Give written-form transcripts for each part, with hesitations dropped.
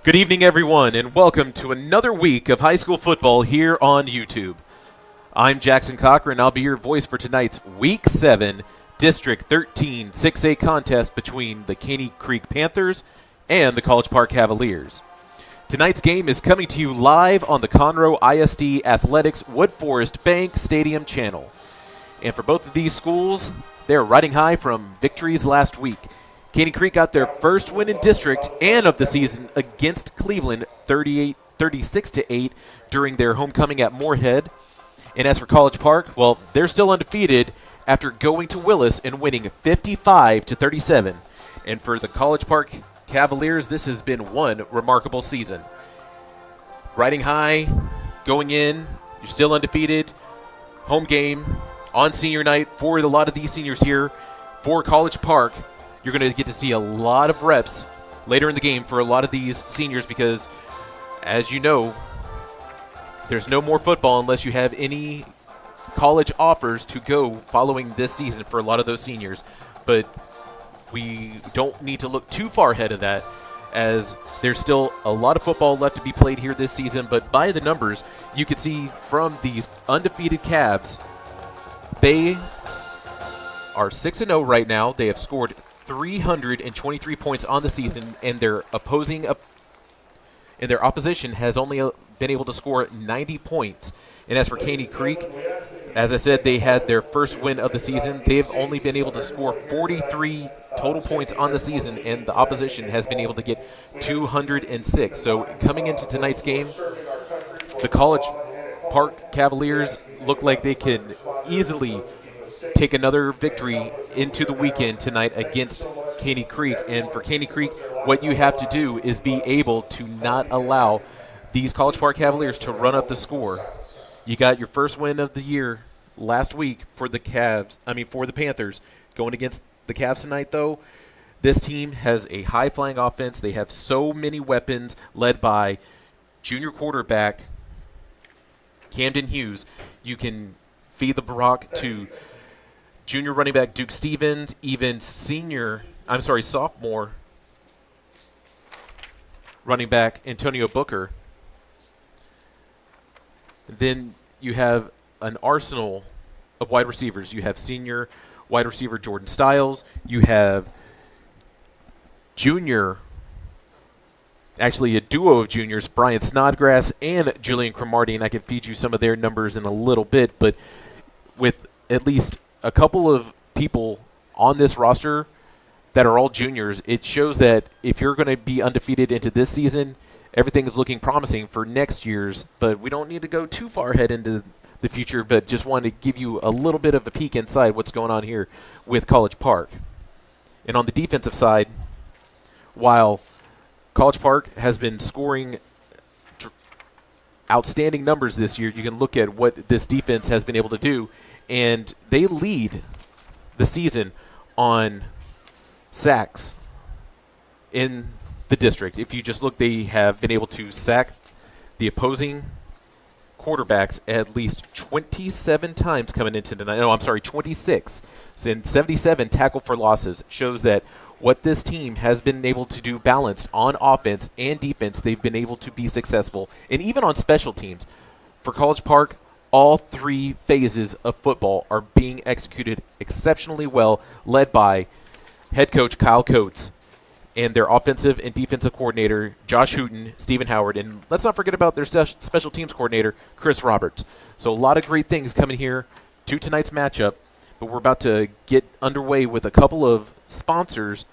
Good evening, everyone, and welcome to another week of high school football here on YouTube. I'm Jackson Cochran, and I'll be your voice for tonight's Week 7 District 13 6A contest between the Caney Creek Panthers and the College Park Cavaliers. Tonight's game is coming to you live on the Conroe ISD Athletics Wood Forest Bank Stadium channel. And for both of these schools, they're riding high from victories last week. Caney Creek got their first win in district and of the season against Cleveland 36-8 during their homecoming at Moorhead. And as for College Park, well, they're still undefeated after going to Willis and winning 55-37. And for the College Park Cavaliers, this has been one remarkable season. Riding high, going in, you're still undefeated. Home game on senior night for a lot of these seniors here for College Park. You're going to get to see a lot of reps later in the game for a lot of these seniors because, as you know, there's no more football unless you have any college offers to go following this season for a lot of those seniors. But we don't need to look too far ahead of that, as there's still a lot of football left to be played here this season. But by the numbers, you can see from these undefeated Cavs, they are 6-0 right now. They have scored 323 points on the season, and their opposition has only been able to score 90 points. And as for Caney Creek, as I said, they had their first win of the season. They've only been able to score 43 total points on the season, and the opposition has been able to get 206. So coming into tonight's game, the College Park Cavaliers look like they can easily take another victory into the weekend tonight against Caney Creek. And for Caney Creek, what you have to do is be able to not allow these College Park Cavaliers to run up the score. You got your first win of the year last week for the Panthers. Going against the Cavs tonight, though, this team has a high-flying offense. They have so many weapons led by junior quarterback Camden Hughes. You can feed the rock to junior running back Duke Stevens, even sophomore running back Antonio Booker. Then you have an arsenal of wide receivers. You have senior wide receiver Jordan Stiles. You have a duo of juniors, Brian Snodgrass and Julian Cromartie, and I can feed you some of their numbers in a little bit, but with at least a couple of people on this roster that are all juniors, it shows that if you're going to be undefeated into this season, everything is looking promising for next year's. But we don't need to go too far ahead into the future, but just wanted to give you a little bit of a peek inside what's going on here with College Park. And on the defensive side, while College Park has been scoring outstanding numbers this year, you can look at what this defense has been able to do. And they lead the season on sacks in the district. If you just look, they have been able to sack the opposing quarterbacks at least 27 times coming into tonight. No, I'm sorry, 26. And 77 tackle for losses. Shows that what this team has been able to do balanced on offense and defense, they've been able to be successful. And even on special teams, for College Park, all three phases of football are being executed exceptionally well, led by head coach Kyle Coates and their offensive and defensive coordinator, Josh Hooten, Stephen Howard, and let's not forget about their special teams coordinator, Chris Roberts. So a lot of great things coming here to tonight's matchup, but we're about to get underway with a couple of sponsors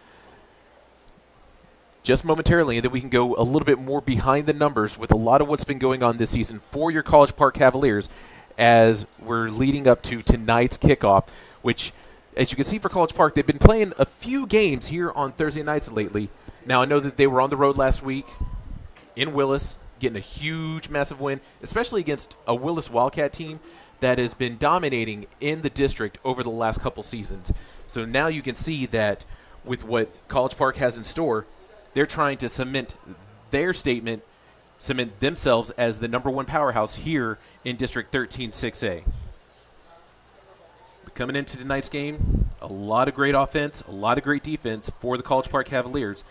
just momentarily, and then we can go a little bit more behind the numbers with a lot of what's been going on this season for your College Park Cavaliers as we're leading up to tonight's kickoff, which, as you can see for College Park, they've been playing a few games here on Thursday nights lately. Now, I know that they were on the road last week in Willis, getting a huge, massive win, especially against a Willis Wildcat team that has been dominating in the district over the last couple seasons. So now you can see that with what College Park has in store, they're trying to cement their statement, cement themselves as the number one powerhouse here in District 13 6A. But coming into tonight's game, a lot of great offense, a lot of great defense for the College Park Cavaliers.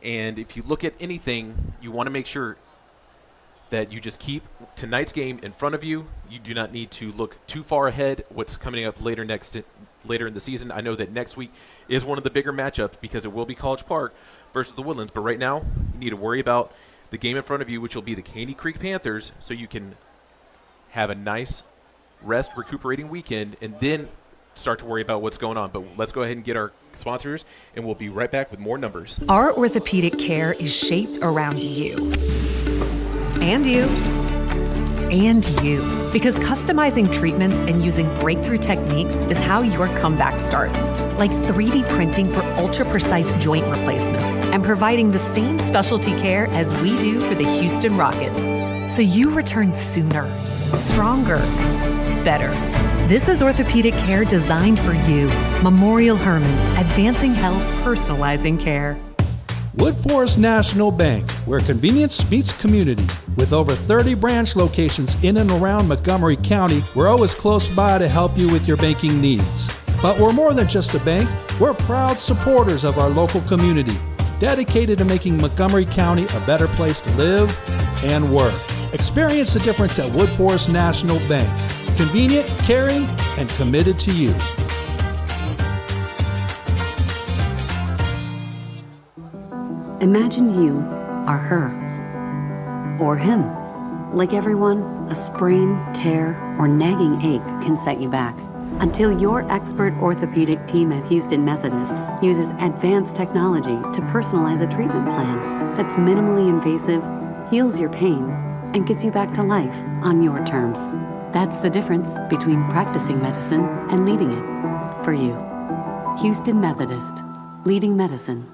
And if you look at anything, you want to make sure that you just keep tonight's game in front of you. You do not need to look too far ahead what's coming up later in the season. I know that next week is one of the bigger matchups because it will be College Park versus the Woodlands. But right now, you need to worry about the game in front of you, which will be the Caney Creek Panthers, so you can have a nice rest, recuperating weekend, and then start to worry about what's going on. But let's go ahead and get our sponsors, and we'll be right back with more numbers. Our orthopedic care is shaped around you. And you. And you. Because customizing treatments and using breakthrough techniques is how your comeback starts. Like 3D printing for ultra-precise joint replacements and providing the same specialty care as we do for the Houston Rockets. So you return sooner, stronger, better. This is orthopedic care designed for you. Memorial Hermann, advancing health, personalizing care. Wood Forest National Bank, where convenience meets community. With over 30 branch locations in and around Montgomery County, we're always close by to help you with your banking needs. But we're more than just a bank, we're proud supporters of our local community, dedicated to making Montgomery County a better place to live and work. Experience the difference at Wood Forest National Bank. Convenient, caring, and committed to you. Imagine you are her, or him. Like everyone, a sprain, tear, or nagging ache can set you back. Until your expert orthopedic team at Houston Methodist uses advanced technology to personalize a treatment plan that's minimally invasive, heals your pain, and gets you back to life on your terms. That's the difference between practicing medicine and leading it for you. Houston Methodist, leading medicine.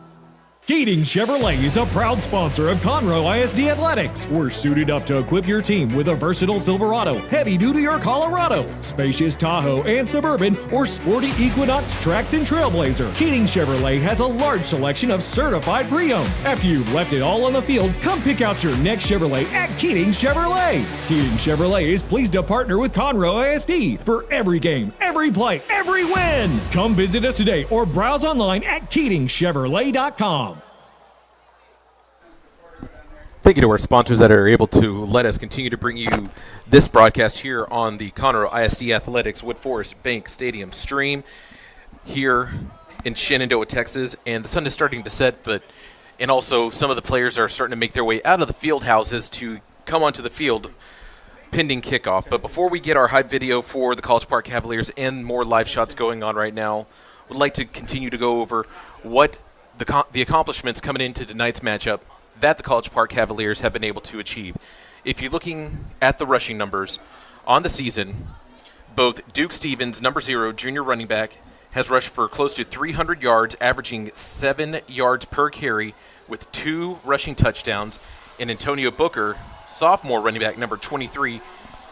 Keating Chevrolet is a proud sponsor of Conroe ISD Athletics. We're suited up to equip your team with a versatile Silverado, heavy-duty or Colorado, spacious Tahoe and Suburban, or sporty Equinox, Trax, and Trailblazer. Keating Chevrolet has a large selection of certified pre-owned. After you've left it all on the field, come pick out your next Chevrolet at Keating Chevrolet. Keating Chevrolet is pleased to partner with Conroe ISD for every game, every play, every win. Come visit us today or browse online at KeatingChevrolet.com. Thank you to our sponsors that are able to let us continue to bring you this broadcast here on the Conroe ISD Athletics Wood Forest Bank Stadium stream here in Shenandoah, Texas. And the sun is starting to set, and also some of the players are starting to make their way out of the field houses to come onto the field pending kickoff. But before we get our hype video for the College Park Cavaliers and more live shots going on right now, we'd like to continue to go over what the accomplishments coming into tonight's matchup that the College Park Cavaliers have been able to achieve. If you're looking at the rushing numbers on the season, both Duke Stevens, number 0, junior running back, has rushed for close to 300 yards, averaging 7 yards per carry with 2 rushing touchdowns. And Antonio Booker, sophomore running back, number 23,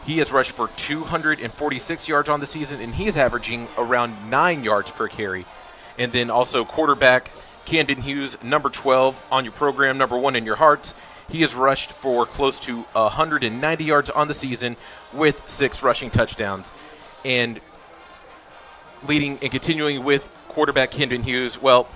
he has rushed for 246 yards on the season, and he's averaging around 9 yards per carry. And then also quarterback Camden Hughes, number 12 on your program, number 1 in your hearts. He has rushed for close to 190 yards on the season with 6 rushing touchdowns. And leading and continuing with quarterback Camden Hughes, well,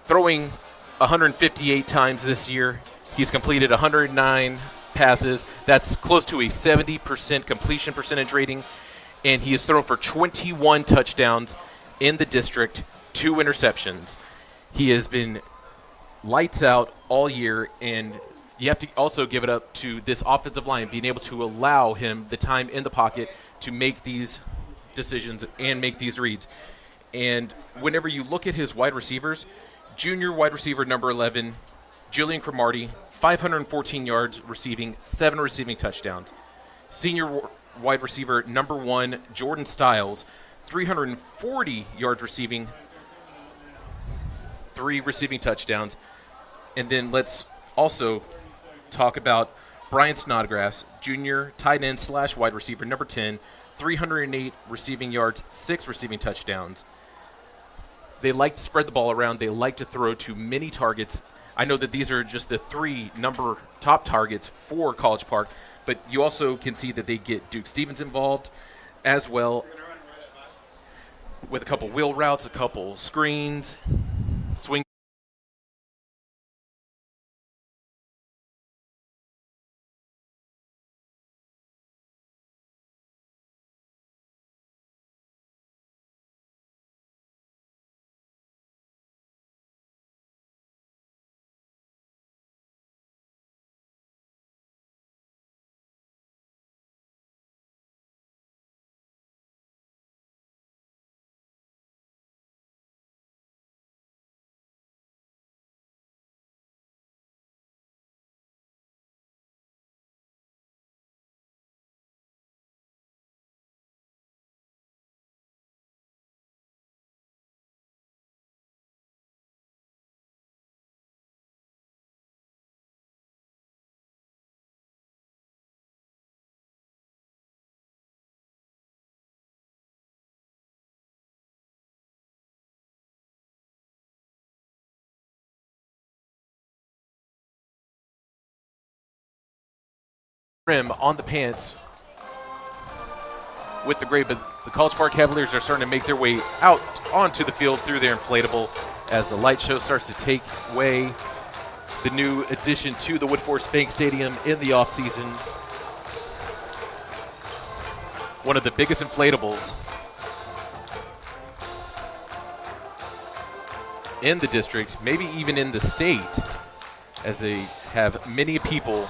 throwing 158 times this year. He's completed 109 passes. That's close to a 70% completion percentage rating. And he has thrown for 21 touchdowns in the district, 2 interceptions. He has been lights out all year, and you have to also give it up to this offensive line being able to allow him the time in the pocket to make these decisions and make these reads. And whenever you look at his wide receivers, junior wide receiver number 11, Julian Cromartie, 514 yards receiving, 7 receiving touchdowns. Senior wide receiver number 1, Jordan Stiles, 340 yards receiving, 3 receiving touchdowns. And then let's also talk about Brian Snodgrass, junior tight end / wide receiver number 10, 308 receiving yards, 6 receiving touchdowns. They like to spread the ball around. They like to throw to many targets. I know that these are just the 3 top targets for College Park, but you also can see that they get Duke Stevens involved as well with a couple wheel routes, a couple screens, swing rim on the pants with the gray, but the College Park Cavaliers are starting to make their way out onto the field through their inflatable as the light show starts to take way. The new addition to the Woodforest Bank Stadium in the offseason. One of the biggest inflatables in the district, maybe even in the state, as they have many people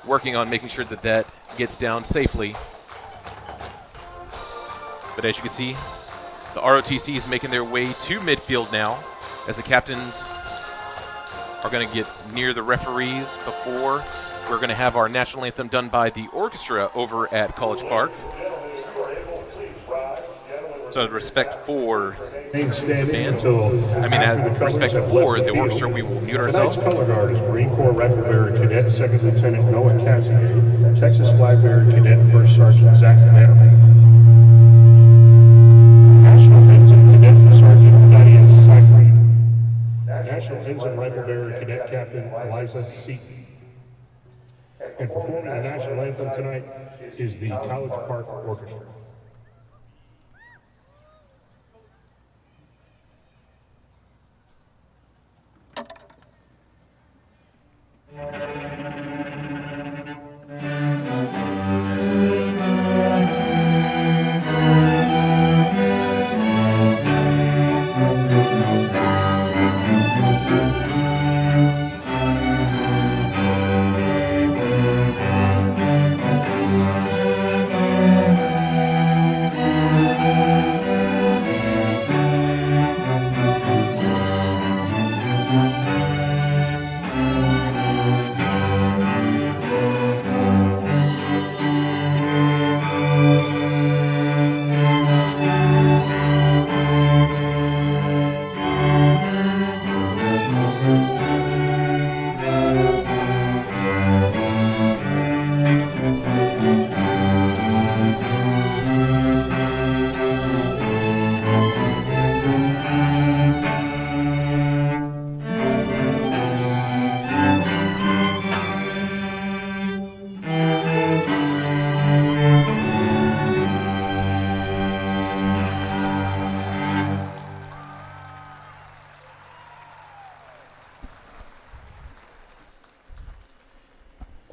working on making sure that that gets down safely. But as you can see, the ROTC is making their way to midfield now as the captains are going to get near the referees before we're going to have our national anthem done by the orchestra over at College Park. So out of respect for the band, out of respect for the orchestra, we will mute ourselves. Tonight's color guard is Marine Corps Rifle Bearer Cadet 2nd Lieutenant Noah Cassidy, Texas Flag Bearer Cadet 1st Sergeant Zach Vanderman, National Ensign Cadet Sergeant Thaddeus Seifried, National Ensign Rifle Bearer Cadet Captain Eliza Seaton. And performing the national anthem tonight is the College Park Orchestra.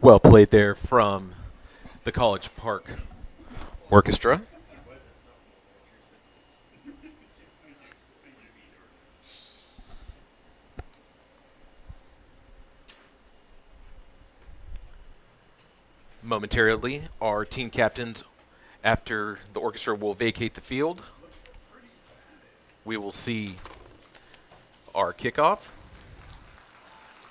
Well played there from the College Park Orchestra. Momentarily, our team captains, after the orchestra will vacate the field, we will see our kickoff,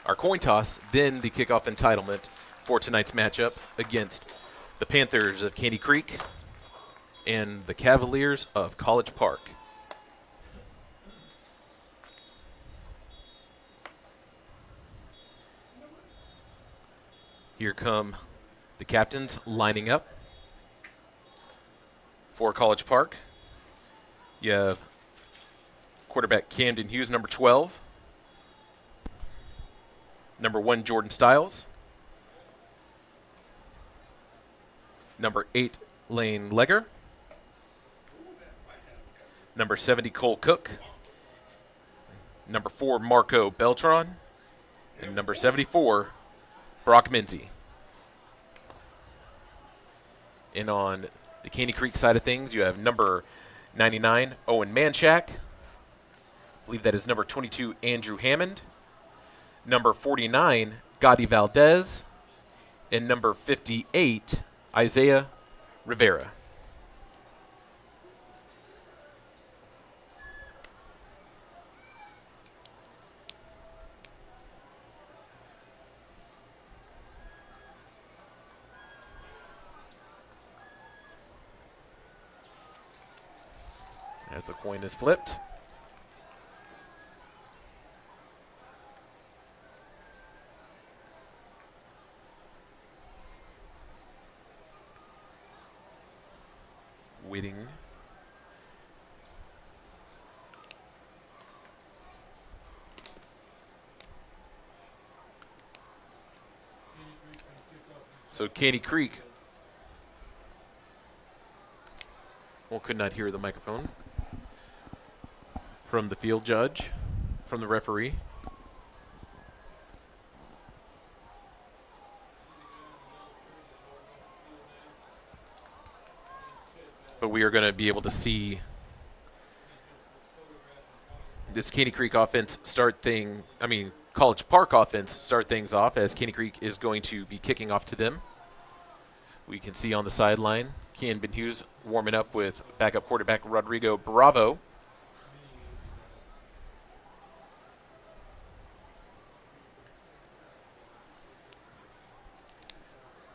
our coin toss, then the kickoff entitlement for tonight's matchup against the Panthers of Caney Creek and the Cavaliers of College Park. Here come the captains lining up for College Park. You have quarterback Camden Hughes, number 12. Number 1, Jordan Stiles. Number 8, Lane Legger. Number 70, Cole Cook. Number 4, Marco Beltran. And number 74, Brock Minty. And on the Caney Creek side of things, you have number 99, Owen Manshak. I believe that is number 22, Andrew Hammond. Number 49, Gotti Valdez. And number 58, Isaiah Rivera. As the coin is flipped. Waiting. So Caney Creek. Well, could not hear the microphone from the field judge, from the referee. But we are going to be able to see this Caney Creek offense College Park offense start things off as Caney Creek is going to be kicking off to them. We can see on the sideline, Kean Ben Hughes warming up with backup quarterback Rodrigo Bravo.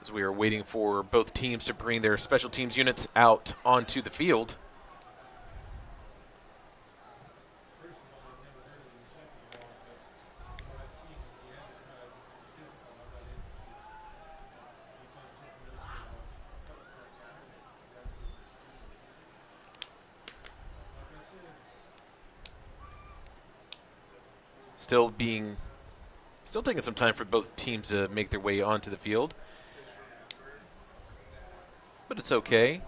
As we are waiting for both teams to bring their special teams units out onto the field. Still taking some time for both teams to make their way onto the field. But it's okay.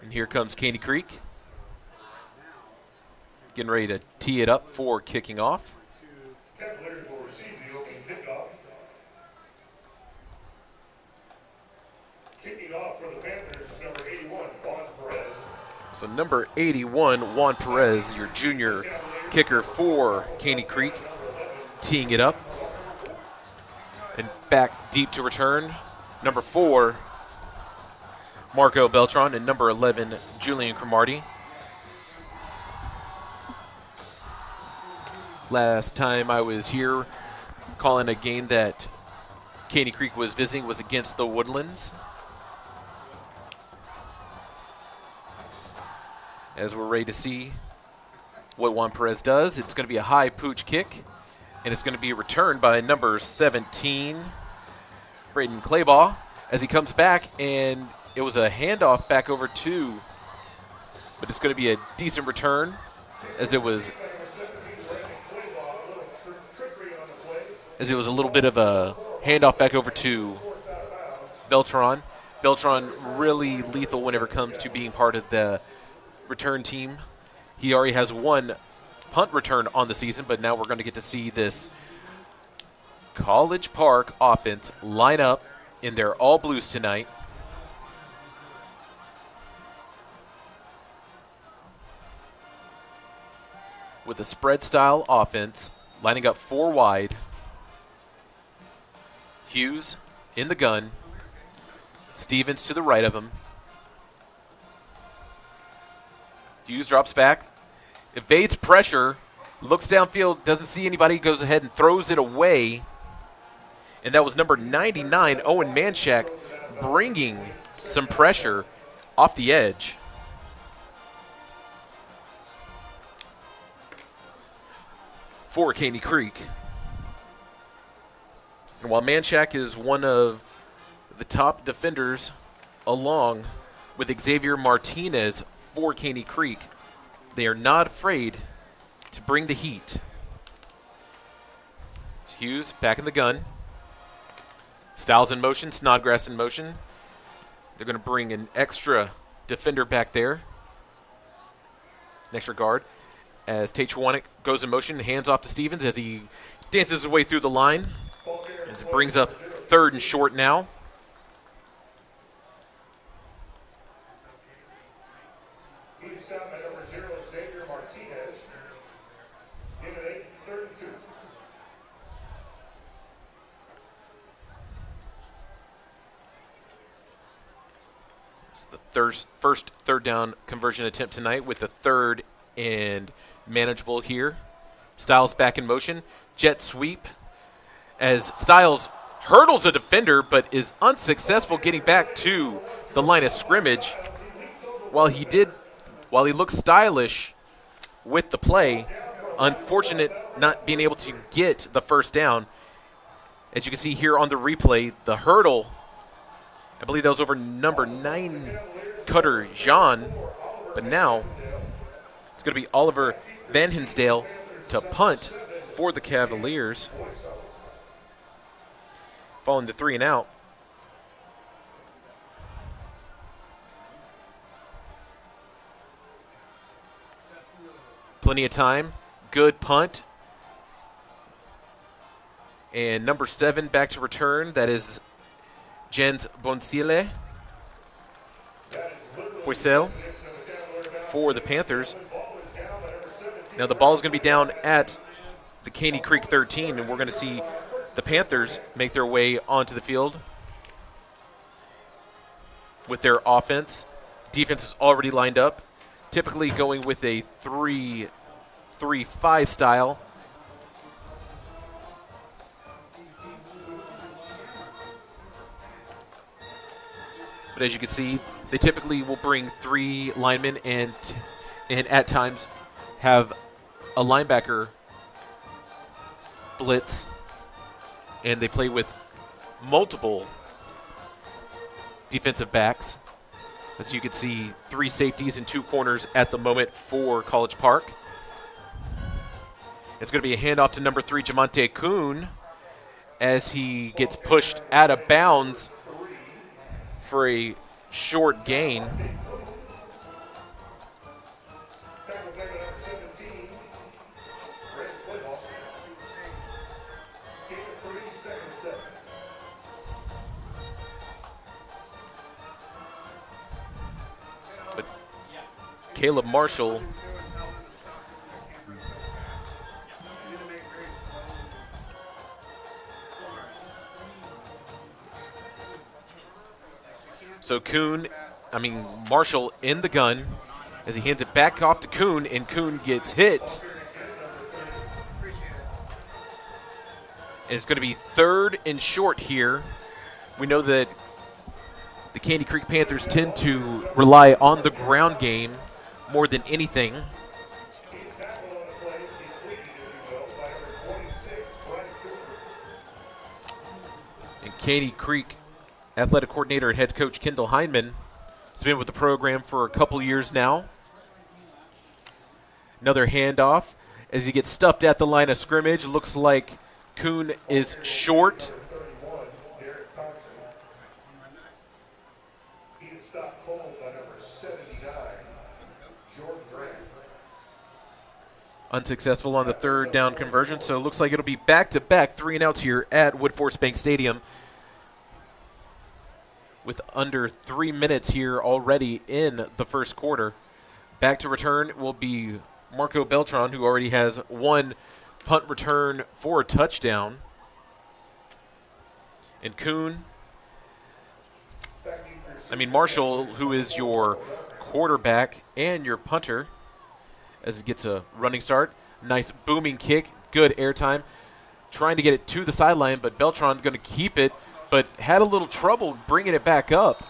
And here comes Caney Creek. Getting ready to tee it up for kicking off. Cavaliers will receive the opening kickoff. Kicking off for the Panthers is number 81, Juan Perez. So number 81, Juan Perez, your junior kicker for Caney Creek, teeing it up. And back deep to return, number 4, Marco Beltran, and number 11, Julian Cromartie. Last time I was here calling a game that Caney Creek was visiting was against the Woodlands. As we're ready to see what Juan Perez does, it's going to be a high pooch kick, and it's going to be returned by number 17, Braden Claybaugh, as he comes back, and it was a handoff back over to, but it's going to be a decent return, as it was a little bit of a handoff back over to Beltran. Beltran really lethal whenever it comes to being part of the return team. He already has one punt return on the season, but now we're going to get to see this College Park offense line up in their all blues tonight. With a spread style offense, lining up 4 wide. Hughes in the gun. Stevens to the right of him. Hughes drops back, evades pressure, looks downfield, doesn't see anybody, goes ahead and throws it away. And that was number 99, Owen Manshak, bringing some pressure off the edge. For Caney Creek. And while Manshak is one of the top defenders, along with Xavier Martinez for Caney Creek, they are not afraid to bring the heat. It's Hughes back in the gun. Styles in motion, Snodgrass in motion. They're going to bring an extra defender back there. An extra guard. As Tate Chwanek goes in motion, hands off to Stevens as he dances his way through the line. As it brings up 3rd and short now. It's the first third down conversion attempt tonight with the 3rd and manageable here. Styles back in motion. Jet sweep as Styles hurdles a defender but is unsuccessful getting back to the line of scrimmage. While he looks stylish with the play, unfortunate not being able to get the first down. As you can see here on the replay, the hurdle, I believe that was over number 9, Cutter Jean. But now it's going to be Oliver Van Hensdale to punt for the Cavaliers. following the 3 and out. Plenty of time. Good punt. And number 7 back to return. That is Jens Boisel for the Panthers. Now the ball is going to be down at the Caney Creek 13, and we're going to see the Panthers make their way onto the field with their offense. Defense is already lined up, typically going with a 3-5 style. But as you can see, they typically will bring 3 linemen and at times have a linebacker blitz, and they play with multiple defensive backs. As you can see, 3 safeties and 2 corners at the moment for College Park. It's going to be a handoff to number 3, Jamonte Kuhn, as he gets pushed out of bounds for a short gain. But Caleb Marshall Marshall in the gun as he hands it back off to Kuhn, and Kuhn gets hit. And it's going to be 3rd and short here. We know that the Caney Creek Panthers tend to rely on the ground game more than anything. And Caney Creek athletic coordinator and head coach Kendall Heineman has been with the program for a couple years now. Another handoff as he gets stuffed at the line of scrimmage. Looks like Kuhn is short. Unsuccessful on the 3rd down conversion, so it looks like it'll be back-to-back 3 and outs here at Woodforest Bank Stadium, with under 3 minutes here already in the first quarter. Back to return will be Marco Beltran, who already has 1 punt return for a touchdown. And Marshall, who is your quarterback and your punter, as it gets a running start. Nice booming kick, good airtime. Trying to get it to the sideline, but Beltran going to keep it, but had a little trouble bringing it back up.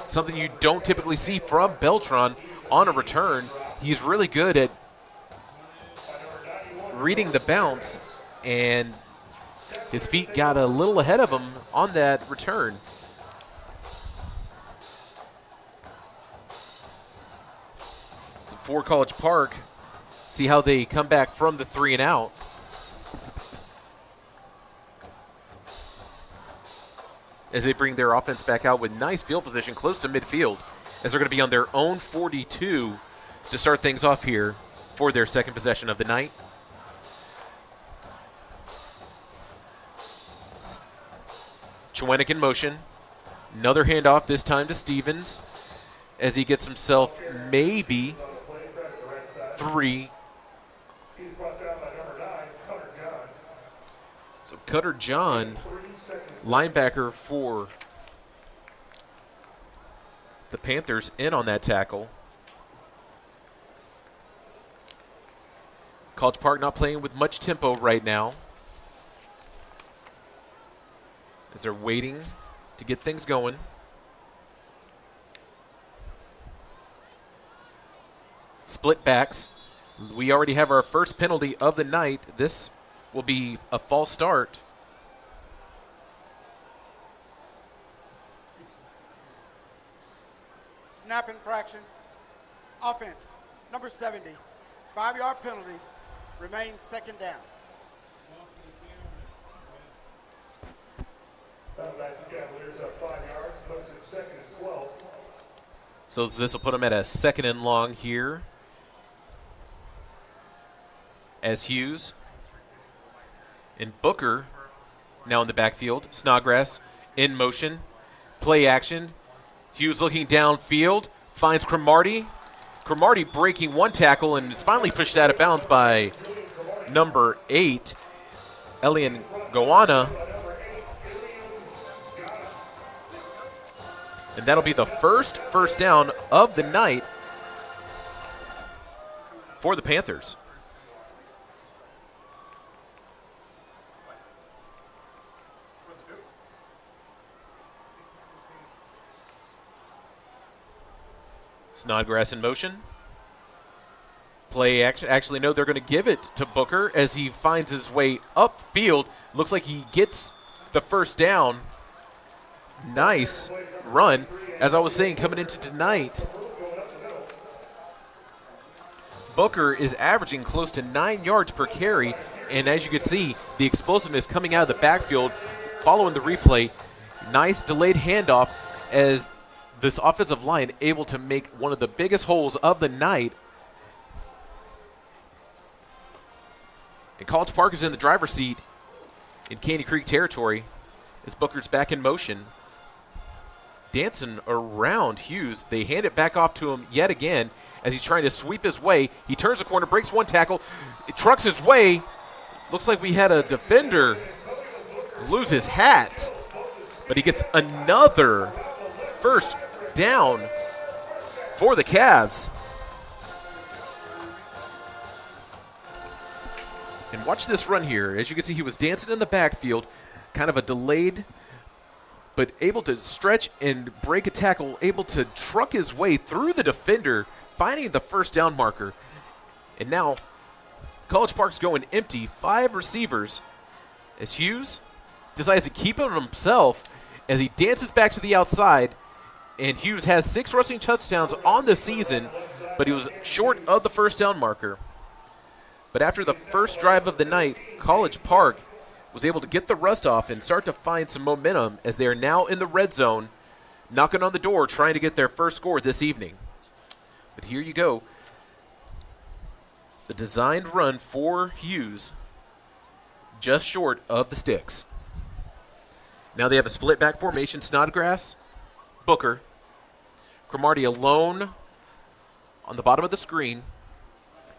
Something you don't typically see from Beltran on a return. He's really good at reading the bounce, and his feet got a little ahead of him on that return. So for College Park, see how they come back from the 3 and out. As they bring their offense back out with nice field position close to midfield, as they're going to be on their own 42 to start things off here for their 2nd possession of the night. Chwenik in motion. Another handoff, this time to Stevens, as he gets himself maybe 3. So Cutter John, linebacker for the Panthers, in on that tackle. College Park not playing with much tempo right now, as they're waiting to get things going. Split backs. We already have our first penalty of the night. This will be a false start. Snap infraction. Offense, number 70. 5-yard penalty. Remains 2nd down. So this will put him at a 2nd and long here. As Hughes and Booker now in the backfield. Snodgrass in motion. Play action. Hughes looking downfield. Finds Cromartie. Cromartie breaking one tackle and is finally pushed out of bounds by number 8, Elian Goana. And that'll be the first down of the night for the Panthers. Snodgrass in motion. Play action. Actually, no, they're going to give it to Booker as he finds his way upfield. Looks like he gets the first down. Nice run. As I was saying, coming into tonight, Booker is averaging close to 9 yards per carry. And as you can see, the explosiveness coming out of the backfield following the replay. Nice delayed handoff as this offensive line able to make one of the biggest holes of the night. And College Park is in the driver's seat in Caney Creek territory as Booker's back in motion. Dancing around Hughes. They hand it back off to him yet again as he's trying to sweep his way. He turns the corner, breaks one tackle, trucks his way. Looks like we had a defender lose his hat, but he gets another first down for the Cavs. And watch this run here. As you can see, he was dancing in the backfield, kind of a delayed, but able to stretch and break a tackle, able to truck his way through the defender, finding the first down marker. And now College Park's going empty, 5 receivers, as Hughes decides to keep him himself as he dances back to the outside. And Hughes has 6 rushing touchdowns on the season, but he was short of the first down marker. But after the first drive of the night, College Park was able to get the rust off and start to find some momentum as they are now in the red zone, knocking on the door, trying to get their first score this evening. But here you go. The designed run for Hughes, just short of the sticks. Now they have a split back formation. Snodgrass, Booker, Cromartie alone on the bottom of the screen.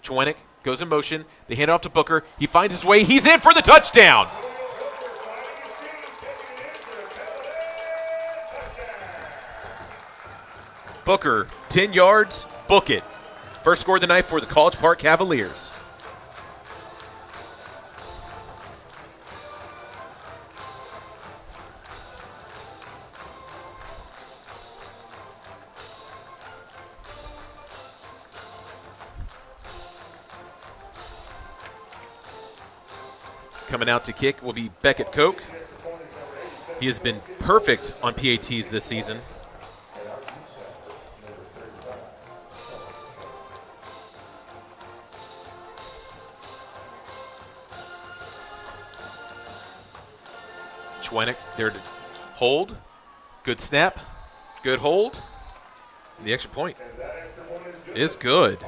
Chwenik goes in motion. They hand it off to Booker. He finds his way. He's in for the touchdown. Booker, 10 yards, book it. First score of the night for the College Park Cavaliers. Coming out to kick will be Beckett Koch. He has been perfect on PATs this season. Chwenik there to hold. Good snap. Good hold. And the extra point is good.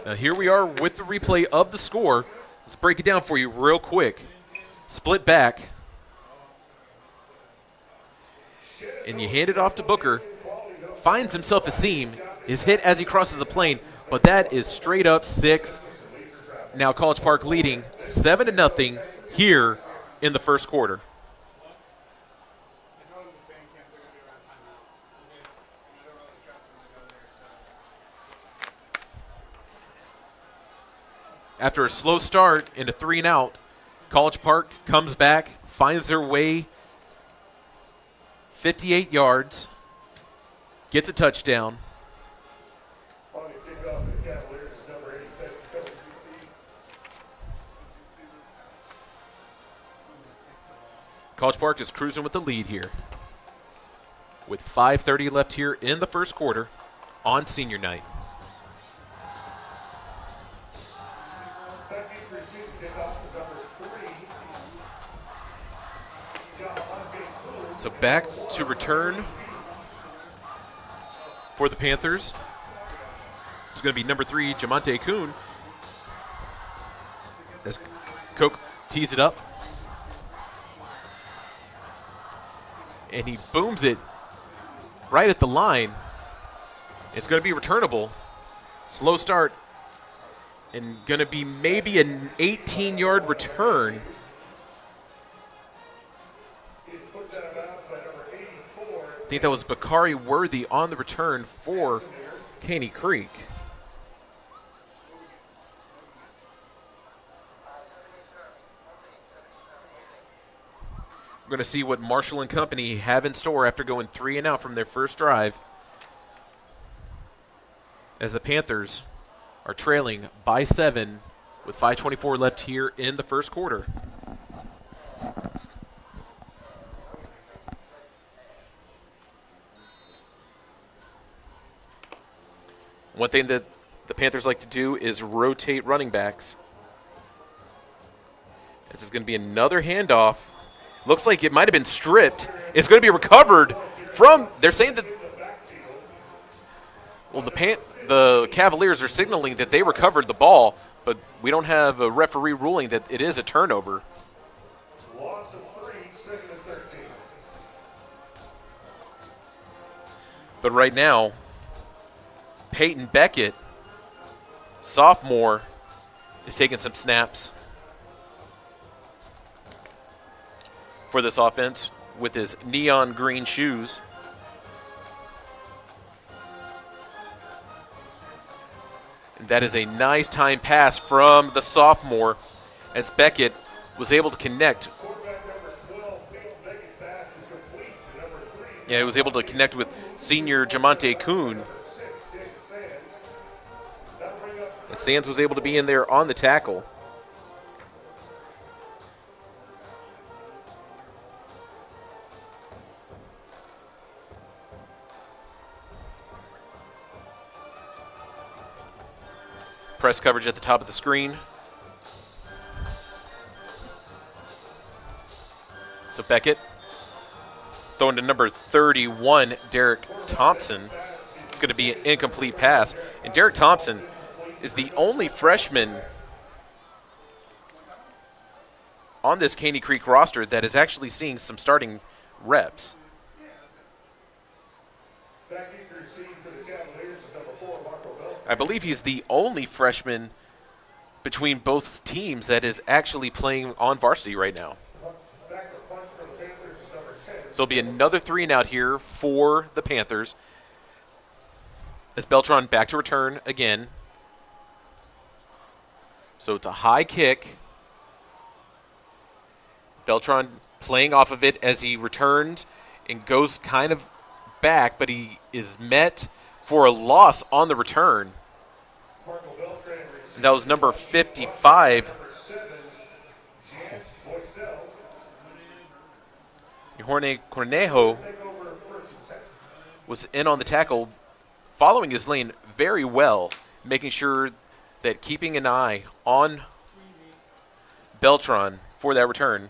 Now here we are with the replay of the score. Let's break it down for you real quick. Split back. And you hand it off to Booker. Finds himself a seam. Is hit as he crosses the plane. But that is straight up 6. Now College Park leading 7-0 here in the first quarter. After a slow start into 3 and out, College Park comes back, finds their way 58 yards, gets a touchdown. College Park is cruising with the lead here with 5:30 left here in the first quarter on senior night. So back to return for the Panthers. It's going to be number 3, Jamonte Kuhn. As Koch tees it up. And he booms it right at the line. It's going to be returnable. Slow start. And going to be maybe an 18-yard return. I think that was Bakari Worthy on the return for Caney Creek. We're going to see what Marshall and company have in store after going 3 and out from their first drive, as the Panthers are trailing by 7 with 5:24 left here in the first quarter. One thing that the Panthers like to do is rotate running backs. This is going to be another handoff. Looks like it might have been stripped. It's going to be recovered from, they're saying that, well, the Cavaliers are signaling that they recovered the ball, but we don't have a referee ruling that it is a turnover. Loss of 3, 2nd and 13. But right now, Peyton Beckett, sophomore, is taking some snaps for this offense with his neon green shoes. And that is a nice time pass from the sophomore, as Beckett was able to connect. Yeah, he was able to connect with senior Jamonte Kuhn. Sands was able to be in there on the tackle. Press coverage at the top of the screen. So Beckett throwing to number 31, Derek Thompson. It's going to be an incomplete pass. And Derek Thompson is the only freshman on this Caney Creek roster that is actually seeing some starting reps. I believe he's the only freshman between both teams that is actually playing on varsity right now. So it'll be another 3 and out here for the Panthers, as Beltran back to return again. So it's a high kick. Beltran playing off of it as he returns and goes kind of back, but he is met for a loss on the return. And that was number 55. Jorge Cornejo was in on the tackle, following his lane very well, making sure that keeping an eye on Beltran for that return.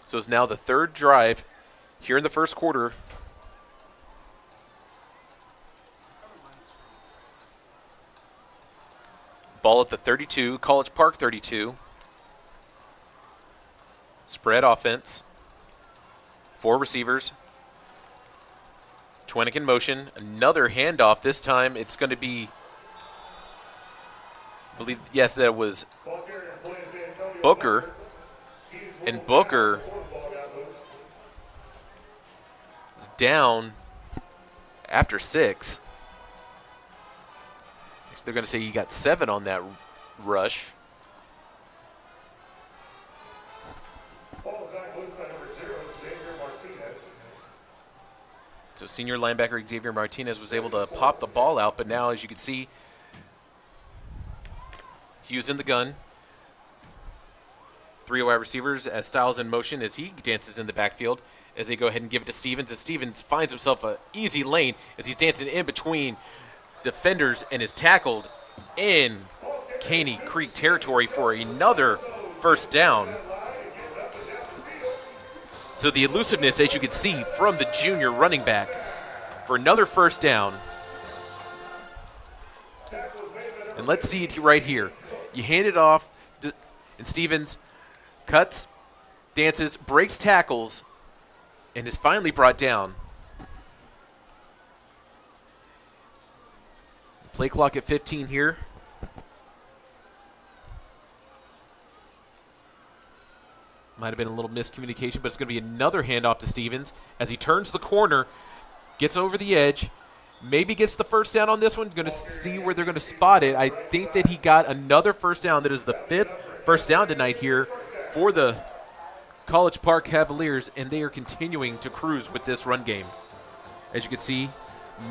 So it's now the third drive here in the first quarter. Ball at the 32, College Park 32. Spread offense. 4 receivers. Twenick in motion. Another handoff. This time it's going to be, I believe, yes, that was Booker. And Booker is down after 6. So they're going to say he got 7 on that rush. So senior linebacker Xavier Martinez was able to pop the ball out, but now, as you can see, Hughes in the gun. 3 wide receivers as Styles in motion as he dances in the backfield as they go ahead and give it to Stevens. As Stevens finds himself an easy lane as he's dancing in between defenders and is tackled in Caney Creek territory for another first down. So the elusiveness, as you can see, from the junior running back for another first down. And let's see it right here. You hand it off, and Stevens cuts, dances, breaks tackles, and is finally brought down. Play clock at 15 here. Might have been a little miscommunication, but it's going to be another handoff to Stevens as he turns the corner, gets over the edge, maybe gets the first down on this one. Going to see where they're going to spot it. I think that he got another first down. That is the 5th first down tonight here for the College Park Cavaliers, and they are continuing to cruise with this run game. As you can see,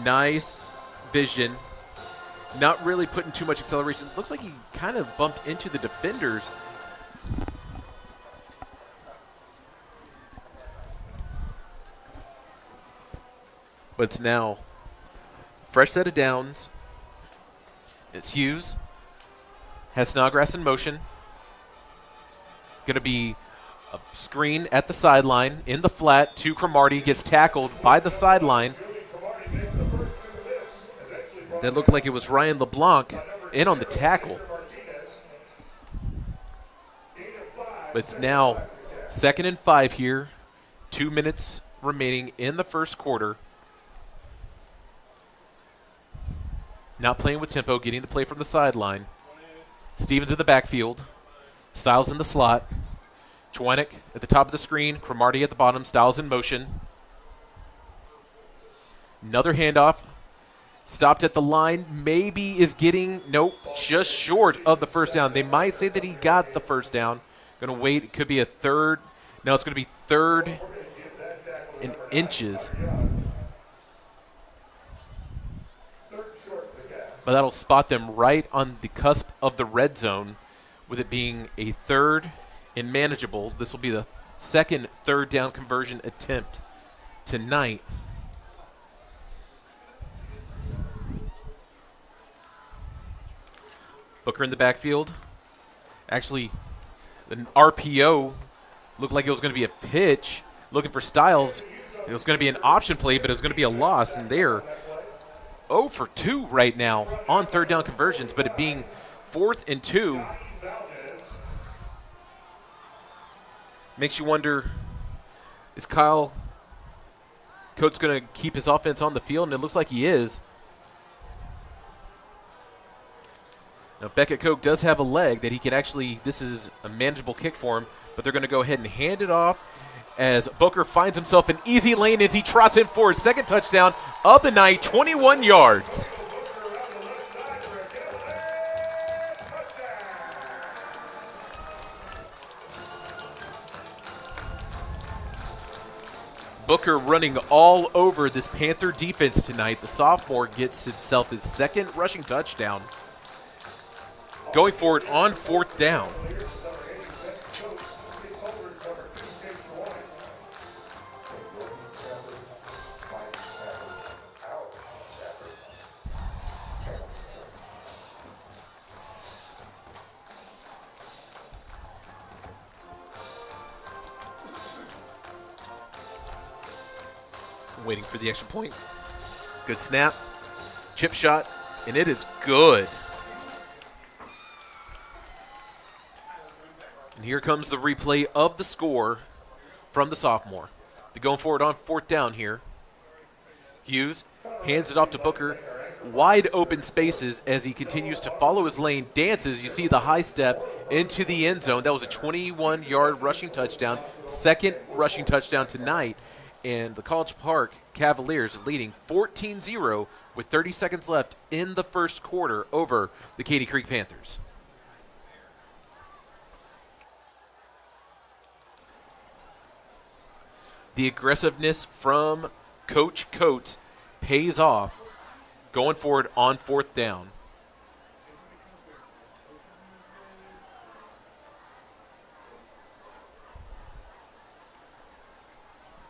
nice vision. Not really putting too much acceleration. Looks like he kind of bumped into the defenders. But it's now fresh set of downs. It's Hughes. Has Snodgrass in motion. Going to be a screen at the sideline in the flat to Cromartie. Gets tackled by the sideline. That looked like it was Ryan LeBlanc in on the tackle. But it's now 2nd and 5 here. 2 minutes remaining in the first quarter. Not playing with tempo, getting the play from the sideline. Stevens in the backfield. Styles in the slot. Chwenik at the top of the screen. Cromartie at the bottom. Styles in motion. Another handoff. Stopped at the line. Maybe is getting, nope, just short of the first down. They might say that he got the first down. Going to wait. It could be a third. No, it's going to be 3rd and inches. But that'll spot them right on the cusp of the red zone, with it being a 3rd and manageable. This will be the 2nd third down conversion attempt tonight. Booker in the backfield. Actually, an RPO looked like it was going to be a pitch. Looking for Styles. It was going to be an option play, but it was going to be a loss, and they're 0 for 2 right now on 3rd down conversions, but it being 4th and 2 makes you wonder, is Kyle Coates going to keep his offense on the field? And it looks like he is. Now, Beckett Koch does have a leg that he can actually, this is a manageable kick for him, but they're going to go ahead and hand it off as Booker finds himself an easy lane as he trots in for his 2nd touchdown of the night, 21 yards. Booker running all over this Panther defense tonight. The sophomore gets himself his 2nd rushing touchdown. Going for it on 4th down. Waiting for the extra point. Good snap. Chip shot, and it is good. And here comes the replay of the score from the sophomore. They're going forward on 4th down here. Hughes hands it off to Booker. Wide open spaces as he continues to follow his lane. Dances. You see the high step into the end zone. That was a 21-yard rushing touchdown. 2nd rushing touchdown tonight. And the College Park Cavaliers leading 14-0 with 30 seconds left in the first quarter over the Caney Creek Panthers. The aggressiveness from Coach Coates pays off going forward on 4th down.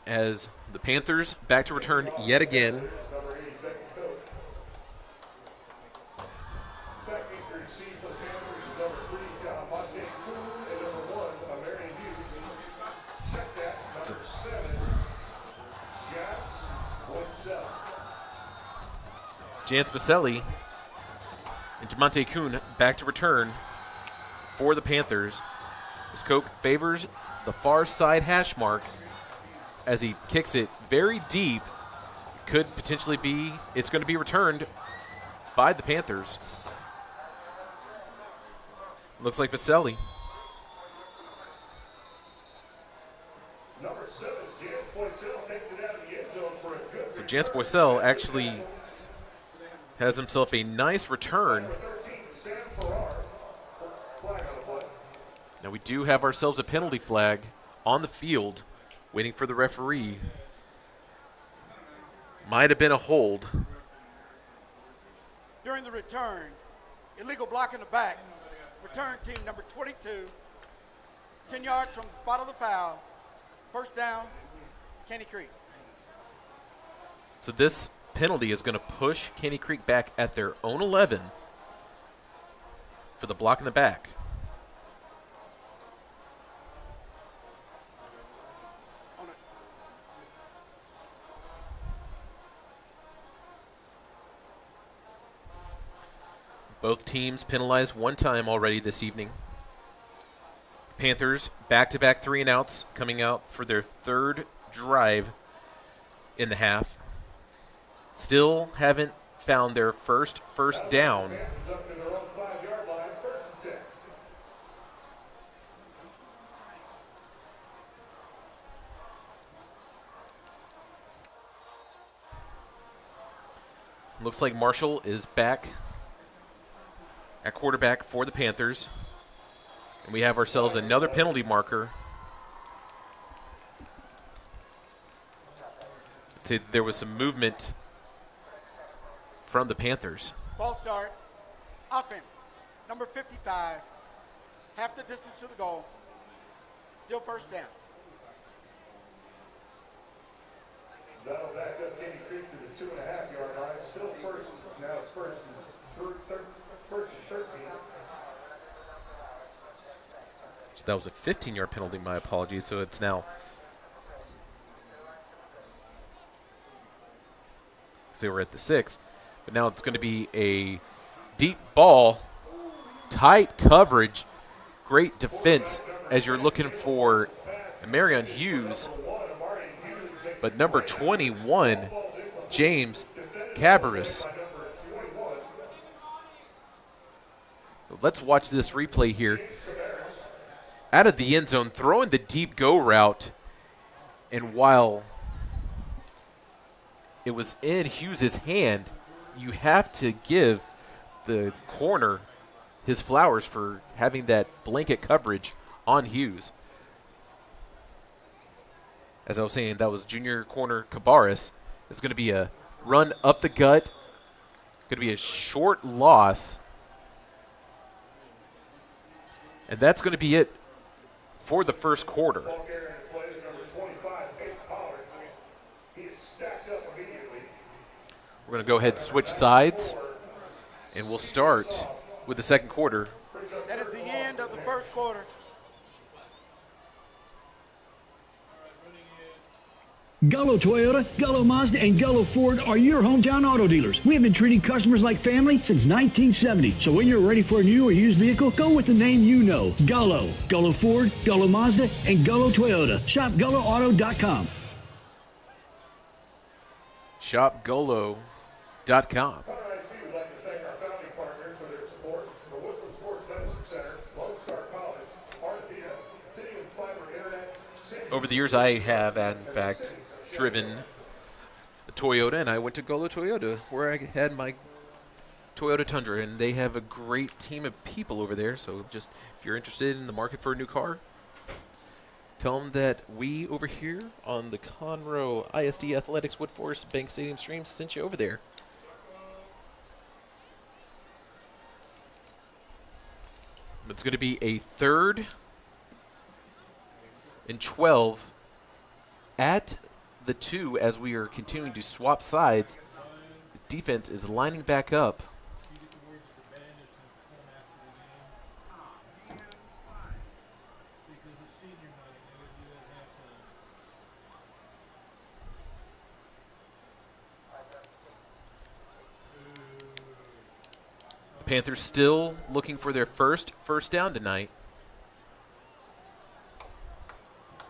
As the Panthers back to return yet again. So, Jance Baselli and Demonte Kuhn back to return for the Panthers. As Koch favors the far side hash mark as he kicks it very deep. Could potentially be, it's going to be returned by the Panthers. Looks like Baselli. So Jance Boisel actually has himself a nice return. Now we do have ourselves a penalty flag on the field waiting for the referee. Might have been a hold. During the return, illegal block in the back. Return team number 22, 10 yards from the spot of the foul. First down, Caney Creek. So this penalty is going to push Caney Creek back at their own 11 for the block in the back. Both teams penalized one time already this evening. Panthers back-to-back 3-and-outs coming out for their third drive in the half. Still haven't found their first down. Looks like Marshall is back at quarterback for the Panthers. And we have ourselves another penalty marker. I'd say there was some movement from the Panthers. False start. Offense, number 55. Half the distance to the goal. Still first down. That'll back up Caney Creek to the 2.5-yard line. Still first. Now it's first and 13. So that was a 15-yard penalty, my apologies. So it's now, so we're at the 6, but now it's going to be a deep ball, tight coverage, great defense as you're looking for Marion Hughes. But number 21, James Cabarrus. Let's watch this replay here. Out of the end zone, throwing the deep go route, and while it was in Hughes' hand, you have to give the corner his flowers for having that blanket coverage on Hughes. As I was saying, that was junior corner Cabarrus. It's going to be a run up the gut, going to be a short loss, and that's going to be it for the first quarter. We're going to go ahead and switch sides, and we'll start with the second quarter. That is the end of the first quarter. Gullo Toyota, Gullo Mazda, and Gullo Ford are your hometown auto dealers. We have been treating customers like family since 1970. So when you're ready for a new or used vehicle, go with the name you know. Gullo, Gullo Ford, Gullo Mazda, and Gullo Toyota. Shop GulloAuto.com. ShopGullo.com. Over the years, I have, in fact, driven a Toyota, and I went to Gullo Toyota, where I had my Toyota Tundra, and they have a great team of people over there. So just if you're interested in the market for a new car, tell them that we over here on the Conroe ISD Athletics Woodforest Bank Stadium stream sent you over there. It's going to be a 3rd and 12 at the 2 as we are continuing to swap sides. The defense is lining back up. Panthers still looking for their first down tonight.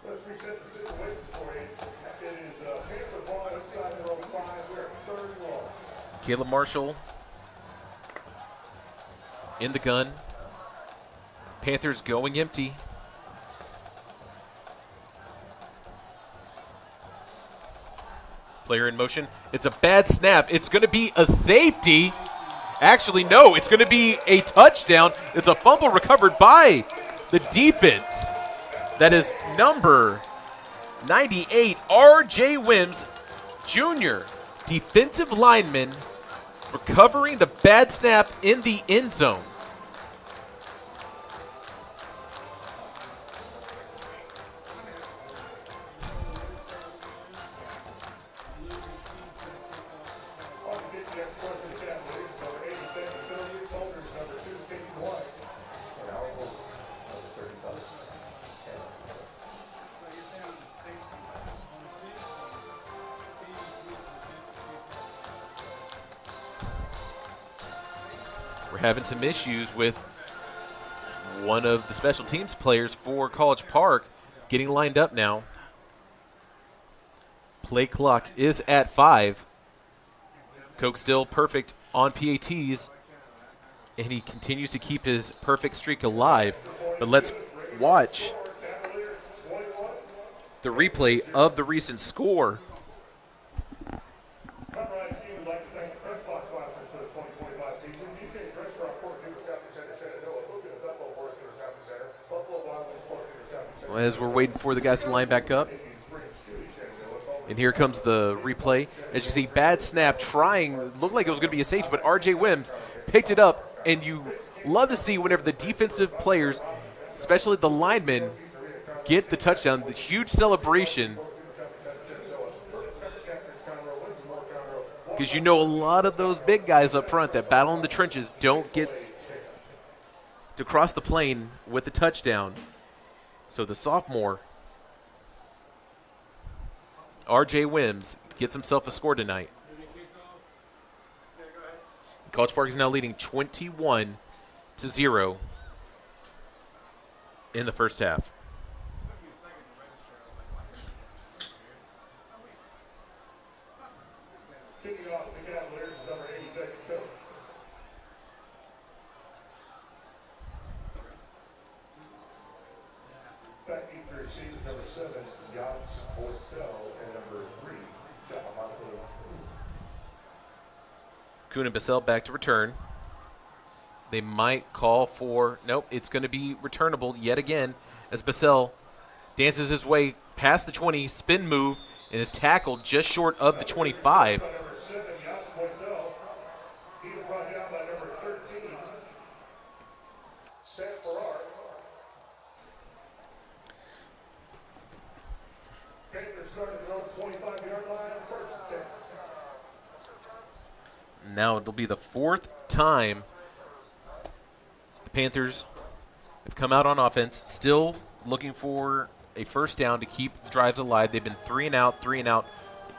Let's reset the situation for you. It is Panther ball inside their own 5. We're 3rd and long. Caleb Marshall in the gun. Panthers going empty. Player in motion. It's a bad snap. It's going to be a safety. Actually, no, it's going to be a touchdown. It's a fumble recovered by the defense. That is number 98, R.J. Wims, Jr., defensive lineman, recovering the bad snap in the end zone. We're having some issues with one of the special teams players for College Park getting lined up now. Play clock is at 5. Coke still perfect on PATs, and he continues to keep his perfect streak alive. But let's watch the replay of the recent score. As we're waiting for the guys to line back up. And here comes the replay. As you see, bad snap trying, looked like it was going to be a safety, but R.J. Wims picked it up. And you love to see whenever the defensive players, especially the linemen, get the touchdown, the huge celebration. Because you know a lot of those big guys up front that battle in the trenches don't get to cross the plane with the touchdown. So the sophomore, R.J. Wims, gets himself a score tonight. College Park is now leading 21-0 in the first half. Kuhn and Bissell back to return. They might call for, nope, it's going to be returnable yet again as Bissell dances his way past the 20, spin move, and is tackled just short of the 25. Now it'll be the 4th time the Panthers have come out on offense, still looking for a first down to keep drives alive. They've been 3 and out,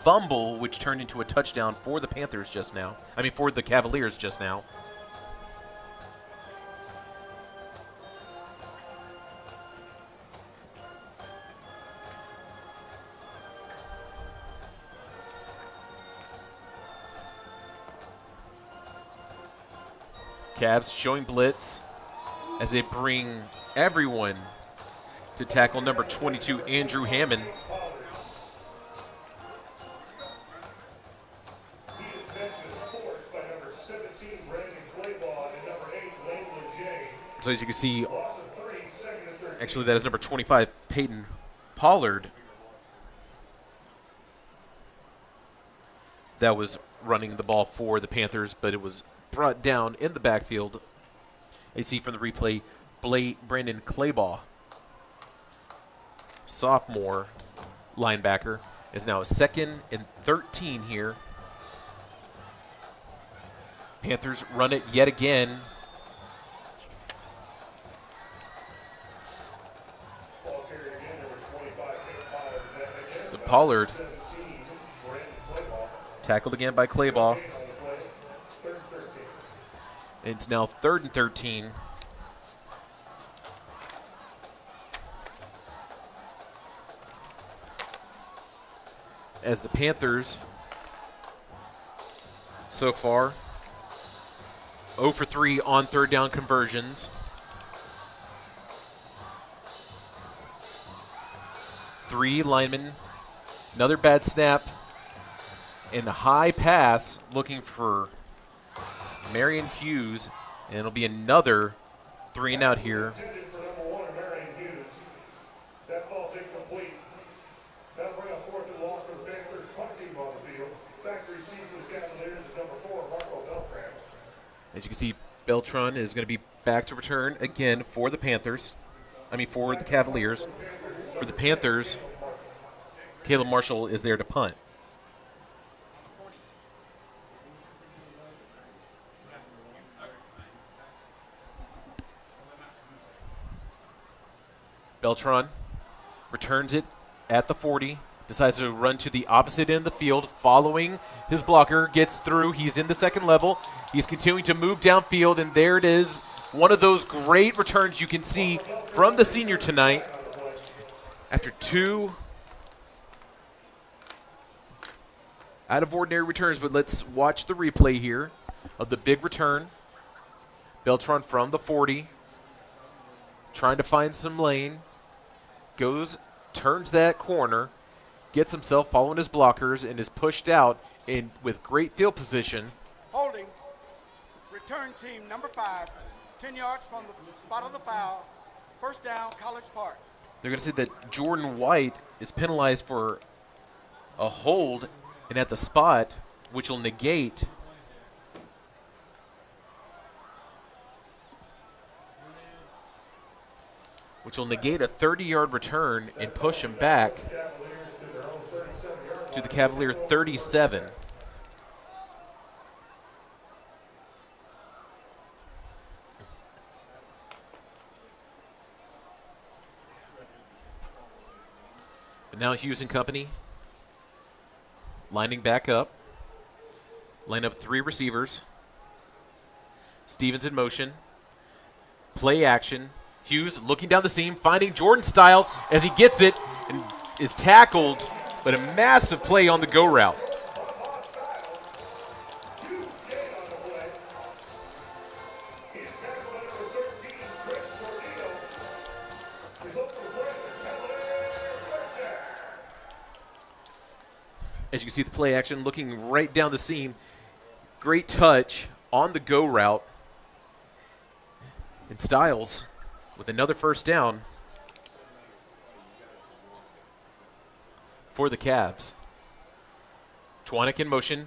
fumble, which turned into a touchdown for the Panthers just now. I mean, for the Cavaliers just now. Cavs showing blitz as they bring everyone to tackle number 22, Andrew Hammond. So as you can see, actually that is number 25, Peyton Pollard, that was running the ball for the Panthers, but it was brought down in the backfield. You see from the replay, Brandon Claybaugh, sophomore linebacker, is now a 2nd and 13 here. Panthers run it yet again. So Pollard tackled again by Claybaugh. It's now 3rd and 13. As the Panthers so far 0 for 3 on 3rd down conversions. 3 linemen, another bad snap, and a high pass looking for Marion Hughes, and it'll be another 3 and out here. As you can see, Beltran is going to be back to return again for the Panthers. For the Cavaliers. For the Panthers, Caleb Marshall is there to punt. Beltran returns it at the 40. Decides to run to the opposite end of the field, following his blocker, gets through. He's in the second level. He's continuing to move downfield, and there it is. One of those great returns you can see from the senior tonight. After 2 out of ordinary returns, but let's watch the replay here of the big return. Beltran from the 40, trying to find some lane. Goes, turns that corner, gets himself following his blockers, and is pushed out with great field position. Holding, return team number 5, 10 yards from the spot of the foul, 1st down, College Park. They're going to say that Jordan White is penalized for a hold and at the spot, which will negate a 30-yard return and push him back to the Cavalier 37. But now Hughes and company lining back up. Line up 3 receivers. Stevens in motion. Play action. Hughes looking down the seam, finding Jordan Stiles as he gets it and is tackled, but a massive play on the go route. As you can see the play action, looking right down the seam. Great touch on the go route. And Stiles with another 1st down for the Cavs. Chwanek in motion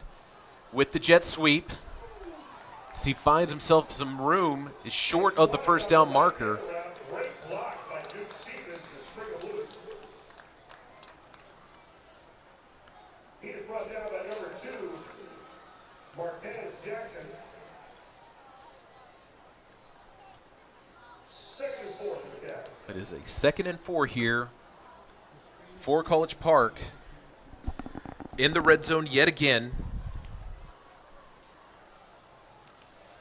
with the jet sweep. As he finds himself some room, is short of the 1st down marker. It is a 2nd and 4 here for College Park in the red zone yet again.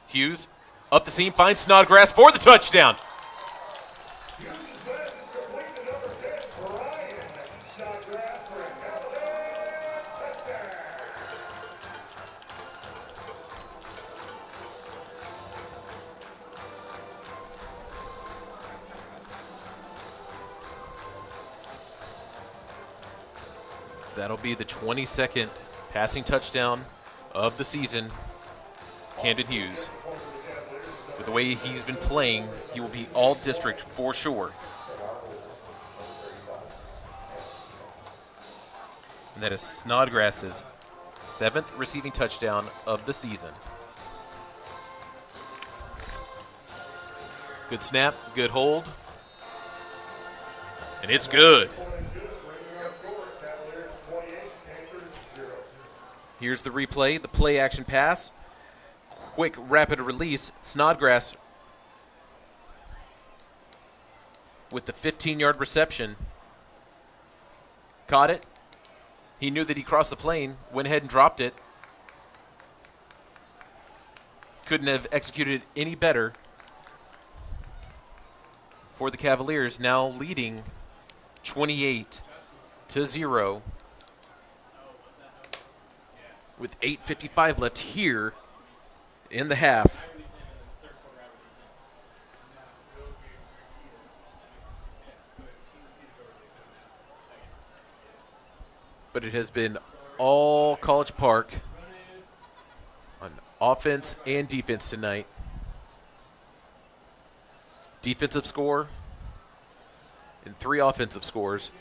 Hughes up the seam, finds Snodgrass for the touchdown. That'll be the 22nd passing touchdown of the season. Camden Hughes. With the way he's been playing, he will be all district for sure. And that is Snodgrass's 7th receiving touchdown of the season. Good snap, good hold. And it's good. Here's the replay, the play action pass. Quick, rapid release. Snodgrass with the 15-yard reception. Caught it. He knew that he crossed the plane, went ahead and dropped it. couldn't have executed any better for the Cavaliers, now leading 28-0 with 8:55 left here in the half. But it has been all College Park on offense and defense tonight. Defensive score and 3 offensive scores.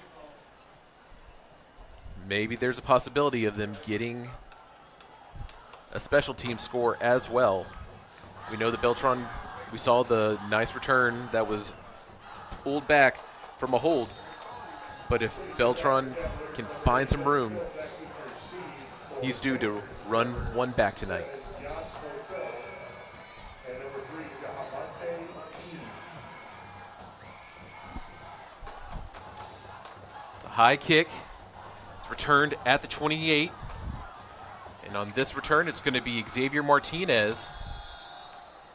Maybe there's a possibility of them getting a special team score as well. We know that Beltron, we saw the nice return that was pulled back from a hold. But if Beltron can find some room, he's due to run one back tonight. It's a high kick. It's returned at the 28. And on this return, it's going to be Xavier Martinez.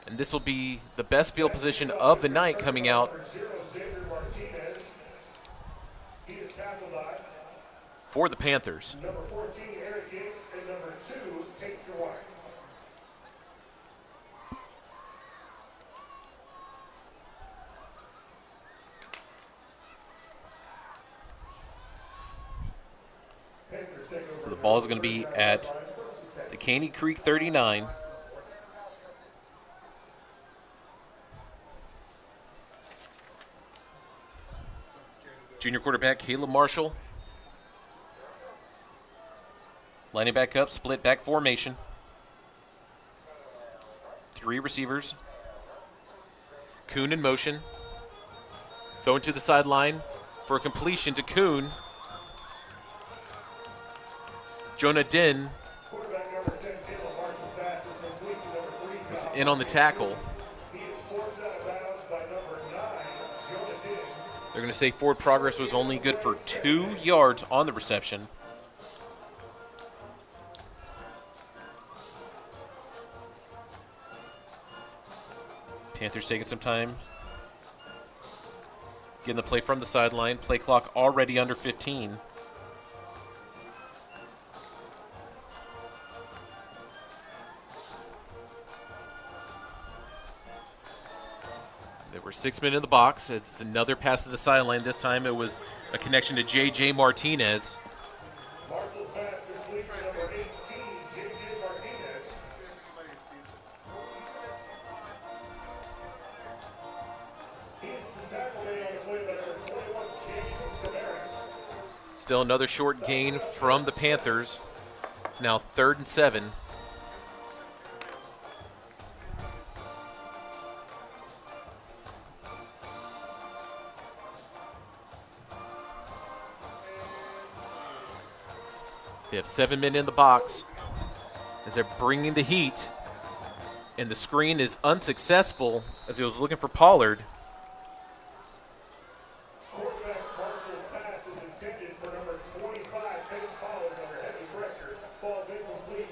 And this will be the best field position of the night coming out for the Panthers. Number 14, Eric Gates, and number 2, Tate Sherwine. So the ball is going to be at the Caney Creek 39. Junior quarterback Caleb Marshall lining back up, split back formation. 3 receivers. Kuhn in motion. Thrown to the sideline for a completion to Kuhn. Jonah Din was in on the tackle. They're going to say forward progress was only good for 2 yards on the reception. Panthers taking some time. Getting the play from the sideline. Play clock already under 15. There were 6 men in the box. It's another pass to the sideline. This time it was a connection to J.J. Martinez. Marshall's pass complete to number 18, J.J. Martinez. Still another short gain from the Panthers. It's now 3rd and 7. They have 7 men in the box as they're bringing the heat. And the screen is unsuccessful as he was looking for Pollard. Quarterback Marshall's pass is intended for number 25, Peyton Pollard, under heavy pressure. Falls incomplete.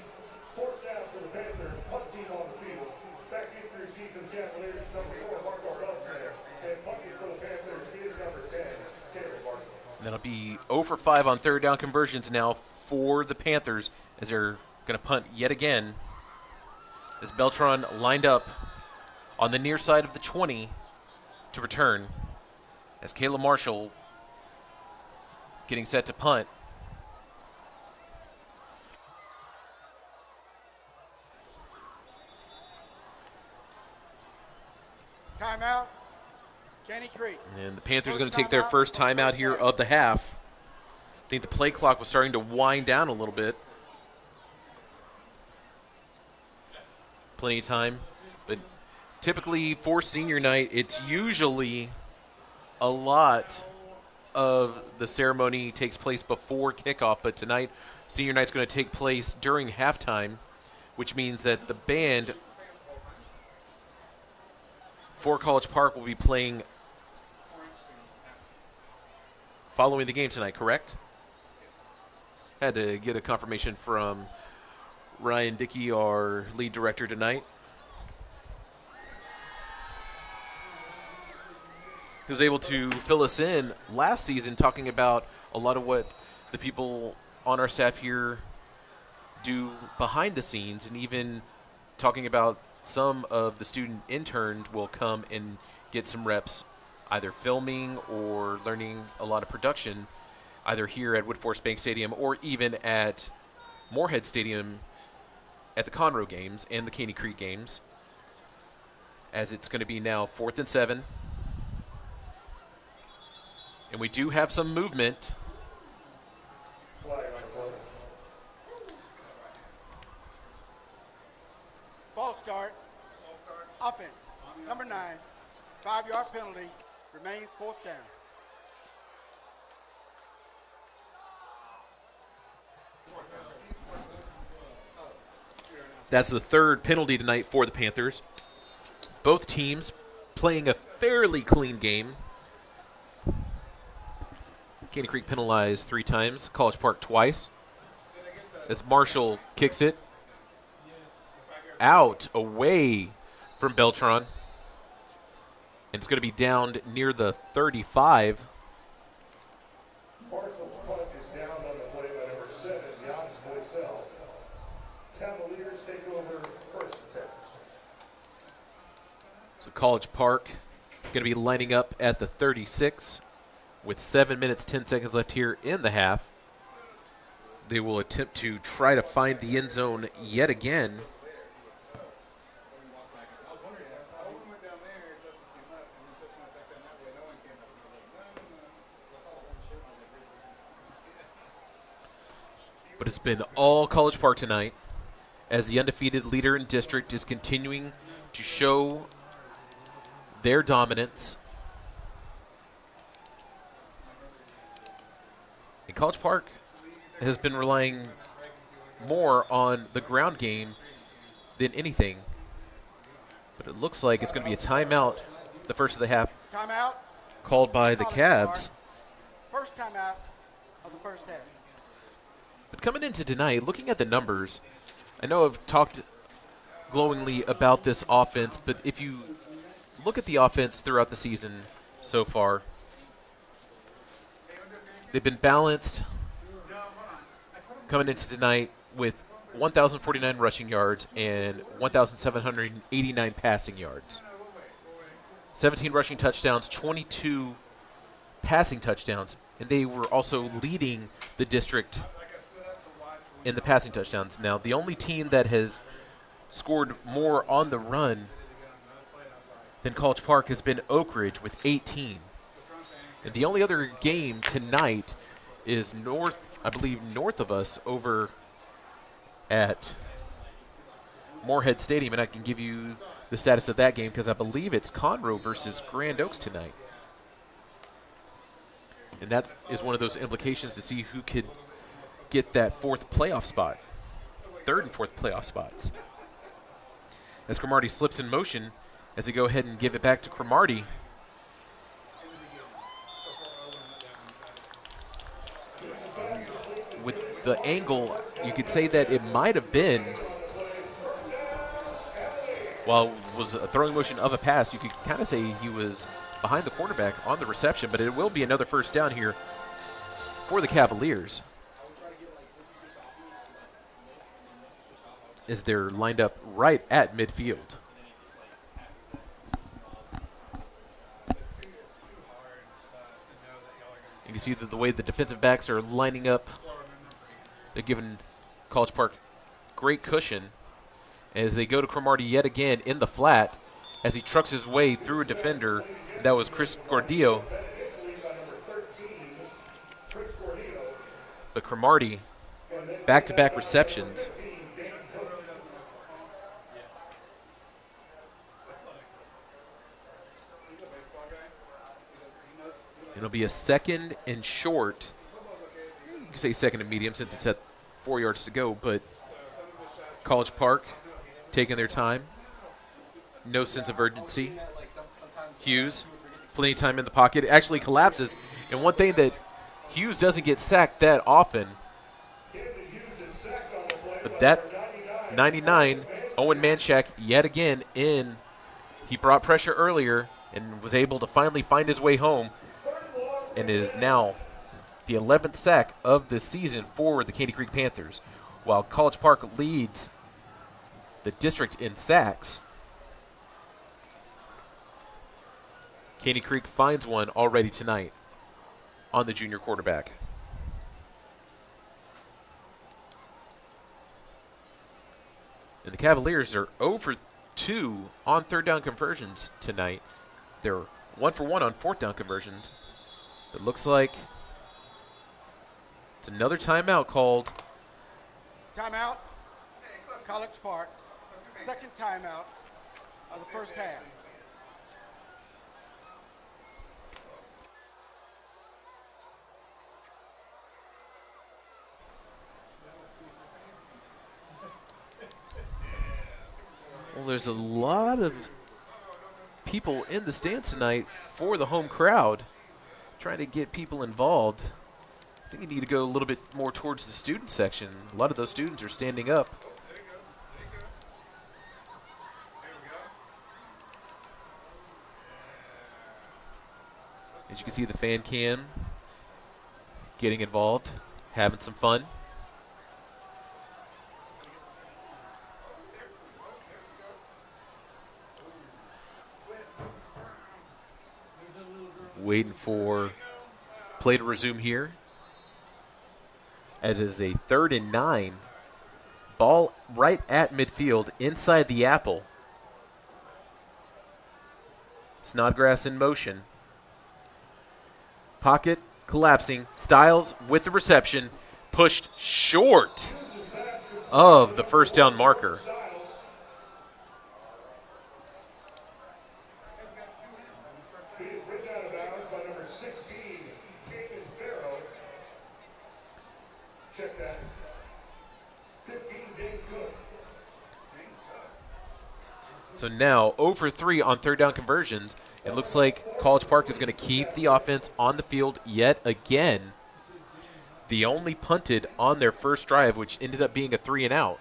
4th down for the Panthers. Punt team on the field. Back in to receive from Cavaliers, number 4, Marco Beltran. And punting for the Panthers is number 10, Caleb Marshall. And that'll be 0 for 5 on 3rd down conversions now for the Panthers as they're going to punt yet again. As Beltran lined up on the near side of the 20 to return. As Caleb Marshall getting set to punt. Timeout, Caney Creek. And the Panthers are going to take their first timeout here of the half. I think the play clock was starting to wind down a little bit. Plenty of time. But typically for senior night, it's usually a lot of the ceremony takes place before kickoff. But tonight, senior night's going to take place during halftime, which means that the band for College Park will be playing following the game tonight, correct? Had to get a confirmation from Ryan Dickey, our lead director tonight. who's able to fill us in last season, talking about a lot of what the people on our staff here do behind the scenes, and even talking about some of the student interns will come and get some reps, either filming or learning a lot of production, either here at Woodforest Bank Stadium or even at Moorhead Stadium at the Conroe games and the Caney Creek games, as it's going to be now 4th and 7. And we do have some movement. False start. Offense. Number 9. 5-yard penalty. Remains 4th down. That's the 3rd penalty tonight for the Panthers. Both teams playing a fairly clean game. Caney Creek penalized 3 times, College Park twice. As Marshall kicks it out away from Beltron. And it's going to be downed near the 35. Marshall's punt is down on the play by number 7, Janssen Boycell. Cavaliers take over first and 10. So College Park going to be lining up at the 36 with 7 minutes, 10 seconds left here in the half. They will attempt to try to find the end zone yet again. But it's been all College Park tonight, as the undefeated leader in district is continuing to show their dominance. And College Park has been relying more on the ground game than anything. But it looks like it's going to be a timeout the first of the half. Timeout. Called by the Cavs. First timeout of the first half. But coming into tonight, looking at the numbers, I know I've talked glowingly about this offense, but if you look at the offense throughout the season so far, they've been balanced coming into tonight with 1,049 rushing yards and 1,789 passing yards. 17 rushing touchdowns, 22 passing touchdowns, and they were also leading the district in the passing touchdowns. Now, the only team that has scored more on the run than College Park has been Oak Ridge with 18. And the only other game tonight is north of us over at Moorhead Stadium, and I can give you the status of that game because I believe it's Conroe versus Grand Oaks tonight. And that is one of those implications to see who could get that 4th playoff spot, 3rd and 4th playoff spots. As Cromartie slips in motion, as they go ahead and give it back to Cromartie. With the angle, you could say that it might have been, while it was a throwing motion of a pass, you could kind of say he was behind the quarterback on the reception, but it will be another first down here for the Cavaliers, as they're lined up right at midfield. You can see that the way the defensive backs are lining up, they're giving College Park great cushion as they go to Cromartie yet again in the flat as he trucks his way through a defender. That was Chris Gordillo. But Cromartie, back-to-back receptions. It'll be a 2nd and short. You can say 2nd and medium since it's at 4 yards to go, but College Park taking their time. No sense of urgency. Hughes, plenty of time in the pocket. Actually collapses. And one thing that Hughes doesn't get sacked that often, but that 99, Owen Manshak yet again in. He brought pressure earlier, and was able to finally find his way home, and it is now the 11th sack of the season for the Caney Creek Panthers. While College Park leads the district in sacks, Caney Creek finds one already tonight on the junior quarterback. And the Cavaliers are 0 for 2 on third down conversions tonight. They're 1 for 1 on fourth down conversions. It looks like it's another timeout called. Timeout, College Park. Second timeout of the first half. Well, there's a lot of people in the stands tonight for the home crowd, trying to get people involved. I think you need to go a little bit more towards the student section. A lot of those students are standing up. As you can see, the fan cam getting involved, having some fun. Waiting for play to resume here. It is a 3rd and 9. Ball right at midfield, inside the apple. Snodgrass in motion. Pocket collapsing. Styles with the reception. Pushed short of the first down marker. So now, 0 for 3 on third down conversions. It looks like College Park is going to keep the offense on the field yet again. The only punted on their first drive, which ended up being a 3 and out.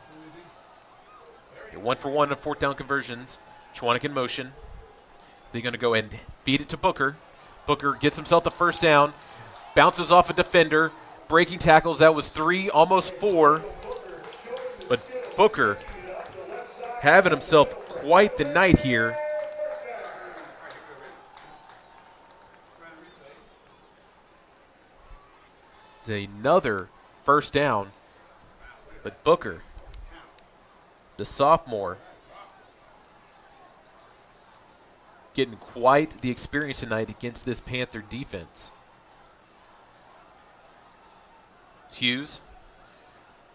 They're 1 for 1 on fourth down conversions. Chwanik in motion. So they're going to go ahead and feed it to Booker. Booker gets himself the first down, bounces off a defender, breaking tackles. That was 3, almost 4. But Booker having himself quite the night here. It's another first down. But Booker, the sophomore, getting quite the experience tonight against this Panther defense. Hughes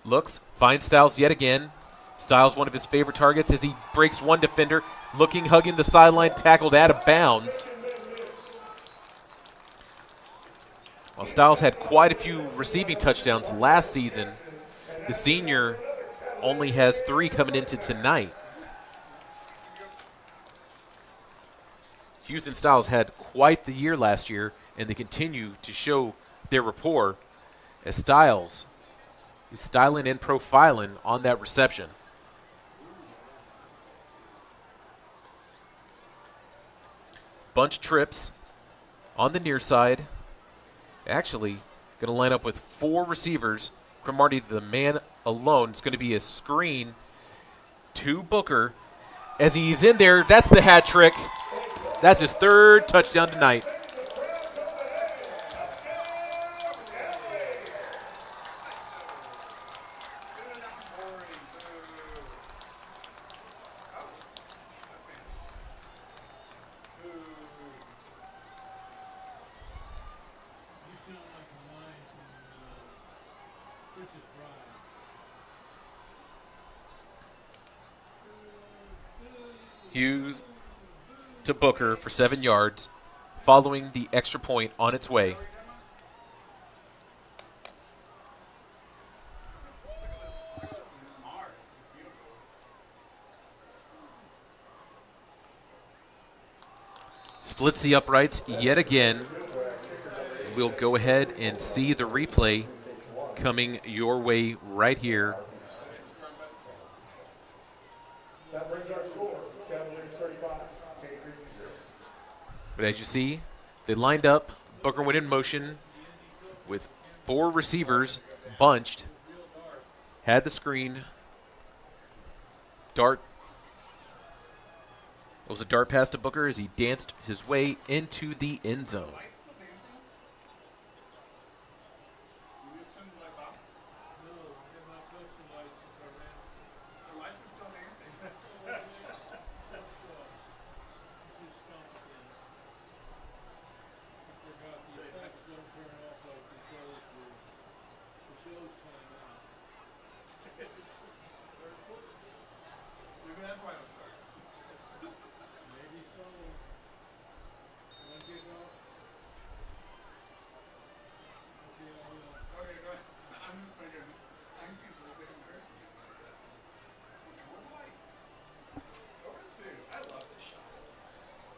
looks, finds Styles yet again. Styles, one of his favorite targets as he breaks one defender, looking, hugging the sideline, tackled out of bounds. While Styles had quite a few receiving touchdowns last season, the senior only has 3 coming into tonight. Hughes and Styles had quite the year last year, and they continue to show their rapport as Styles is styling and profiling on that reception. Bunch trips on the near side. Actually, going to line up with 4 receivers. Cromartie, the man alone. It's going to be a screen to Booker. As he's in there, that's the hat trick. That's his 3rd touchdown tonight. Hughes to Booker for 7 yards, following the extra point on its way. Splits the uprights yet again. We'll go ahead and see the replay coming your way right here. That brings our score. Cavaliers 35, Caney Creek 0. But as you see, they lined up. Booker went in motion with 4 receivers bunched. Had the screen. Dart. It was a dart pass to Booker as he danced his way into the end zone.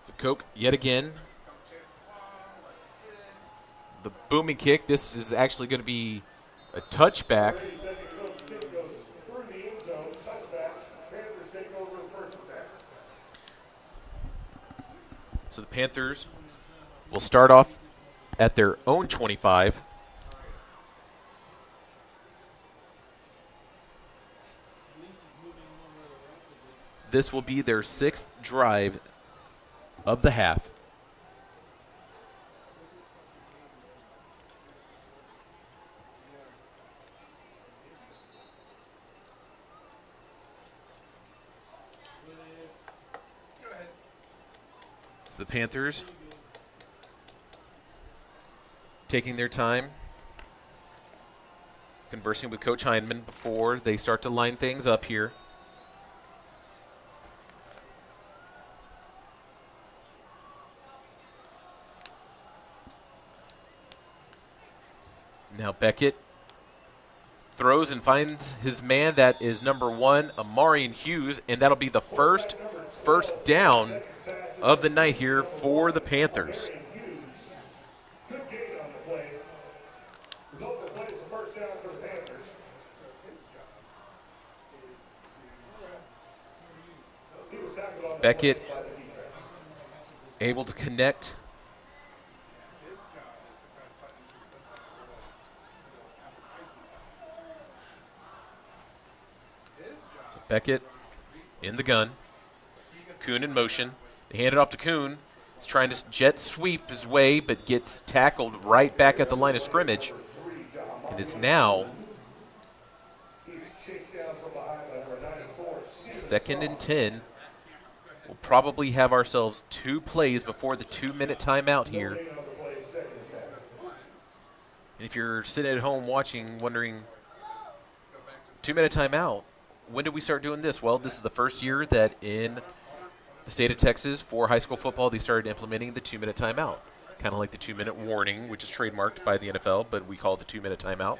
So Coke yet again. The booming kick. This is actually going to be a touchback. So the Panthers will start off at their own 25. This will be their 6th drive of the half. So the Panthers taking their time, conversing with Coach Heineman before they start to line things up here. Now Beckett throws and finds his man. That is number 1, Amarian Hughes, and that'll be the first down of the night here for the Panthers. Beckett able to connect. So Beckett in the gun. Kuhn in motion. They hand it off to Kuhn. He's trying to jet sweep his way, but gets tackled right back at the line of scrimmage. And is now 2nd and 10. We'll probably have ourselves 2 plays before the 2-minute timeout here. And if you're sitting at home watching, wondering, 2-minute timeout, when did we start doing this? Well, this is the first year that in the state of Texas for high school football they started implementing the 2-minute timeout. Kind of like the 2-minute warning, which is trademarked by the NFL, but we call it the 2-minute timeout.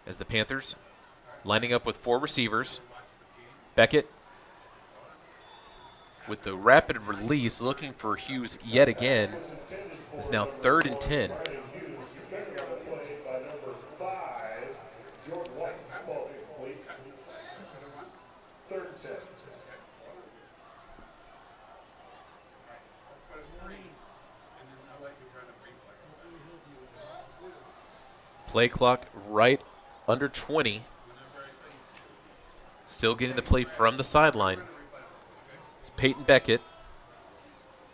As the Panthers lining up with 4 receivers. Beckett with the rapid release, looking for Hughes yet again. It's now 3rd and 10. Play clock right under 20. Still getting the play from the sideline. It's Peyton Beckett,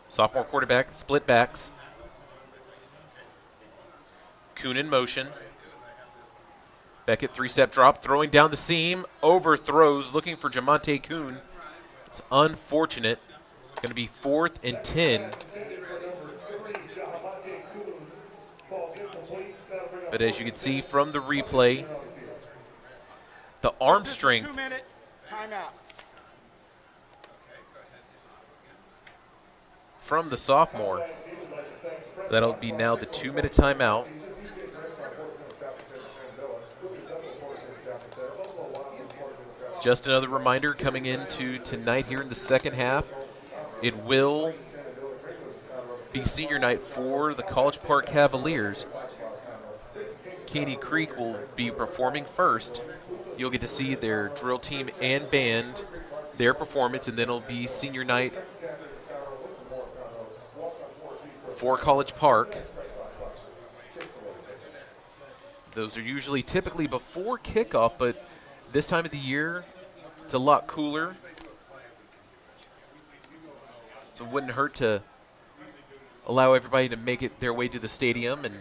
sophomore quarterback, split backs. Kuhn in motion. Beckett 3-step drop, throwing down the seam, overthrows, looking for Jamonte Kuhn. It's unfortunate. It's going to be 4th and 10. But as you can see from the replay, the arm strength. 2-minute timeout. From the sophomore. That'll be now the 2-minute timeout. Just another reminder coming into tonight here in the second half. It will be senior night for the College Park Cavaliers. Caney Creek will be performing first. You'll get to see their drill team and band, their performance, and then it'll be senior night for College Park. Those are usually typically before kickoff, but this time of the year, it's a lot cooler. So it wouldn't hurt to allow everybody to make it their way to the stadium and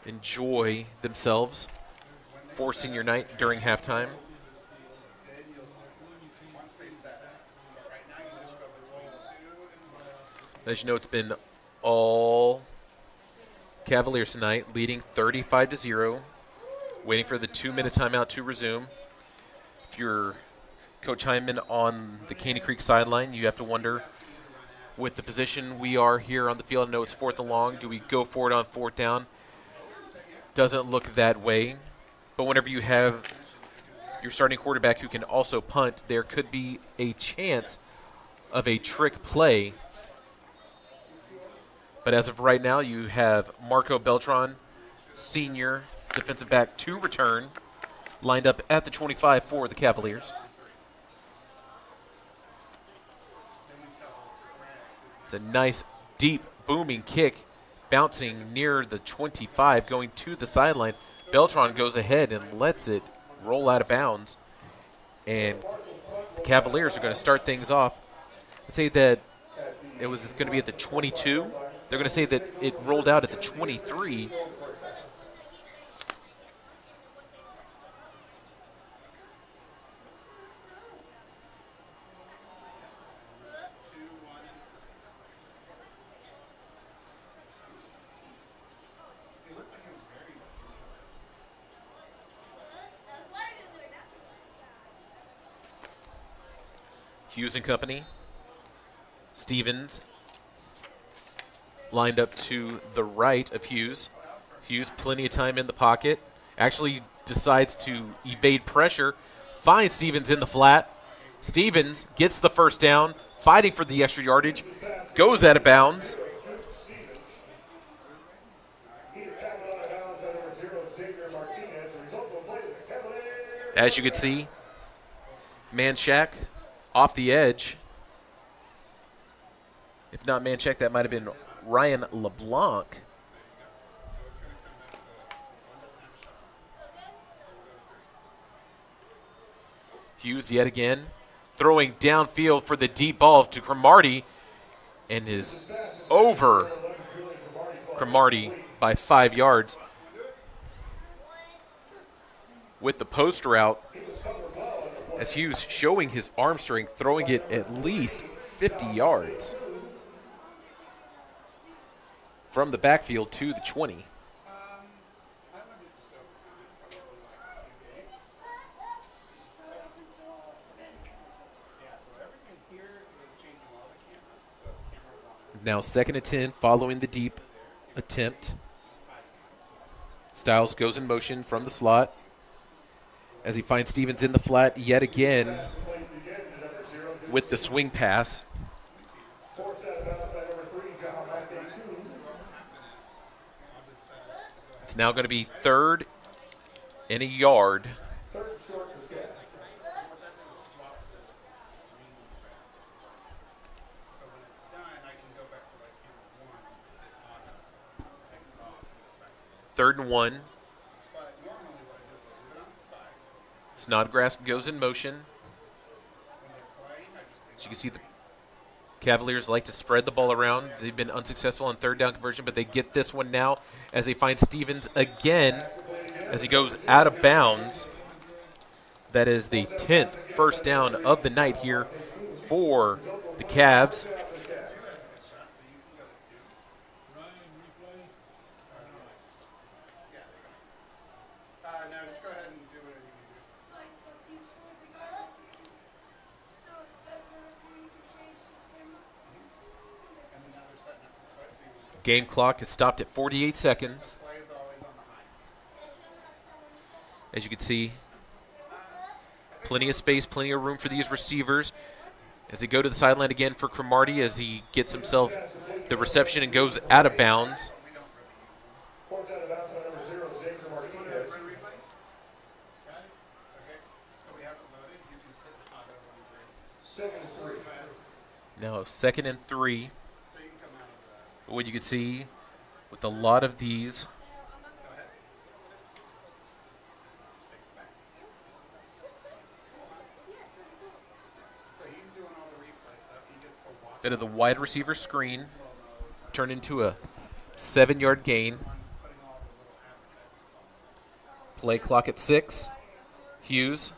enjoy themselves for senior night during halftime. As you know, it's been all Cavaliers tonight, leading 35-0, waiting for the 2-minute timeout to resume. If you're Coach Hyman on the Caney Creek sideline, you have to wonder, with the position we are here on the field, I know it's 4th and long, do we go for it on 4th down? Doesn't look that way. But whenever you have your starting quarterback who can also punt, there could be a chance of a trick play. But as of right now, you have Marco Beltran, senior defensive back, to return, lined up at the 25 for the Cavaliers. It's a nice, deep, booming kick, bouncing near the 25, going to the sideline. Beltran goes ahead and lets it roll out of bounds. And the Cavaliers are going to start things off. Let's say that it was going to be at the 22. They're going to say that it rolled out at the 23. Hughes and company. Stevens lined up to the right of Hughes. Hughes, plenty of time in the pocket. Actually decides to evade pressure. Finds Stevens in the flat. Stevens gets the first down, fighting for the extra yardage. Goes out of bounds. As you can see, Manchac off the edge. If not Manchac, that might have been Ryan LeBlanc. Hughes yet again throwing downfield for the deep ball to Cromartie, and is over Cromartie by 5 yards. With the post route, as Hughes showing his arm strength, throwing it at least 50 yards from the backfield to the 20. Now 2nd and 10 following the deep attempt. Styles goes in motion from the slot as he finds Stevens in the flat yet again with the swing pass. It's now going to be 3rd and a yard. Third and 1. Snodgrass goes in motion. As you can see, the Cavaliers like to spread the ball around. They've been unsuccessful on 3rd down conversion, but they get this one now as they find Stevens again as he goes out of bounds. That is the 10th first down of the night here for the Cavs. Game clock is stopped at 48 seconds. As you can see, plenty of space, plenty of room for these receivers. As they go to the sideline again for Cromartie as he gets himself the reception and goes out of bounds. Now 2nd and 3. What you can see with a lot of these, bit of the wide receiver screen turn into a 7-yard gain. Play clock at 6. Hughes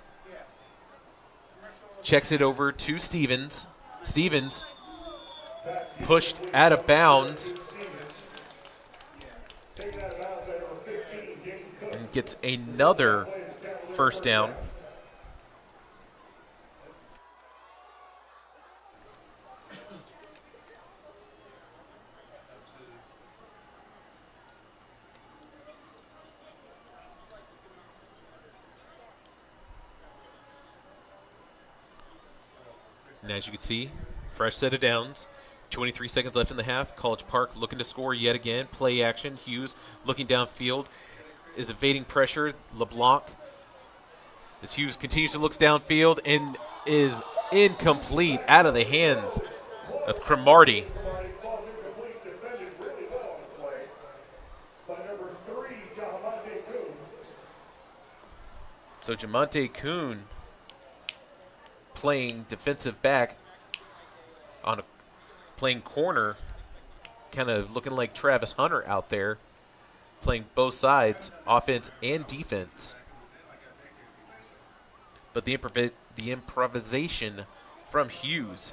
checks it over to Stevens. Stevens pushed out of bounds and gets another first down. And as you can see, fresh set of downs. 23 seconds left in the half. College Park looking to score yet again. Play action. Hughes looking downfield, is evading pressure. LeBlanc, as Hughes continues to look downfield and is incomplete, out of the hands of Cromartie. So Jamonte Kuhn playing defensive back on a playing corner, kind of looking like Travis Hunter out there, playing both sides, offense and defense. But the improvisation from Hughes.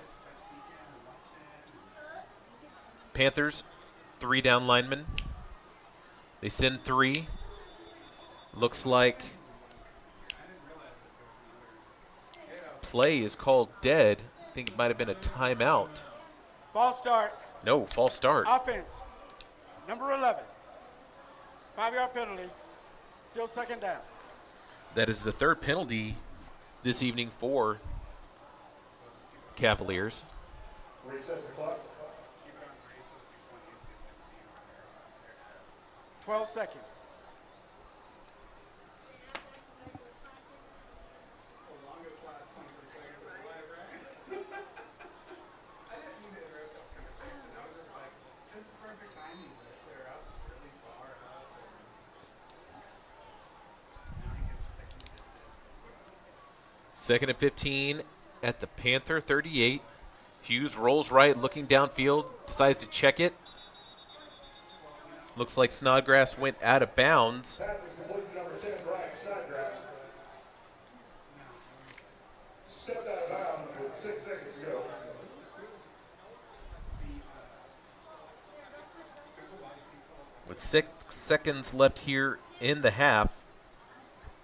Panthers, 3 down linemen. They send 3. Looks like play is called dead. I think it might have been a timeout. False start. No, false start. Offense. Number 11. 5-yard penalty. Still 2nd down. That is the 3rd penalty this evening for Cavaliers. 12 seconds. Second and 15 at the Panther 38. Hughes rolls right, looking downfield, decides to check it. Looks like Snodgrass went out of bounds. With 6 seconds left here in the half,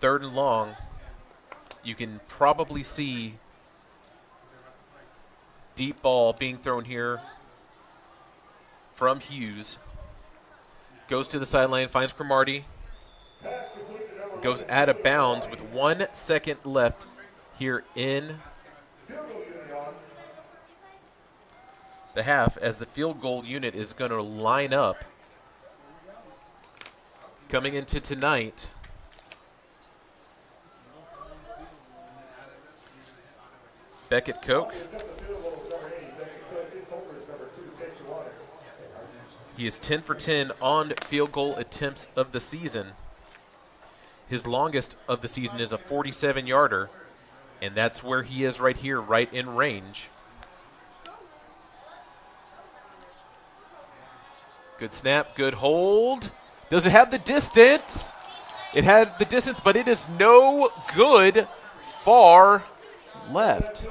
3rd and long, you can probably see deep ball being thrown here from Hughes. Goes to the sideline, finds Cromartie. Goes out of bounds with 1 second left here in the half, as the field goal unit is going to line up. Coming into tonight, Beckett Koch. He is 10 for 10 on field goal attempts of the season. His longest of the season is a 47-yarder, and that's where he is right here, right in range. Good snap, good hold. Does it have the distance? It had the distance, but it is no good. Far left.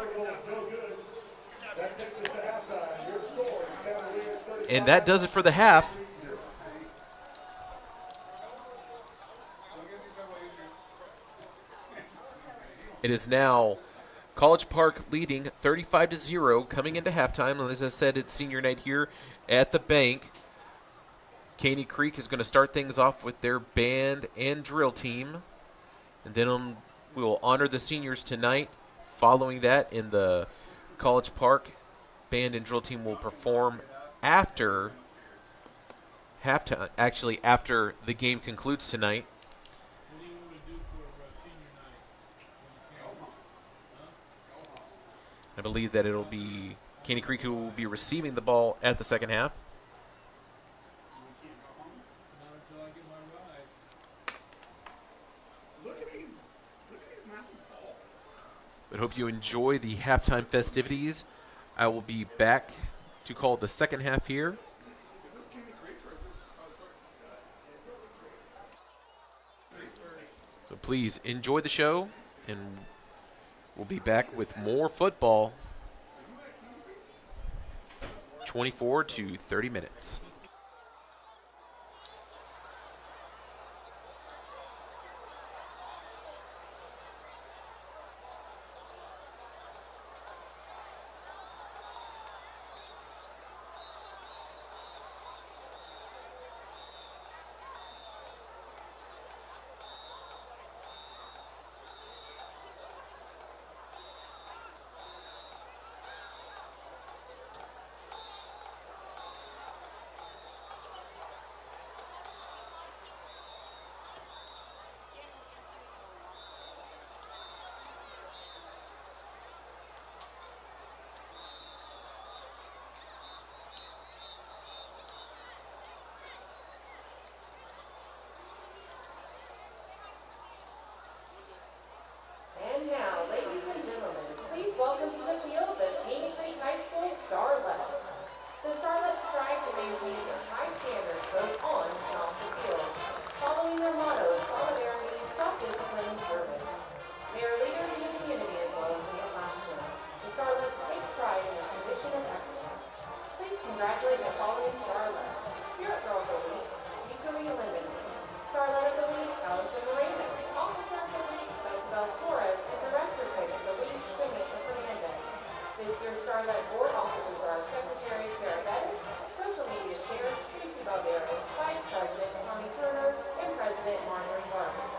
And that does it for the half. It is now College Park leading 35-0 coming into halftime. As I said, it's senior night here at the bank. Caney Creek is going to start things off with their band and drill team. And then we will honor the seniors tonight. Following that, in the College Park band and drill team will perform after halftime, actually after the game concludes tonight. I believe that it'll be Caney Creek, who will be receiving the ball at the second half. But hope you enjoy the halftime festivities. I will be back to call the second half here. So please enjoy the show, and we'll be back with more football. 24 to 30 minutes. And now, ladies and gentlemen, please welcome to the field the Caney Creek High School Starlets. The Starlets strive to maintain their high standards both on and off the field, following their motto of solidarity, self-discipline, and service. They are leaders in the community as well as in the classroom. The Starlets take pride in their condition of excellence. Please congratulate the following Starlets: Spirit Girl of the Week, Hickory Linden; Starlet of the Week, Allison Moreno; Officer of the Week, Isabel Torres; and Director Pick of the Week, Samantha Fernandez. This year's Starlet Board officers are Secretary Kara Bettis, Social Media Chair Stacy Balderas, Vice President Tommy Kerner, and President Marjorie Vargas.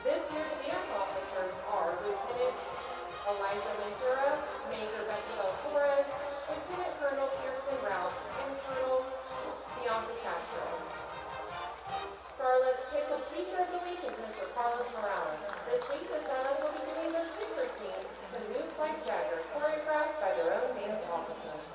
This year's dance officers are Lieutenant Eliza Ventura, Major Betsabel Torres, Lieutenant Colonel Kirsten Ralph, and Colonel Bianca Castro. Starlet's pick of Teacher of the Week is Mr. Carlos Morales. This week, the Starlets will be giving their kicker team to Moves Like Jagger, choreographed by their own dance officers.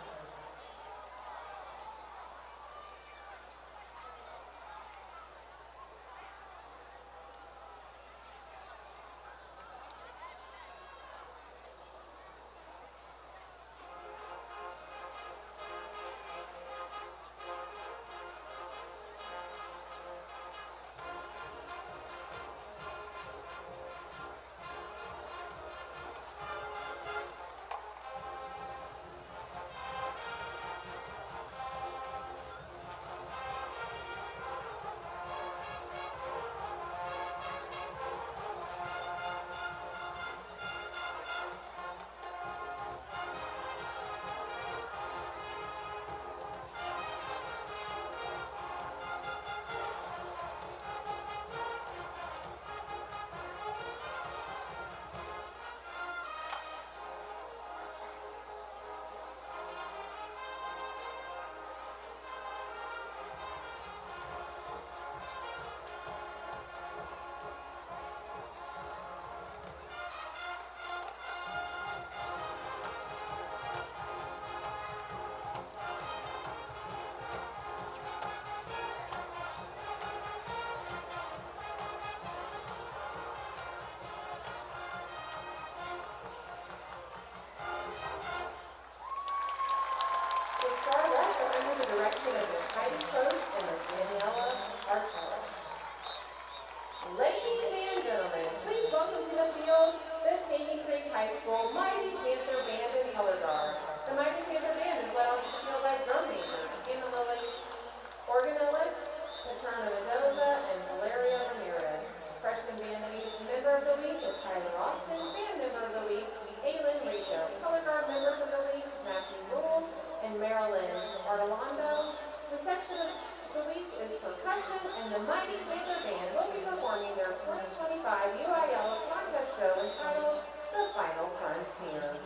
The Starlets are under the direction of Miss Heidi Post and Miss Daniela Archella. Ladies and gentlemen, please welcome to the field the Caney Creek High School Mighty Panther Band and Color Guard. The Mighty Panther Band is led off the field by drum majors Anna Lily Organellis, Paterna Mendoza, and Valeria Ramirez. Freshman band member of the week is Tyler Austin. Band member of the week, Aylin Rico. Color Guard members of the week, Matthew Rule and Marilyn Artolando. The section of the week is percussion, and the Mighty Panther Band will be performing their 2025 UIL contest show entitled The Final Frontier.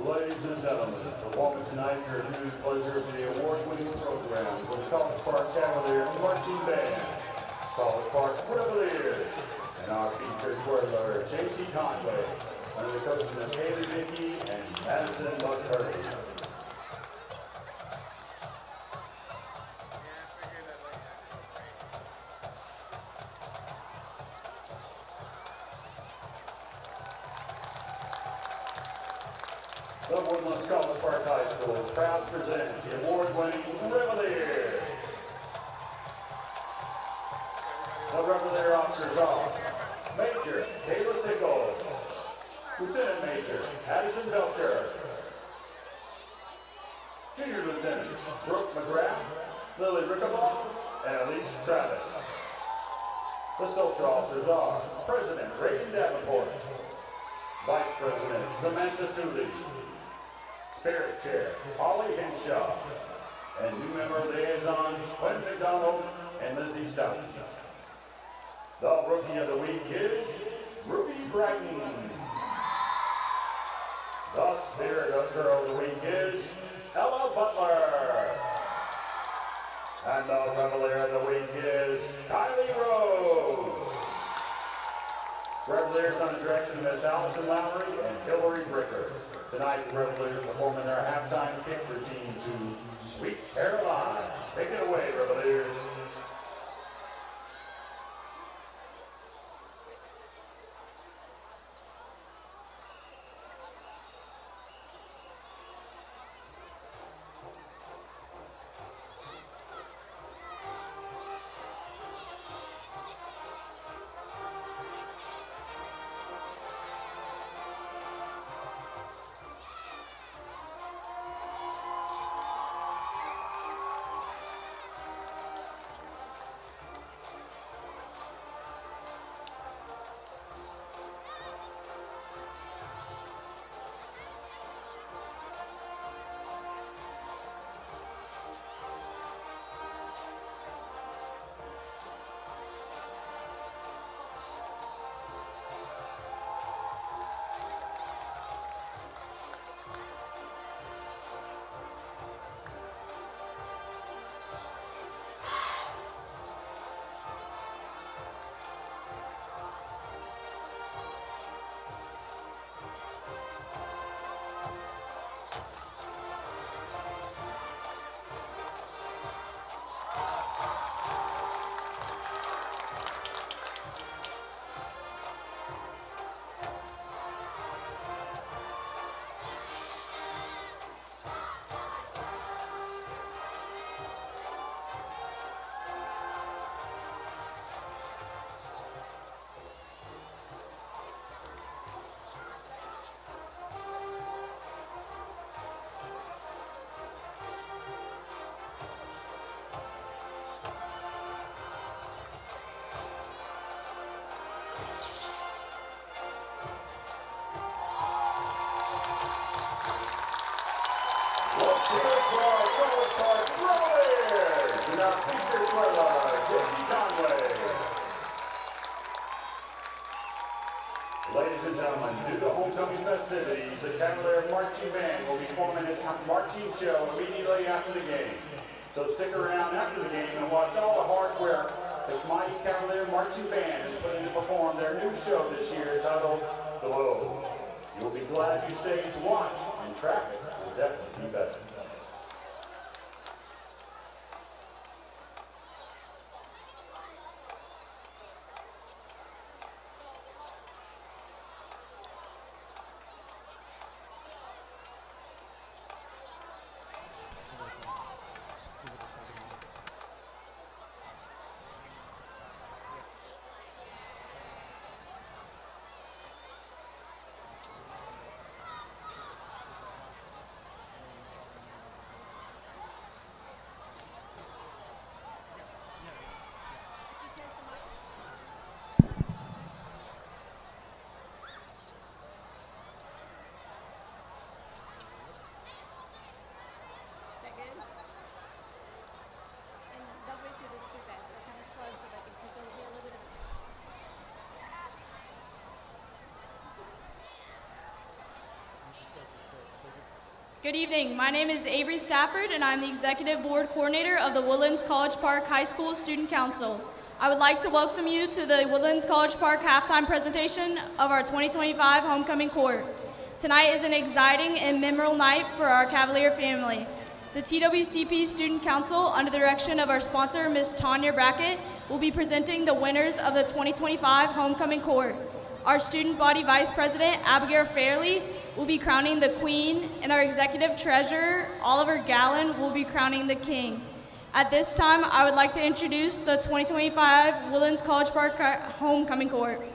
Ladies and gentlemen, performing tonight for your viewing pleasure of the award-winning programs of the College Park Cavalier Marching Band, College Park Reveliers, and our featured twirler, J.C. Conway, under the coaching of Haley Dickey and Madison McCurdy. The Woodlands College Park High School is proud to present the award-winning Reveliers. The Revelier officers are Major Kayla Sickles, Lieutenant Major Addison Belcher, Junior Lieutenants Brooke McGrath, Lily Rickabaugh, and Elise Travis. The social officers are President Reagan Davenport, Vice President Samantha Tooley, Spirit Chair Holly Henshaw, and new member liaisons Quinn McDonald and Lizzie Stowski. The Rookie of the Week is Ruby Bratton. The Spirit of Girl of the Week is Ella Butler. And the Revelier of the Week is Kylie Rose. Reveliers under the direction of Miss Allison Lowry and Hillary Bricker. Tonight, the Reveliers performing their halftime kick routine to Sweet Caroline. Take it away, Reveliers. Let's hear it for our College Park Reveliers and our featured twirler, J.C. Conway. Ladies and gentlemen, due to homecoming festivities, the Cavalier Marching Band will be performing its marching show immediately after the game. So stick around after the game and watch all the hard work the mighty Cavalier Marching Band is putting to perform their new show this year titled Glow. You'll be glad you stayed to watch, and traffic will definitely be better. Good evening. My name is Avery Stafford, and I'm the Executive Board Coordinator of the Woodlands College Park High School Student Council. I would like to welcome you to the Woodlands College Park halftime presentation of our 2025 homecoming court. Tonight is an exciting and memorable night for our Cavalier family. The TWCP Student Council, under the direction of our sponsor, Ms. Tanya Brackett, will be presenting the winners of the 2025 homecoming court. Our student body vice president, Abigail Fairley, will be crowning the queen, and our executive treasurer, Oliver Gallen, will be crowning the king. At this time, I would like to introduce the 2025 Woodlands College Park homecoming court.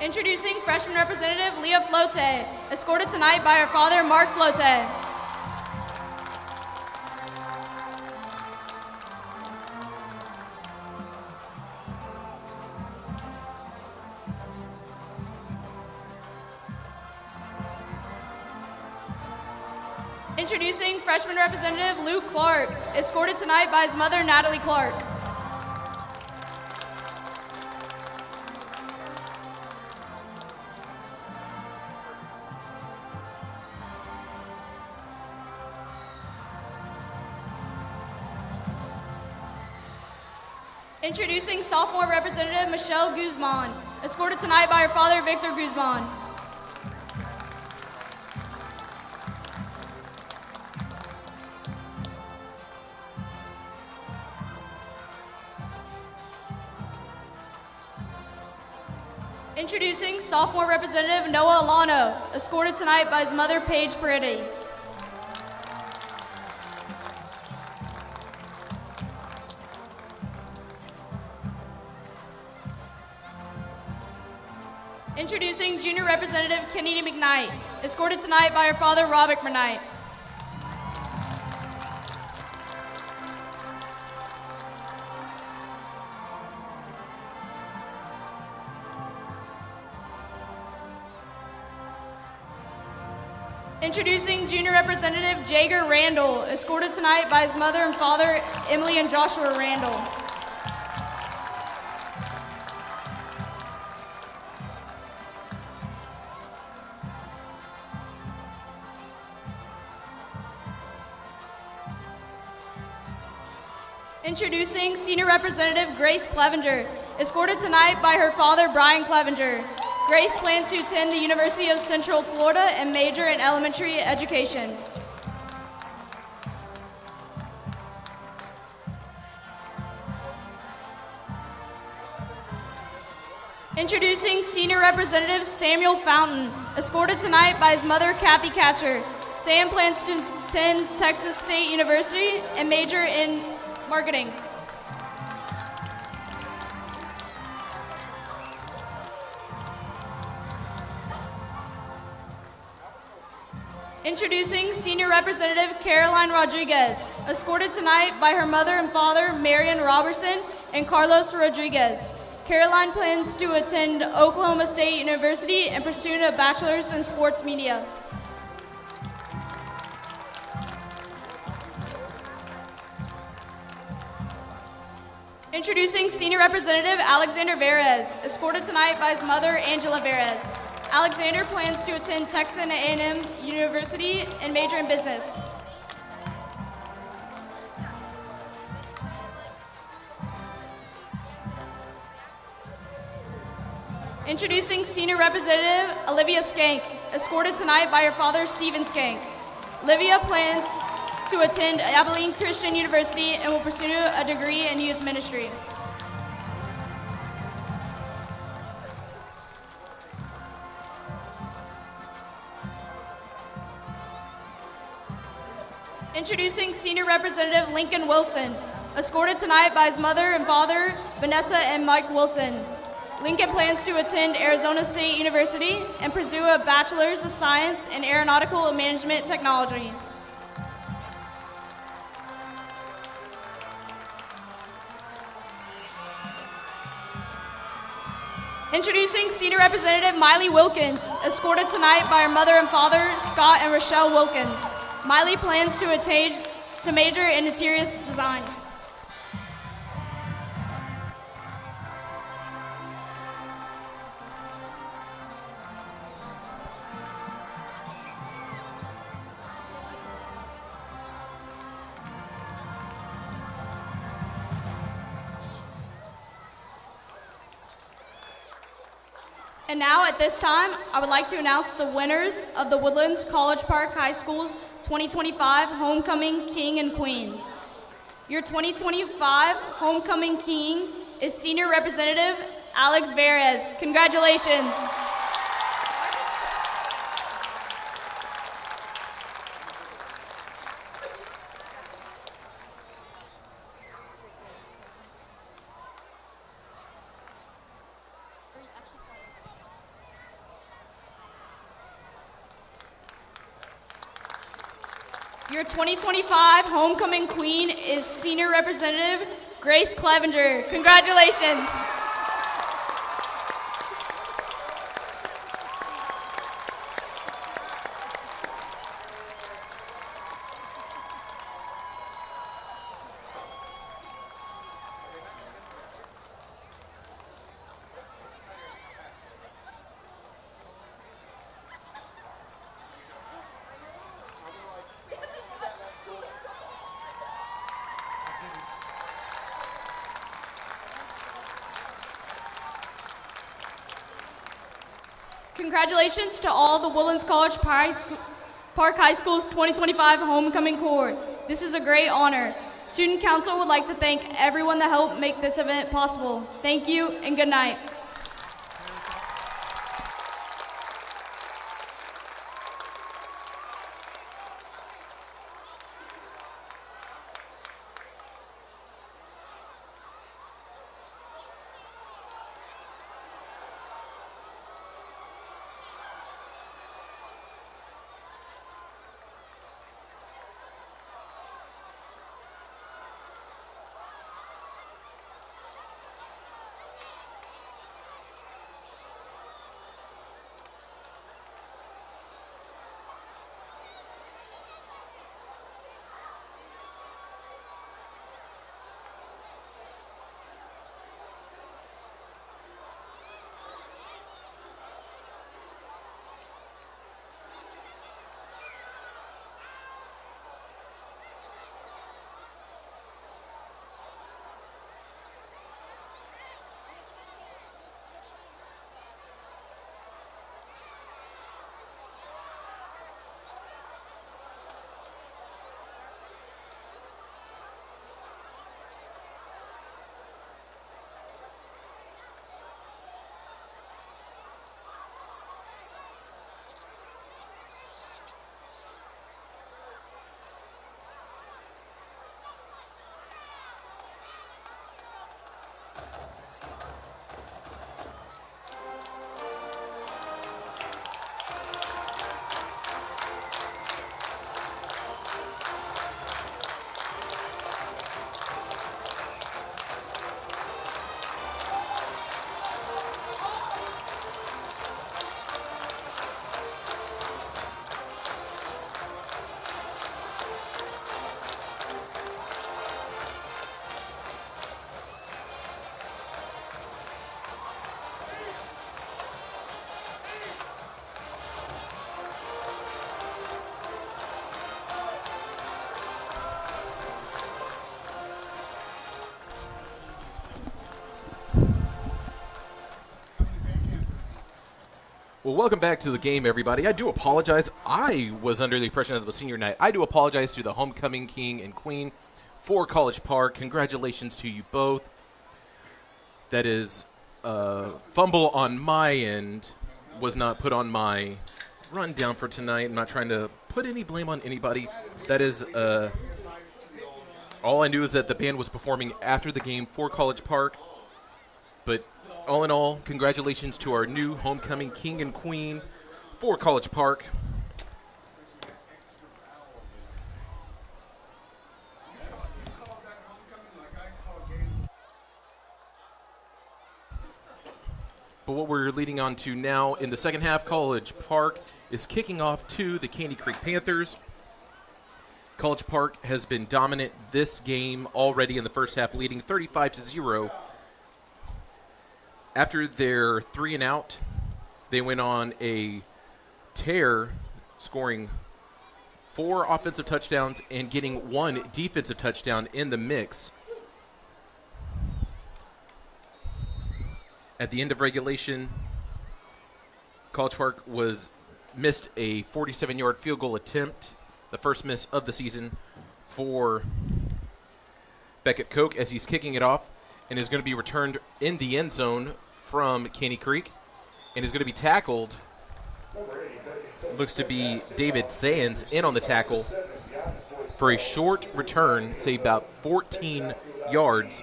Introducing freshman representative Leah Flote, escorted tonight by her father, Mark Flote. Introducing freshman representative Luke Clark, escorted tonight by his mother, Natalie Clark. Introducing sophomore representative Michelle Guzman, escorted tonight by her father, Victor Guzman. Introducing sophomore representative Noah Alano, escorted tonight by his mother, Paige Peretti. Introducing junior representative Caney McKnight, escorted tonight by her father, Robert McKnight. Introducing junior representative Jager Randall, escorted tonight by his mother and father, Emily and Joshua Randall. Introducing Senior Representative Grace Clevenger, escorted tonight by her father, Brian Clevenger. Grace plans to attend the University of Central Florida and major in elementary education. Introducing Senior Representative Samuel Fountain, escorted tonight by his mother, Kathy Catcher. Sam plans to attend Texas State University and major in marketing. Introducing Senior Representative Caroline Rodriguez, escorted tonight by her mother and father, Marion Robertson and Carlos Rodriguez. Caroline plans to attend Oklahoma State University and pursue a bachelor's in sports media. Introducing Senior Representative Alexander Verez, escorted tonight by his mother, Angela Verez. Alexander plans to attend Texas A&M University and major in business. Introducing Senior Representative Olivia Skank, escorted tonight by her father, Stephen Skank. Olivia plans to attend Abilene Christian University and will pursue a degree in youth ministry. Introducing Senior Representative Lincoln Wilson, escorted tonight by his mother and father, Vanessa and Mike Wilson. Lincoln plans to attend Arizona State University and pursue a Bachelor's of Science in Aeronautical and Management Technology. Introducing Senior Representative Miley Wilkins, escorted tonight by her mother and father, Scott and Rochelle Wilkins. Miley plans to major in interior design. And now, at this time, I would like to announce the winners of the Woodlands College Park High School's 2025 Homecoming King and Queen. Your 2025 Homecoming King is Senior Representative Alex Verez. Congratulations. Your 2025 Homecoming Queen is Senior Representative Grace Clevenger. Congratulations. Congratulations to all the Woodlands College Park High School's 2025 Homecoming Corps. This is a great honor. Student Council would like to thank everyone that helped make this event possible. Thank you and good night. Well, welcome back to the game, everybody. I do apologize. I was under the impression that it was senior night. I do apologize to the homecoming king and queen for College Park. Congratulations to you both. That is a fumble on my end, was not put on my rundown for tonight. I'm not trying to put any blame on anybody. That is all I knew is that the band was performing after the game for College Park, but All in all, congratulations to our new homecoming king and queen for College Park. But what we're leading on to now in the second half, College Park is kicking off to the Caney Creek Panthers. College Park has been dominant this game already in the first half, leading 35-0. After their 3-and-out, they went on a tear, scoring 4 offensive touchdowns and getting 1 defensive touchdown in the mix. At the end of regulation, College Park missed a 47-yard field goal attempt, the first miss of the season for Beckett Koch as he's kicking it off, and is going to be returned in the end zone from Caney Creek, and is going to be tackled. Looks to be David Sands in on the tackle for a short return, say about 14 yards.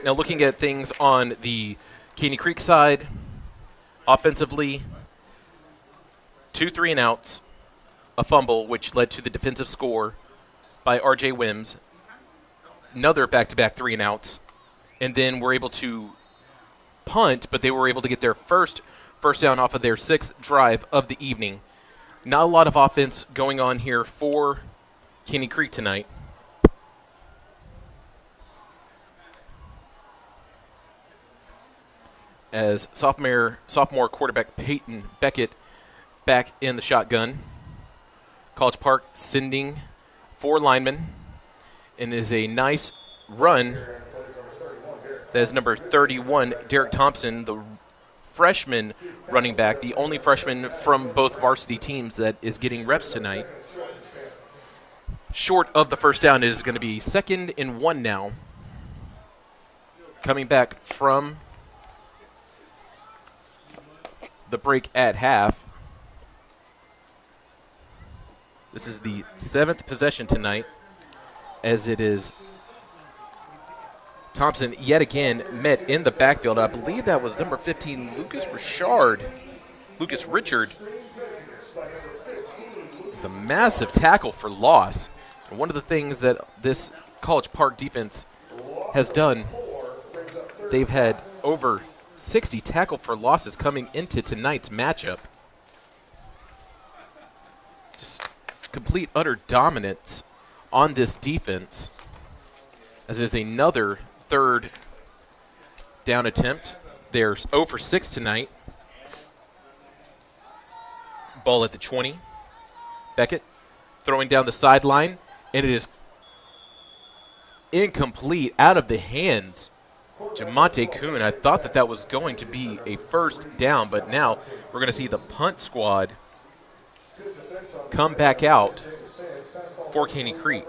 Now looking at things on the Caney Creek side, offensively, 2 3-and-outs, a fumble, which led to the defensive score by R.J. Wims, another back-to-back 3-and-outs, and then were able to punt, but they were able to get their first down off of their 6th drive of the evening. Not a lot of offense going on here for Caney Creek tonight. As sophomore quarterback Peyton Beckett back in the shotgun. College Park sending 4 linemen, and is a nice run. That is number 31, Derek Thompson, the freshman running back, the only freshman from both varsity teams that is getting reps tonight. Short of the first down, it is going to be 2nd and 1 now. Coming back from the break at half. This is the 7th possession tonight, as it is Thompson yet again met in the backfield. I believe that was number 15, Lucas Richard. The massive tackle for loss. And one of the things that this College Park defense has done, they've had over 60 tackle for losses coming into tonight's matchup. Just complete, utter dominance on this defense, as it is another 3rd down attempt. They're 0 for 6 tonight. Ball at the 20. Beckett throwing down the sideline, and it is incomplete, out of the hands Jamonte Kuhn. I thought that was going to be a first down, but now we're going to see the punt squad come back out for Caney Creek.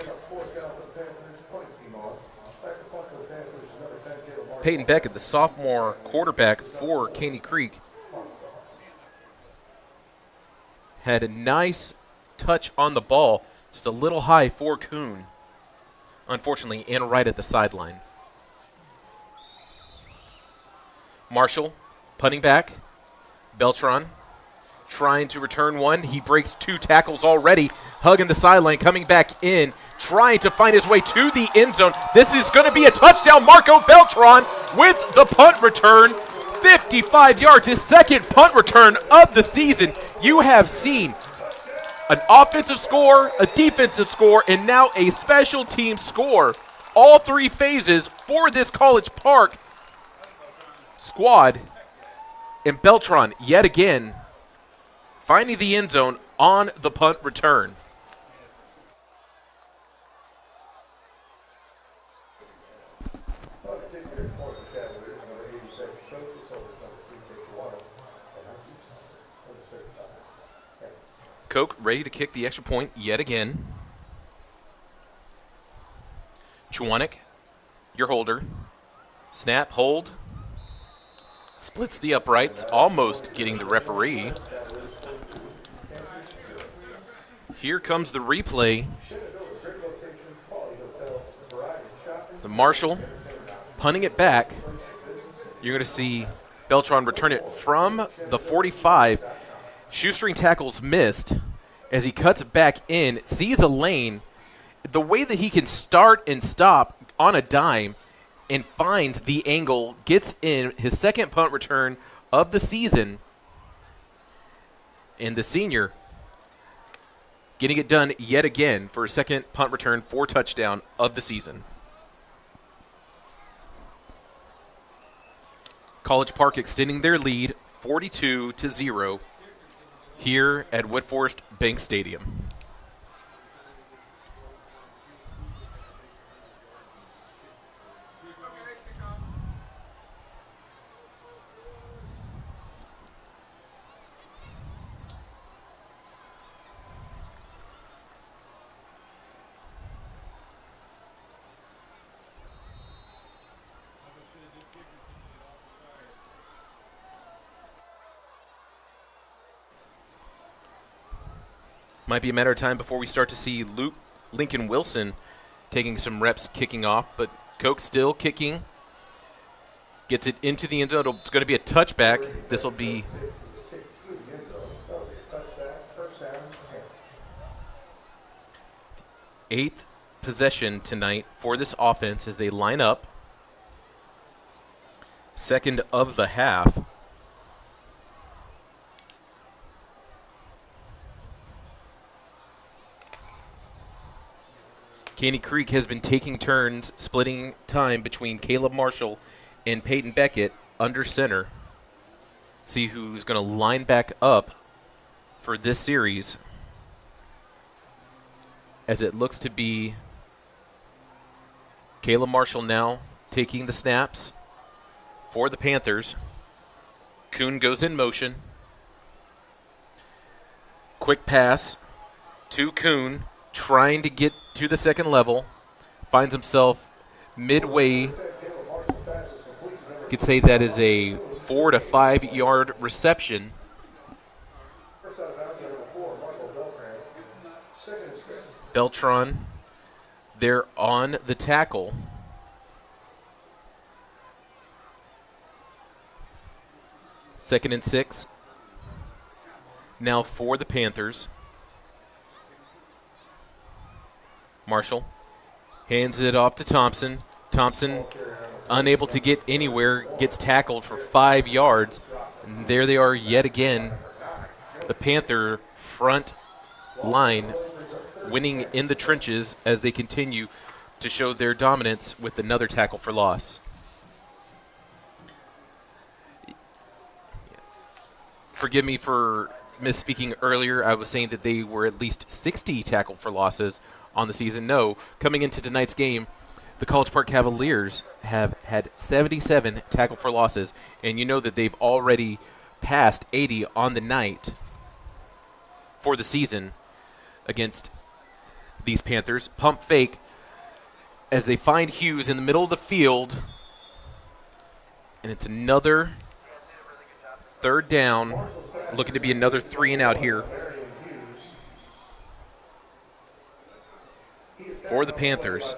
Peyton Beckett, the sophomore quarterback for Caney Creek, had a nice touch on the ball, just a little high for Kuhn, unfortunately, and right at the sideline. Marshall punting back. Beltran trying to return one. He breaks 2 tackles already. Hugging the sideline, coming back in, trying to find his way to the end zone. This is going to be a touchdown. Marco Beltran with the punt return. 55 yards, his 2nd punt return of the season. You have seen an offensive score, a defensive score, and now a special team score. All 3 phases for this College Park squad. And Beltran, yet again, finding the end zone on the punt return. Koch ready to kick the extra point yet again. Chwanek, your holder. Snap, hold. Splits the uprights, almost getting the referee. Here comes the replay. So Marshall punting it back. You're going to see Beltran return it from the 45. Shoestring tackles missed as he cuts it back in, sees a lane. The way that he can start and stop on a dime and finds the angle, gets in his second punt return of the season. And the senior getting it done yet again for a second punt return for touchdown of the season. College Park extending their lead 42-0 here at Woodforest Bank Stadium. Might be a matter of time before we start to see Lincoln Wilson taking some reps kicking off, but Koch still kicking. Gets it into the end zone. It's going to be a touchback. This will be eighth possession tonight for this offense as they line up. Second of the half. Caney Creek has been taking turns splitting time between Caleb Marshall and Peyton Beckett under center. See who's going to line back up for this series, as it looks to be Caleb Marshall now taking the snaps for the Panthers. Kuhn goes in motion. Quick pass to Kuhn, trying to get to the second level. Finds himself midway. Could say that is a 4 to 5 yard reception. Beltran there on the tackle. Second and 6. Now for the Panthers. Marshall hands it off to Thompson. Thompson, unable to get anywhere, gets tackled for 5 yards. And there they are yet again. The Panther front line winning in the trenches as they continue to show their dominance with another tackle for loss. Forgive me for misspeaking earlier. I was saying that they were at least 60 tackle for losses on the season. No, coming into tonight's game, the College Park Cavaliers have had 77 tackle for losses, and you know that they've already passed 80 on the night for the season against these Panthers. Pump fake as they find Hughes in the middle of the field, and it's another third down, looking to be another 3 and out here for the Panthers.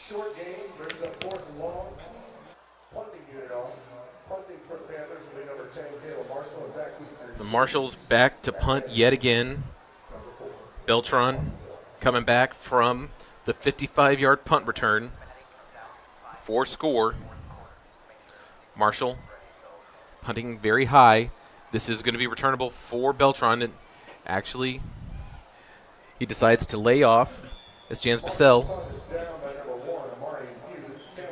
Short game brings up 4th and long. Punting unit on. Punting for the Panthers will be number 10, Caleb Marshall. And back so Marshall's back to punt yet again. Beltran coming back from the 55-yard punt return for score. Marshall punting very high. This is going to be returnable for Beltran. And actually, he decides to lay off as Jans Bissell.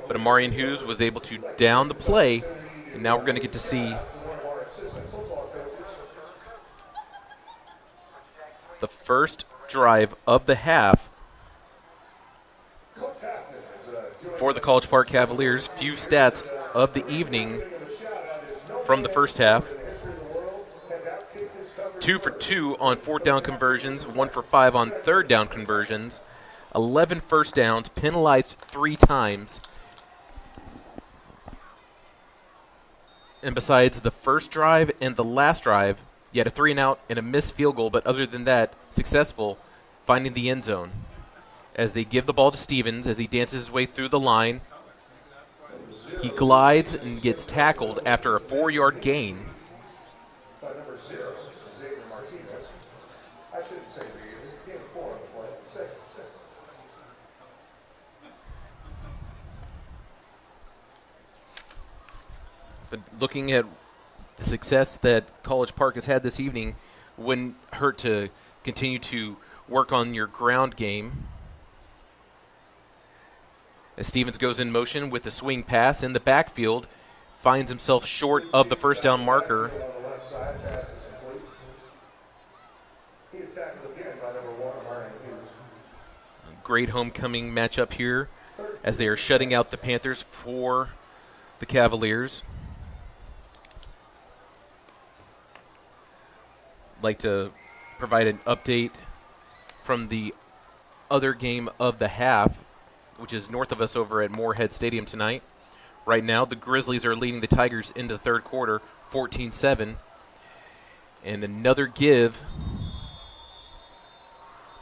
But Amarian Hughes was able to down the play, and now we're going to get to see the first drive of the half for the College Park Cavaliers. Few stats of the evening from the first half. 2 for 2 on 4th down conversions, 1 for 5 on 3rd down conversions, 11 first downs, penalized 3 times. And besides the first drive and the last drive, you had a 3-and-out and a missed field goal, but other than that, successful finding the end zone. As they give the ball to Stevens as he dances his way through the line. He glides and gets tackled after a 4-yard gain. But looking at the success that College Park has had this evening, wouldn't hurt to continue to work on your ground game. As Stevens goes in motion with the swing pass in the backfield, finds himself short of the first down marker. Great homecoming matchup here as they are shutting out the Panthers for the Cavaliers. Like to provide an update from the other game of the half, which is north of us over at Moorhead Stadium tonight. Right now, the Grizzlies are leading the Tigers into the third quarter, 14-7. And another give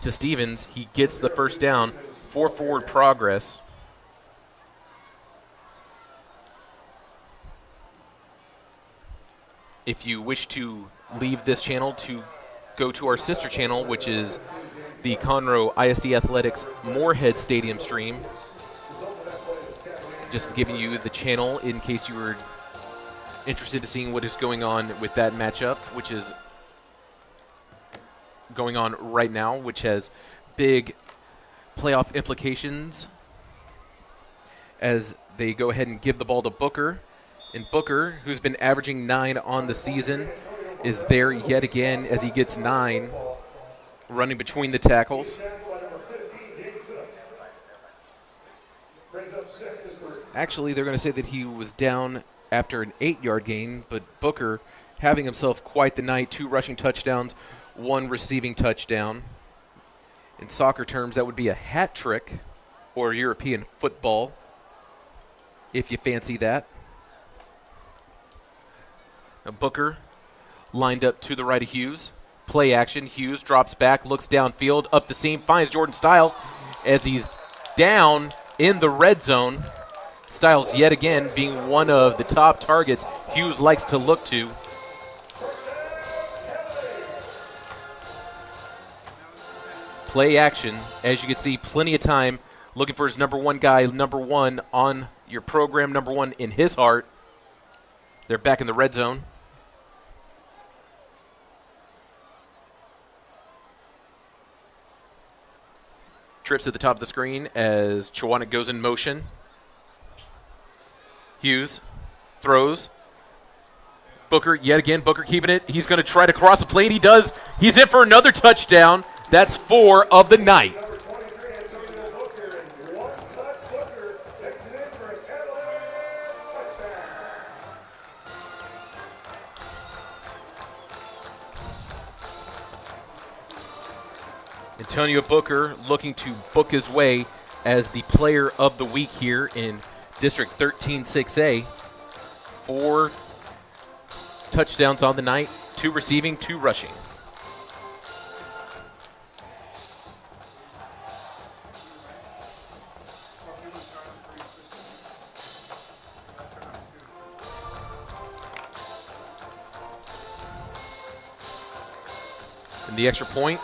to Stevens. He gets the first down for forward progress. If you wish to leave this channel to go to our sister channel, which is the Conroe ISD Athletics Moorhead Stadium stream. Just giving you the channel in case you were interested in seeing what is going on with that matchup, which is going on right now, which has big playoff implications as they go ahead and give the ball to Booker. And Booker, who's been averaging 9 on the season, is there yet again as he gets 9, running between the tackles. Actually, they're going to say that he was down after an 8-yard gain, but Booker having himself quite the night, 2 rushing touchdowns, 1 receiving touchdown. In soccer terms, that would be a hat trick, or European football, if you fancy that. Now Booker lined up to the right of Hughes. Play action. Hughes drops back, looks downfield, up the seam, finds Jordan Stiles as he's down in the red zone. Stiles yet again being one of the top targets Hughes likes to look to. Play action. As you can see, plenty of time looking for his number 1 guy, number 1 on your program, number 1 in his heart. They're back in the red zone. Trips at the top of the screen as Chwanik goes in motion. Hughes throws. Booker, yet again, Booker keeping it. He's going to try to cross the plate. He does. He's in for another touchdown. That's 4 of the night. Antonio Booker looking to book his way as the player of the week here in District 13-6A. 4 touchdowns on the night, 2 receiving, 2 rushing. And the extra point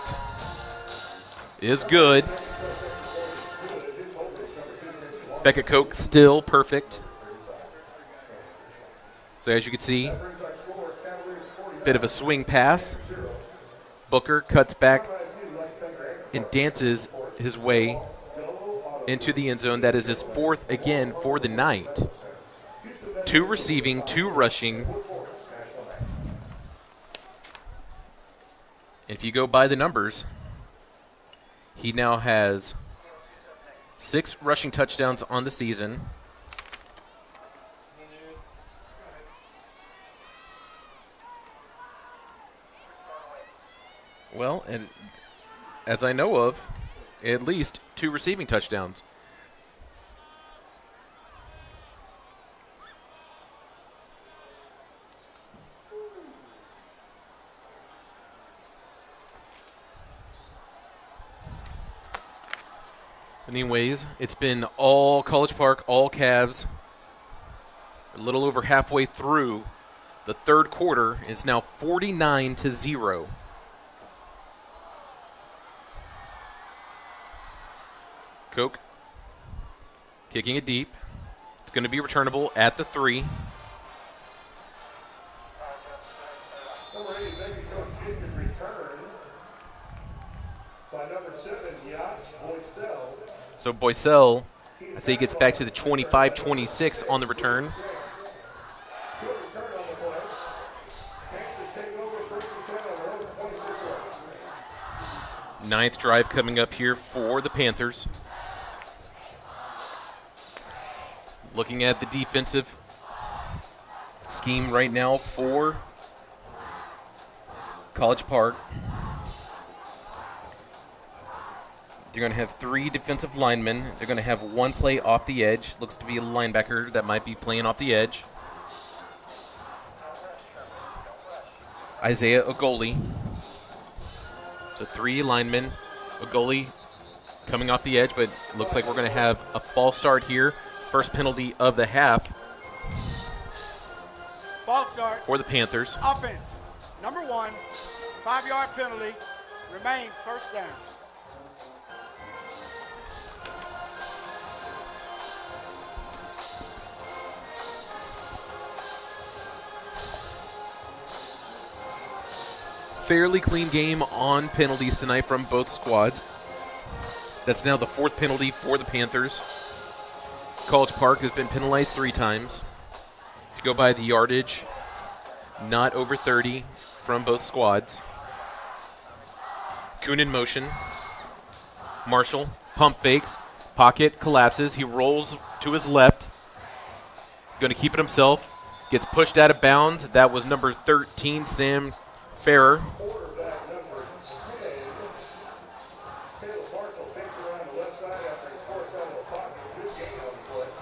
is good. Beckett Koch still perfect. So as you can see, bit of a swing pass. Booker cuts back and dances his way into the end zone. That is his 4th again for the night. 2 receiving, 2 rushing. If you go by the numbers, he now has 6 rushing touchdowns on the season. Well, and as I know of, at least 2 receiving touchdowns. Anyways, it's been all College Park, all Cavs. A little over halfway through the third quarter. It's now 49-0. Koch kicking it deep. It's going to be returnable at the 3. Number 8, making Coach Gideon's return by number 7, Yachts Boycell. So Boycell, I'd say he gets back to the 25-26 on the return. Ninth drive coming up here for the Panthers. Looking at the defensive scheme right now for College Park. They're going to have 3 defensive linemen. They're going to have 1 play off the edge. Looks to be a linebacker that might be playing off the edge. Isaiah Ogoli. So 3 linemen. Ogoli coming off the edge, but it looks like we're going to have a false start here. First penalty of the half. False start. For the Panthers. Offense. Number 1, 5-yard penalty. Remains first down. Fairly clean game on penalties tonight from both squads. That's now the 4th penalty for the Panthers. College Park has been penalized 3 times. To go by the yardage, not over 30 from both squads. Kuhn in motion. Marshall, pump fakes. Pocket collapses. He rolls to his left. Going to keep it himself. Gets pushed out of bounds. That was number 13, Sam Farrer.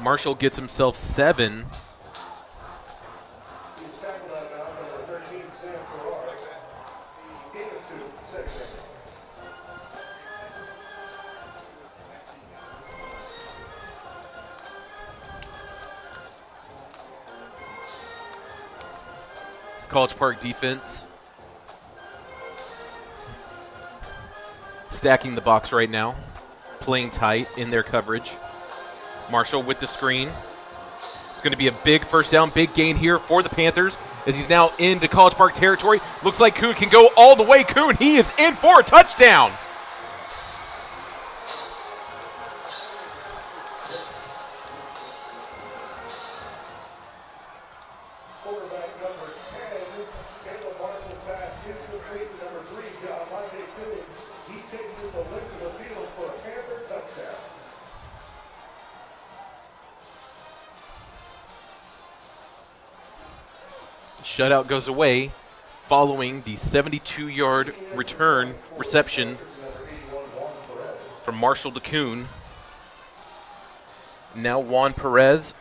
Marshall gets himself 7. It's College Park defense stacking the box right now, playing tight in their coverage. Marshall with the screen. It's going to be a big first down, big gain here for the Panthers as he's now into College Park territory. Looks like Kuhn can go all the way. Kuhn, he is in for a touchdown. Quarterback number 10, Caleb Marshall's pass gets complete to number 3, John Kuhn. He takes it the length of the field for a Panther touchdown. Shutout goes away following the 72-yard reception from Marshall to Kuhn. Now Juan Perez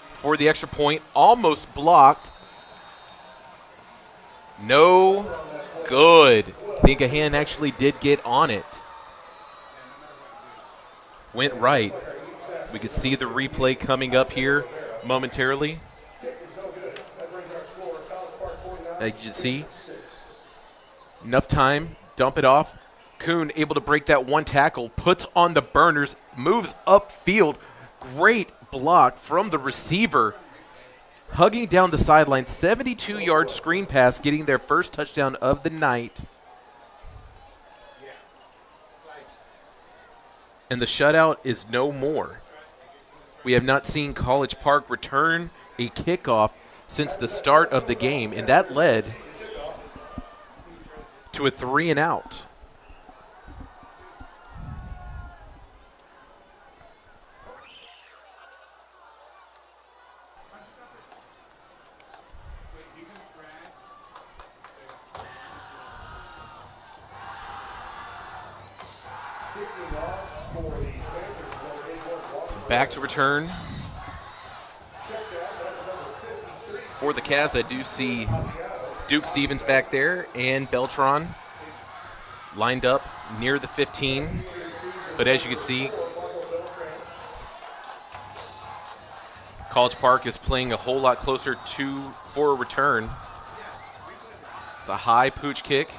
for the extra point, almost blocked. No good. I think a hand actually did get on it. Went right. We could see the replay coming up here momentarily. As you see, enough time, dump it off. Kuhn able to break that one tackle, puts on the burners, moves upfield. Great block from the receiver. Hugging down the sideline, 72-yard screen pass, getting their first touchdown of the night. And the shutout is no more. We have not seen College Park return a kickoff since the start of the game, and that led to a 3-and-out. So back to return. For the Cavs, I do see Duke Stevens back there and Beltran lined up near the 15. But as you can see, College Park is playing a whole lot closer for a return. It's a high pooch kick.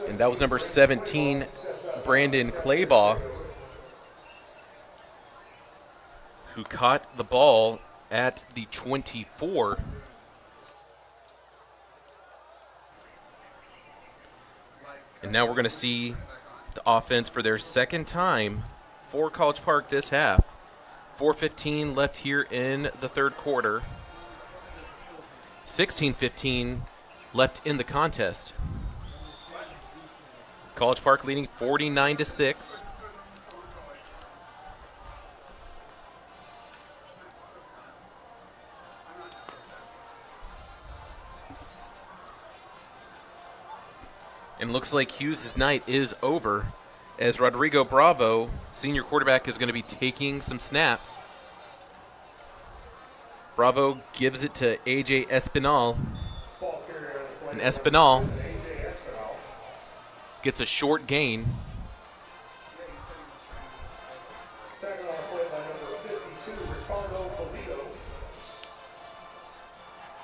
And that was number 17, Brandon Claybaugh, who caught the ball at the 24. And now we're going to see the offense for their second time for College Park this half. 4:15 left here in the third quarter. 16:15 left in the contest. College Park leading 49-6. And looks like Hughes' night is over, as Rodrigo Bravo, senior quarterback, is going to be taking some snaps. Bravo gives it to A.J. Espinal. And Espinal gets a short gain.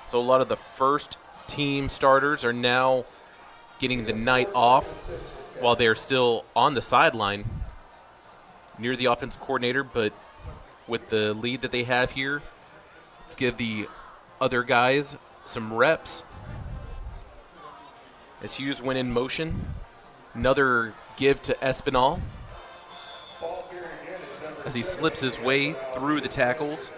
So a lot of the first team starters are now getting the night off while they're still on the sideline near the offensive coordinator, but with the lead that they have here, let's give the other guys some reps. As Hughes went in motion, another give to Espinal as he slips his way through the tackles.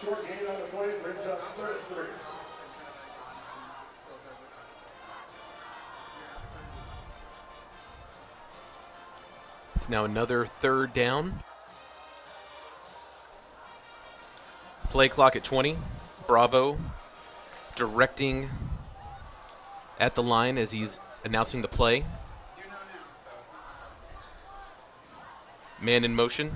Short gain on the play, brings up 33. It's now another third down. Play clock at 20. Bravo directing at the line as he's announcing the play. Man in motion.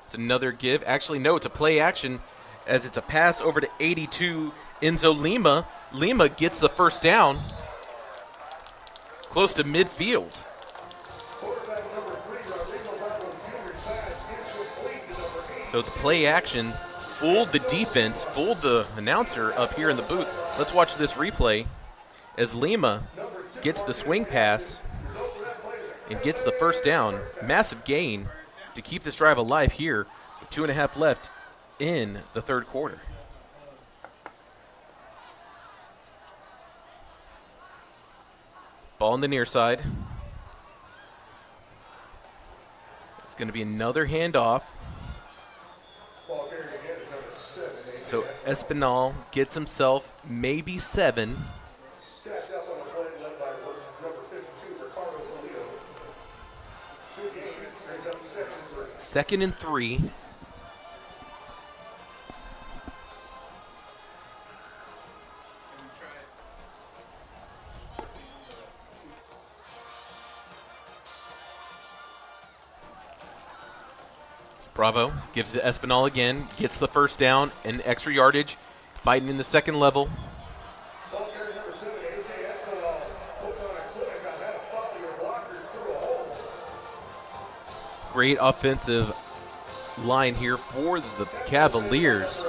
It's another give. Actually, no, it's a play action as it's a pass over to 82, Enzo Lima. Lima gets the first down close to midfield. So the play action fooled the defense, fooled the announcer up here in the booth. Let's watch this replay as Lima gets the swing pass and gets the first down. Massive gain to keep this drive alive here with 2.5 left in the third quarter. Ball on the near side. It's going to be another handoff. So Espinal gets himself maybe 7. Second and 3. Bravo gives it to Espinal again, gets the first down and extra yardage, fighting in the second level. Great offensive line here for the Cavaliers.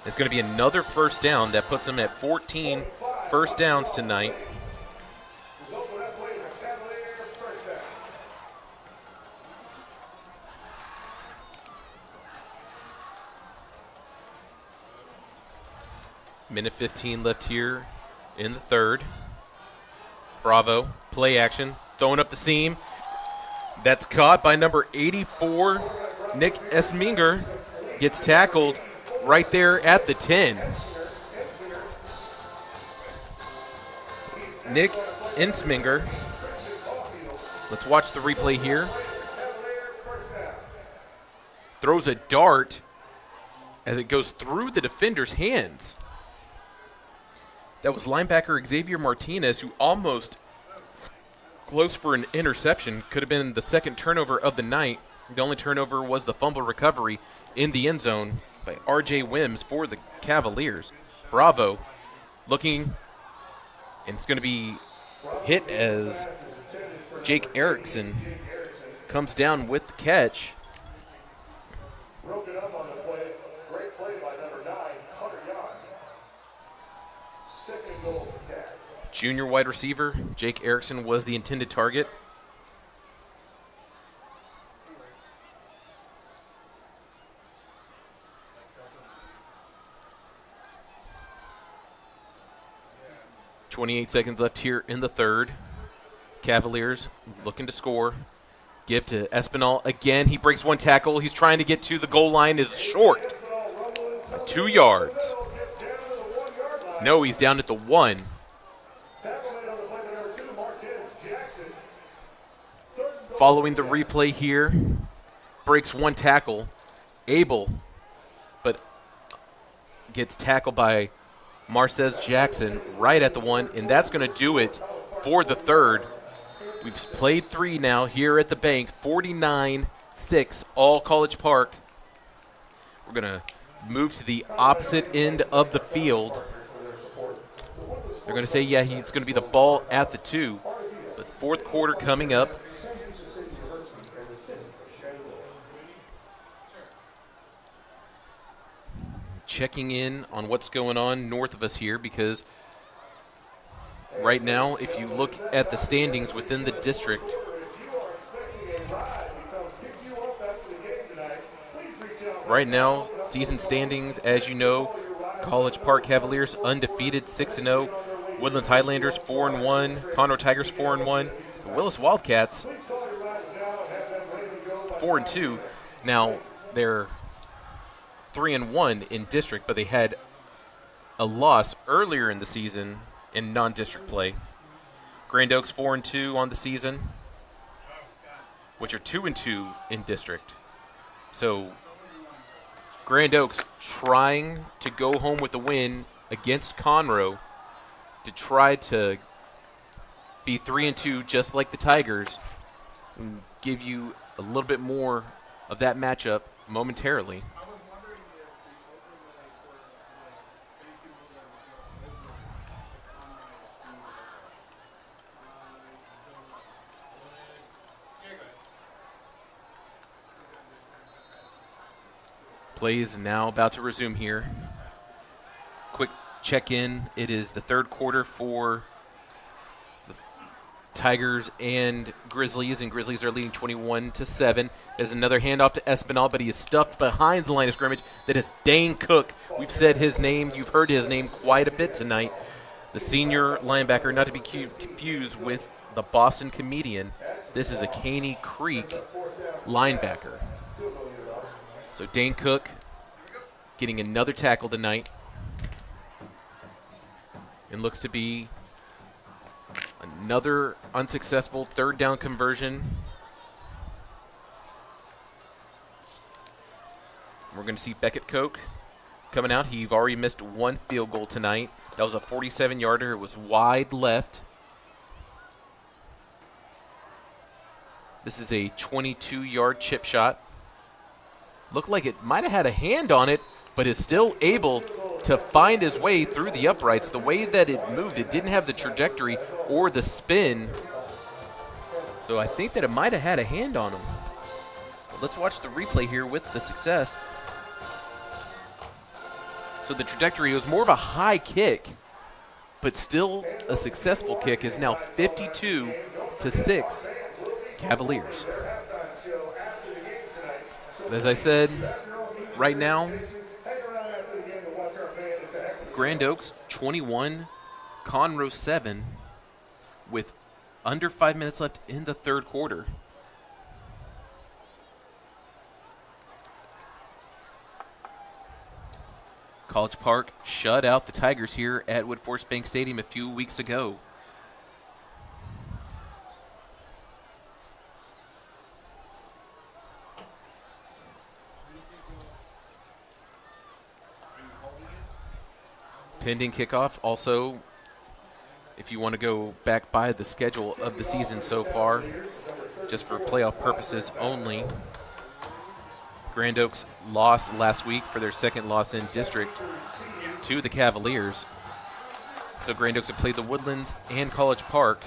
It's going to be another first down that puts them at 14 first downs tonight. Minute 15 left here in the third. Bravo, play action, throwing up the seam. That's caught by number 84, Nick Esminger. Gets tackled right there at the 10. So Nick Esminger. Let's watch the replay here. Throws a dart as it goes through the defender's hands. That was linebacker Xavier Martinez, who almost close for an interception. Could have been the second turnover of the night. The only turnover was the fumble recovery in the end zone by R.J. Wims for the Cavaliers. Bravo looking And it's going to be hit as Jake Erickson comes down with the catch. Broken up on the play. Great play by number 9, Hunter Young. Second goal for Cat. Junior wide receiver Jake Erickson was the intended target. .28 seconds left here in the third. Cavaliers looking to score. Give to Espinal again. He breaks one tackle. He's trying to get to the goal line. Is short. 2 yards. No, he's down at the 1. Following the replay here, breaks one tackle. Abel, but gets tackled by Marcez Jackson right at the 1, and that's going to do it for the third. We've played 3 now here at the bank, 49-6, all College Park. We're going to move to the opposite end of the field. They're going to say, yeah, it's going to be the ball at the 2. But the fourth quarter coming up. Checking in on what's going on north of us here, because right now, if you look at the standings within the district, right now, season standings, as you know, College Park Cavaliers undefeated, 6-0. Woodlands Highlanders 4-1. Conroe Tigers 4-1. The Willis Wildcats 4-2. Now they're 3-1 in district, but they had a loss earlier in the season in non-district play. Grand Oaks 4-2 on the season, which are 2-2 in district. So Grand Oaks trying to go home with the win against Conroe to try to be 3-2 just like the Tigers and give you a little bit more of that matchup momentarily. Plays now about to resume here. Quick check-in. It is the third quarter for the Tigers and Grizzlies are leading 21-7. There's another handoff to Espinal, but he is stuffed behind the line of scrimmage. That is Dane Cook. We've said his name. You've heard his name quite a bit tonight. The senior linebacker, not to be confused with the Boston comedian. This is a Caney Creek linebacker. So Dane Cook getting another tackle tonight. And looks to be another unsuccessful third down conversion. We're going to see Beckett Koch coming out. He's already missed one field goal tonight. That was a 47-yarder. It was wide left. This is a 22-yard chip shot. Looked like it might have had a hand on it, but is still able to find his way through the uprights. The way that it moved, it didn't have the trajectory or the spin. So I think that it might have had a hand on him. But let's watch the replay here with the success. So the trajectory was more of a high kick, but still a successful kick. Is now 52-6 Cavaliers. But as I said, right now, Grand Oaks 21, Conroe 7, with under 5 minutes left in the third quarter. College Park shut out the Tigers here at Woodforest Bank Stadium a few weeks ago. Pending kickoff. Also, if you want to go back by the schedule of the season so far, just for playoff purposes only, Grand Oaks lost last week for their second loss in district to the Cavaliers. So Grand Oaks have played the Woodlands and College Park.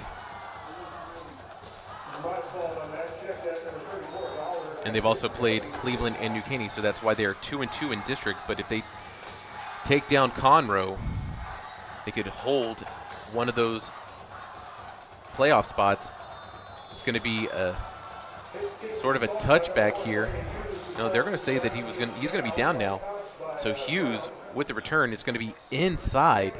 And they've also played Cleveland and New Caney, so that's why they are 2-2 in district. But if they take down Conroe, they could hold one of those playoff spots. It's going to be a sort of a touchback here. No, they're going to say that he's going to be down now. So Hughes with the return, it's going to be inside.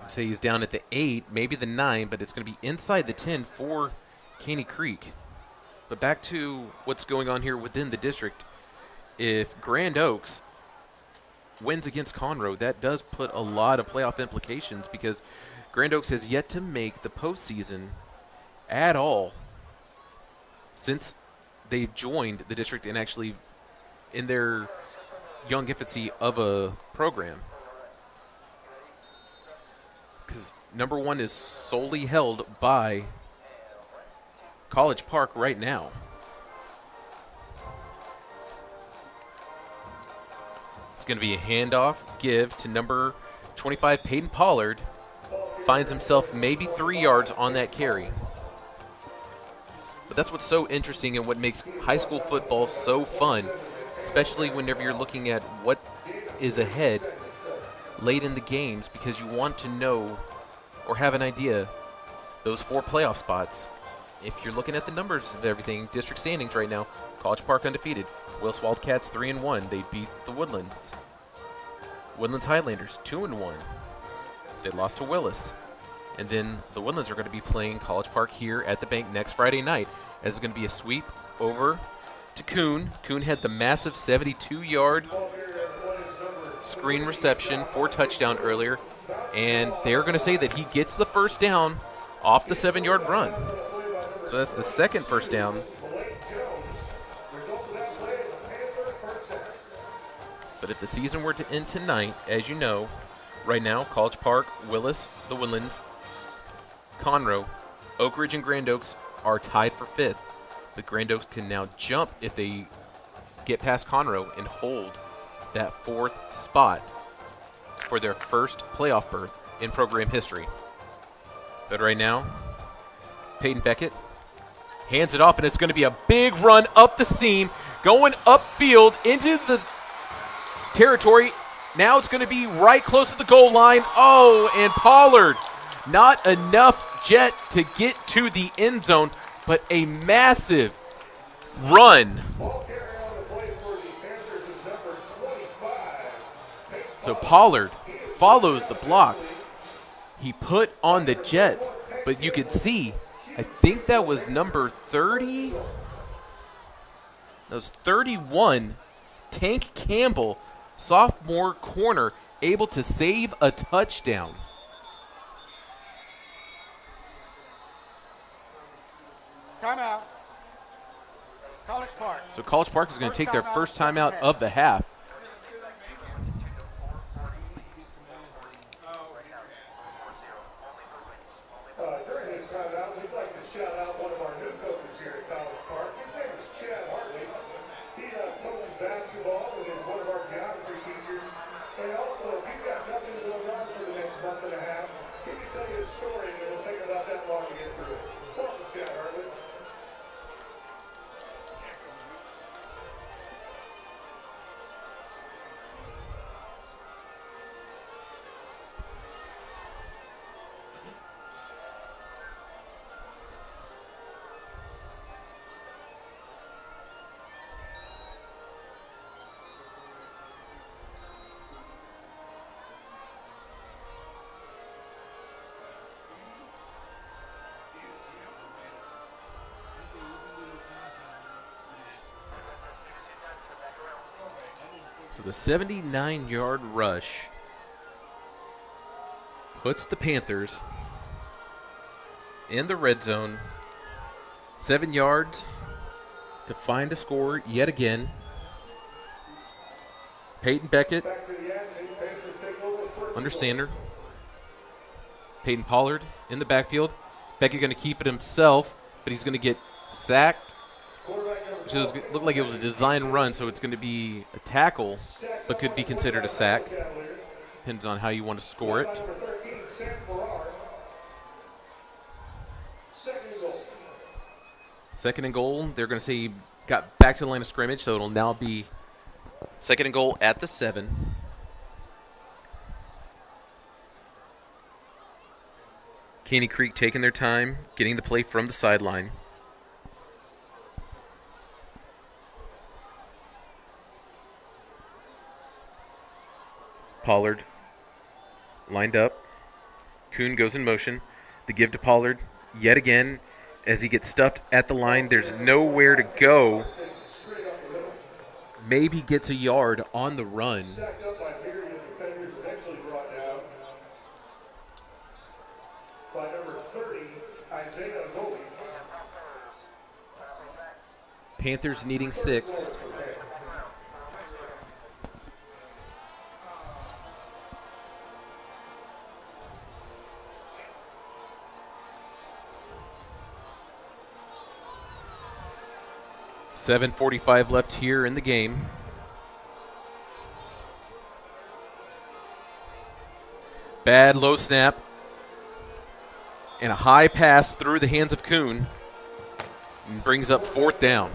Say he's down at the 8, maybe the 9, but it's going to be inside the 10 for Caney Creek. But back to what's going on here within the district. If Grand Oaks wins against Conroe, that does put a lot of playoff implications because Grand Oaks has yet to make the postseason at all since they've joined the district and actually in their young infancy of a program. Because number 1 is solely held by College Park right now. It's going to be a handoff give to number 25, Peyton Pollard. Finds himself maybe 3 yards on that carry. But that's what's so interesting and what makes high school football so fun, especially whenever you're looking at what is ahead late in the games, because you want to know or have an idea those 4 playoff spots. If you're looking at the numbers of everything, district standings right now, College Park undefeated. Willis Wildcats 3-1. They beat the Woodlands. Woodlands Highlanders 2-1. They lost to Willis. And then the Woodlands are going to be playing College Park here at the bank next Friday night, as it's going to be a sweep over to Kuhn. Kuhn had the massive 72-yard screen reception for touchdown earlier, and they're going to say that he gets the first down off the 7-yard run. So that's the second first down. But if the season were to end tonight, as you know, right now, College Park, Willis, the Woodlands, Conroe, Oak Ridge, and Grand Oaks are tied for 5th. But Grand Oaks can now jump if they get past Conroe and hold that 4th spot for their first playoff berth in program history. But right now, Peyton Beckett hands it off, and it's going to be a big run up the seam, going upfield into the territory. Now it's going to be right close to the goal line. Oh, and Pollard, not enough jet to get to the end zone, but a massive run. So Pollard follows the blocks. He put on the jets, but you could see, I think that was number 30. That was 31. Tank Campbell, sophomore corner, able to save a touchdown. Timeout. College Park. So College Park is going to take their first timeout of the half. During this timeout, we'd like to shout out one of our new coaches here at College Park. His name is Chad Hartley. He coaches basketball and is one of our geometry teachers. And also, if you've got nothing to go on for the next month and a half, he can tell you a story and it'll take about that long to get through it. Welcome, Chad Hartley. So the 79-yard rush puts the Panthers in the red zone. 7 yards to find a score yet again. Peyton Beckett under Sander. Peyton Pollard in the backfield. Beckett going to keep it himself, but he's going to get sacked. It looked like it was a design run, so it's going to be a tackle but could be considered a sack. Depends on how you want to score it. Second and goal. They're going to say got back to the line of scrimmage, so it'll now be second and goal at the 7. Caney Creek taking their time, getting the play from the sideline. Pollard lined up. Kuhn goes in motion. The give to Pollard yet again as he gets stuffed at the line. There's nowhere to go. Maybe gets a yard on the run. Panthers needing 6. .45 left here in the game. Bad low snap. And a high pass through the hands of Kuhn. And brings up 4th down.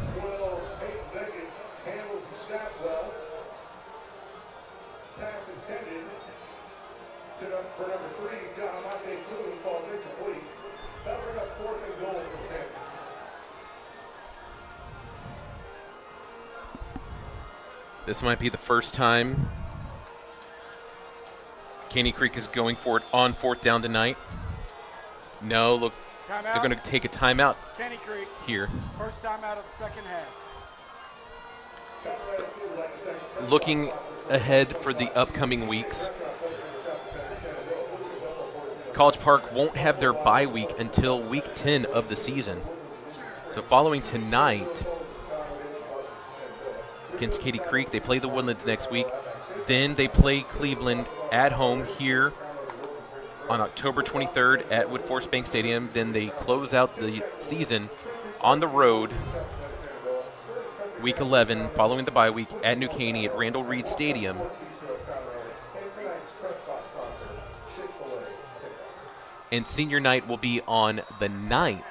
This might be the first time Caney Creek is going for it on 4th down tonight. No, look, timeout. They're going to take a timeout Caney Creek here. First timeout of the second half. Looking ahead for the upcoming weeks, College Park won't have their bye week until week 10 of the season. So following tonight against Caney Creek, they play the Woodlands next week. Then they play Cleveland at home here on October 23rd at Woodforest Bank Stadium. Then they close out the season on the road, week 11, following the bye week at New Caney at Randall Reed Stadium. And senior night will be on the 9th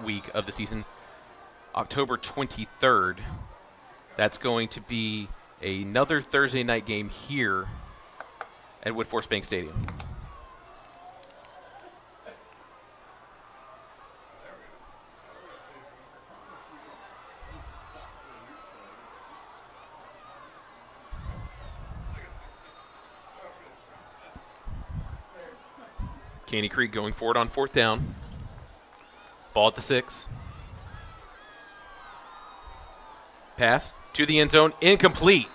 week of the season, October 23rd. That's going to be another Thursday night game here at Woodforest Bank Stadium. Caney Creek going forward on 4th down. Ball at the 6. Pass to the end zone, incomplete.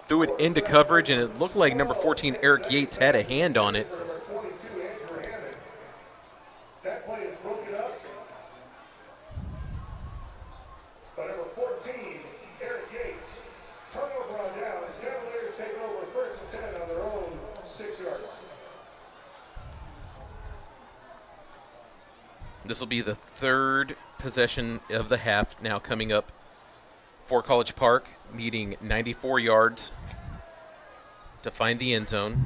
Threw it into coverage, and it looked like number 14, Eric Yates, had a hand on it. That play is broken up. But number 14, Eric Yates, turnover on down. The Cavaliers take over 1st and 10 on their own 6-yard line. This will be the 3rd possession of the half now coming up for College Park, needing 94 yards to find the end zone.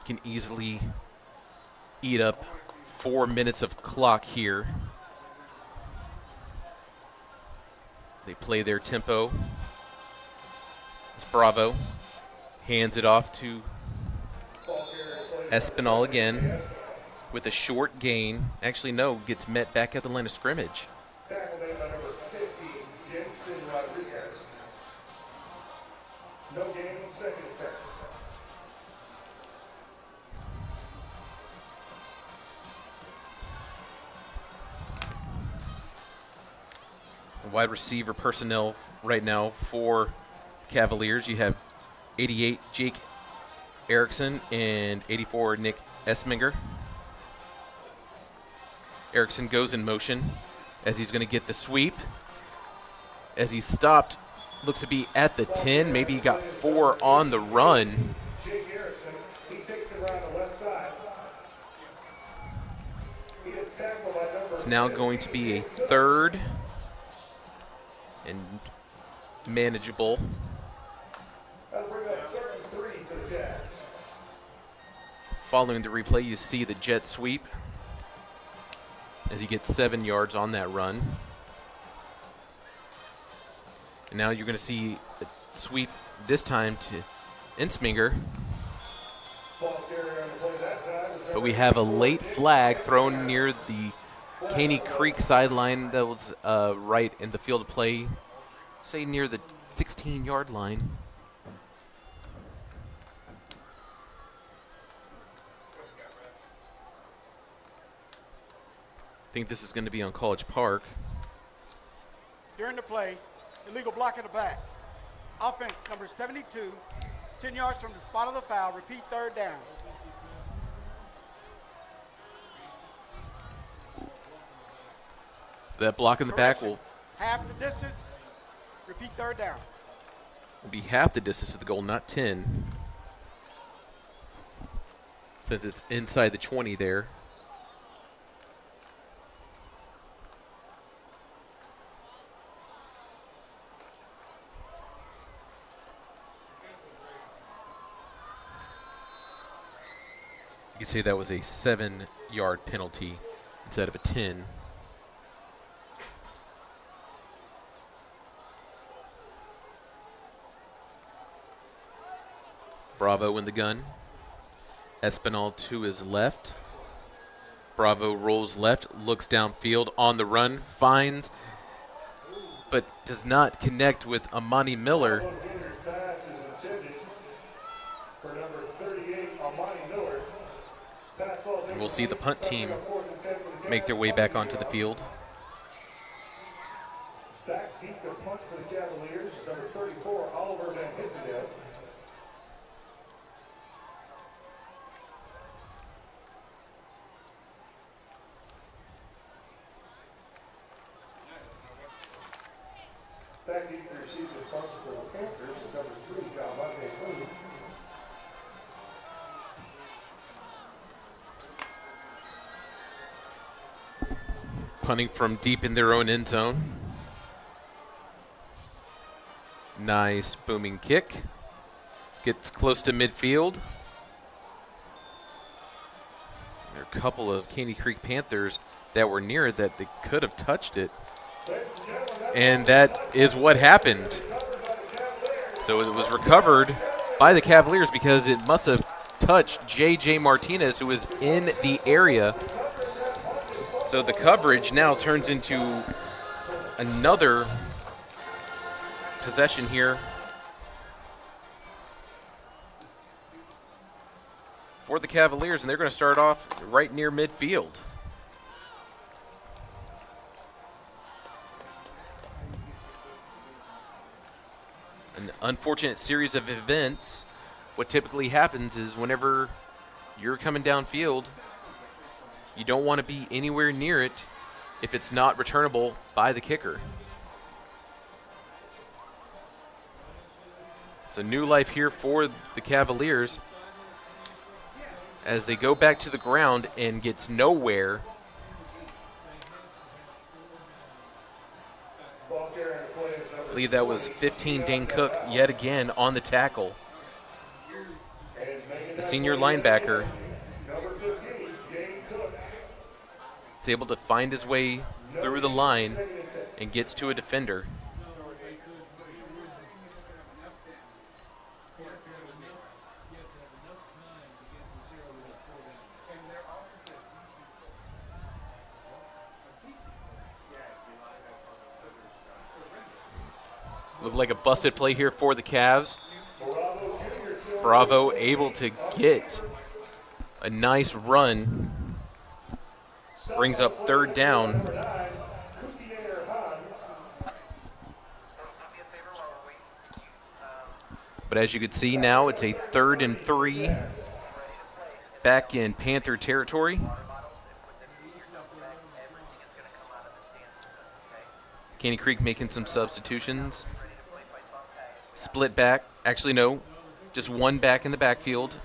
Can easily eat up 4 minutes of clock here. They play their tempo. It's Bravo. Hands it off to Espinal again with a short gain. Actually, no, gets met back at the line of scrimmage. Tackled in by number 50, Jensen Rodriguez. No gain, 2nd step. The wide receiver personnel right now for Cavaliers. You have 88 Jake Erickson and 84 Nick Esminger. Erickson goes in motion as he's going to get the sweep. As he's stopped, looks to be at the 10. Maybe he got 4 on the run. Jake Erickson, he takes it around the left side. He is tackled by It's now going to be a third and manageable. Following the replay, you see the jet sweep as he gets 7 yards on that run. And now you're going to see a sweep this time to Insminger. But we have a late flag thrown near the Caney Creek sideline that was right in the field of play, say near the 16-yard line. I think this is going to be on College Park. During the play, illegal block in the back. Offense number 72, 10 yards from the spot of the foul. Repeat, third down. So that block in the back will half the distance. Repeat, third down. be half the distance to the goal, not 10. Since it's inside the 20 there. You could say that was a 7-yard penalty instead of a 10. Bravo in the gun. Espinal to his left. Bravo rolls left, looks downfield on the run, finds, but does not connect with Amani Miller. And we'll see the punt team make their way back onto the field. Back deep to punt for the Cavaliers, number 34, Oliver Van Hissendale. Back deep to receive the punt for the Panthers, number 3, John Monte. Punting from deep in their own end zone. Nice booming kick. Gets close to midfield. There are a couple of Caney Creek Panthers that were near it that they could have touched it. And that is what happened. So it was recovered by the Cavaliers because it must have touched J.J. Martinez, who was in the area. So the coverage now turns into another possession here for the Cavaliers, and they're going to start off right near midfield. An unfortunate series of events. What typically happens is whenever you're coming downfield, you don't want to be anywhere near it if it's not returnable by the kicker. It's a new life here for the Cavaliers as they go back to the ground and gets nowhere. I believe that was 15 Dane Cook yet again on the tackle. The senior linebacker is able to find his way through the line and gets to a defender. Looked like a busted play here for the Cavs. Bravo able to get a nice run. Brings up third down. But as you can see now, it's a 3rd and 3 back in Panther territory. Caney Creek making some substitutions. Split back. Actually, no. Just one back in the backfield.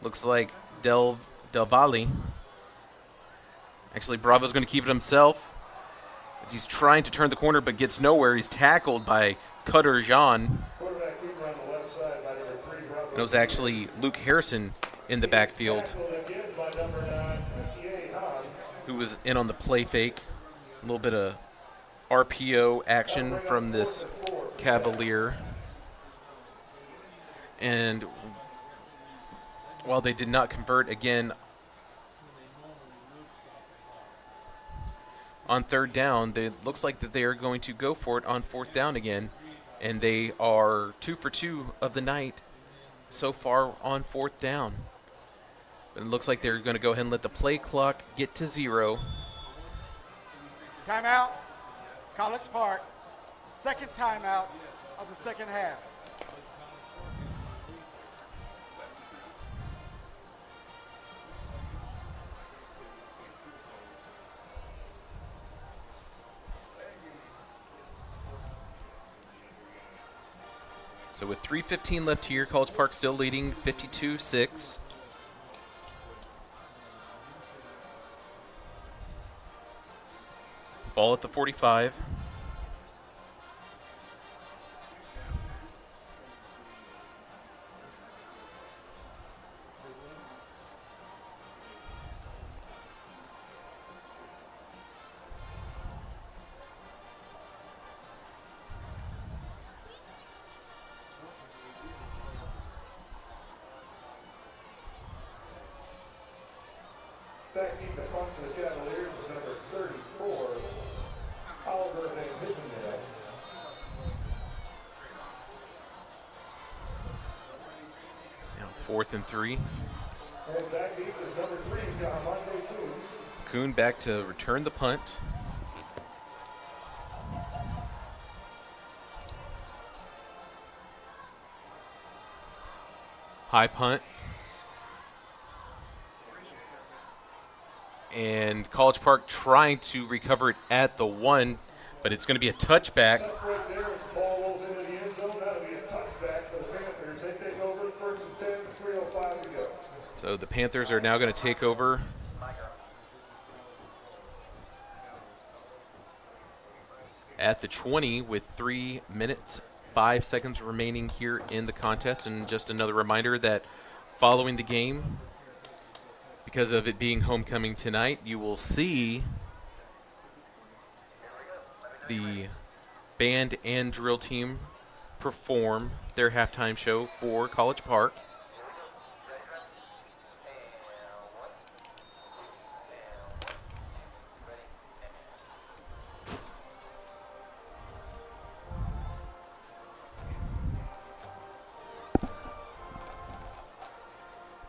Looks like Del Valle Actually, Bravo's going to keep it himself as he's trying to turn the corner but gets nowhere. He's tackled by Cutter Jean. It was actually Luke Harrison in the backfield who was in on the play fake. A little bit of RPO action from this Cavalier. And while they did not convert again on third down, it looks like that they are going to go for it on fourth down again. And they are 2 for 2 of the night so far on fourth down. But it looks like they're going to go ahead and let the play clock get to 0. Timeout, College Park. Second timeout of the second half. So with 3:15 left here, College Park still leading 52-6. Ball at the 45. Backing the punt for the Cavaliers is number 34, Oliver Van Bissendale. Now 4th and 3. And back deep is number 3, Monte Kuhn. Kuhn back to return the punt. High punt. And College Park trying to recover it at the 1, but it's going to be a touchback. Right there, the ball rolls into the end zone. That'll be a touchback for the Panthers. They take over, 1st and 10, 3:05 to go. So the Panthers are now going to take over. At the 20 with 3 minutes, 5 seconds remaining here in the contest. And just another reminder that following the game, because of it being homecoming tonight, you will see the band and drill team perform their halftime show for College Park.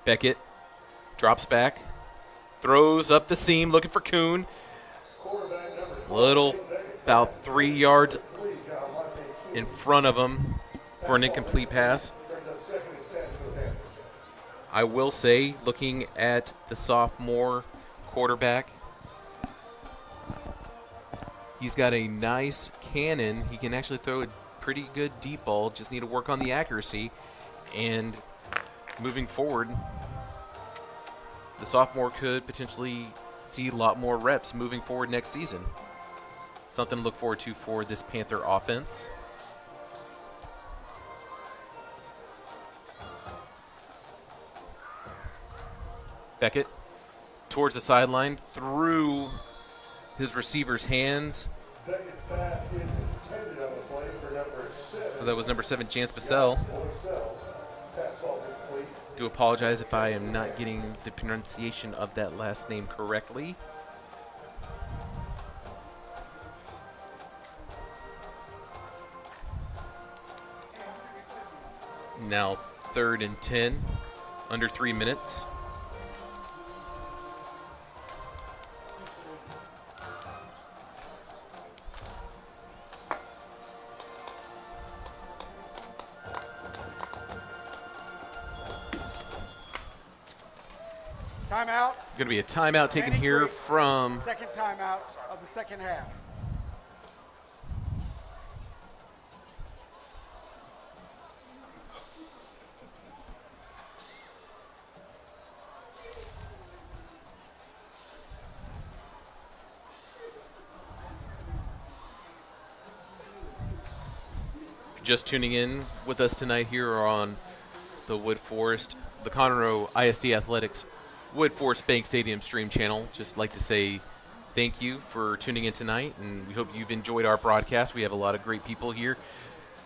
Beckett drops back, throws up the seam, looking for Kuhn. Little, about 3 yards in front of him for an incomplete pass. I will say, looking at the sophomore quarterback, he's got a nice cannon. He can actually throw a pretty good deep ball, just need to work on the accuracy. And moving forward, the sophomore could potentially see a lot more reps moving forward next season. Something to look forward to for this Panther offense. Beckett towards the sideline, through his receiver's hands. Beckett's pass is intended on the play for number 7. So that was number 7, Chance Bassell. Pass ball complete. Do apologize if I am not getting the pronunciation of that last name correctly. Now 3rd and 10, under 3 minutes. Timeout. Going to be a timeout taken Caney here Creek. from Second timeout of the second half. just tuning in with us tonight here on the the Conroe ISD Athletics Wood Forest Bank Stadium stream channel, just like to say thank you for tuning in tonight, and we hope you've enjoyed our broadcast. We have a lot of great people here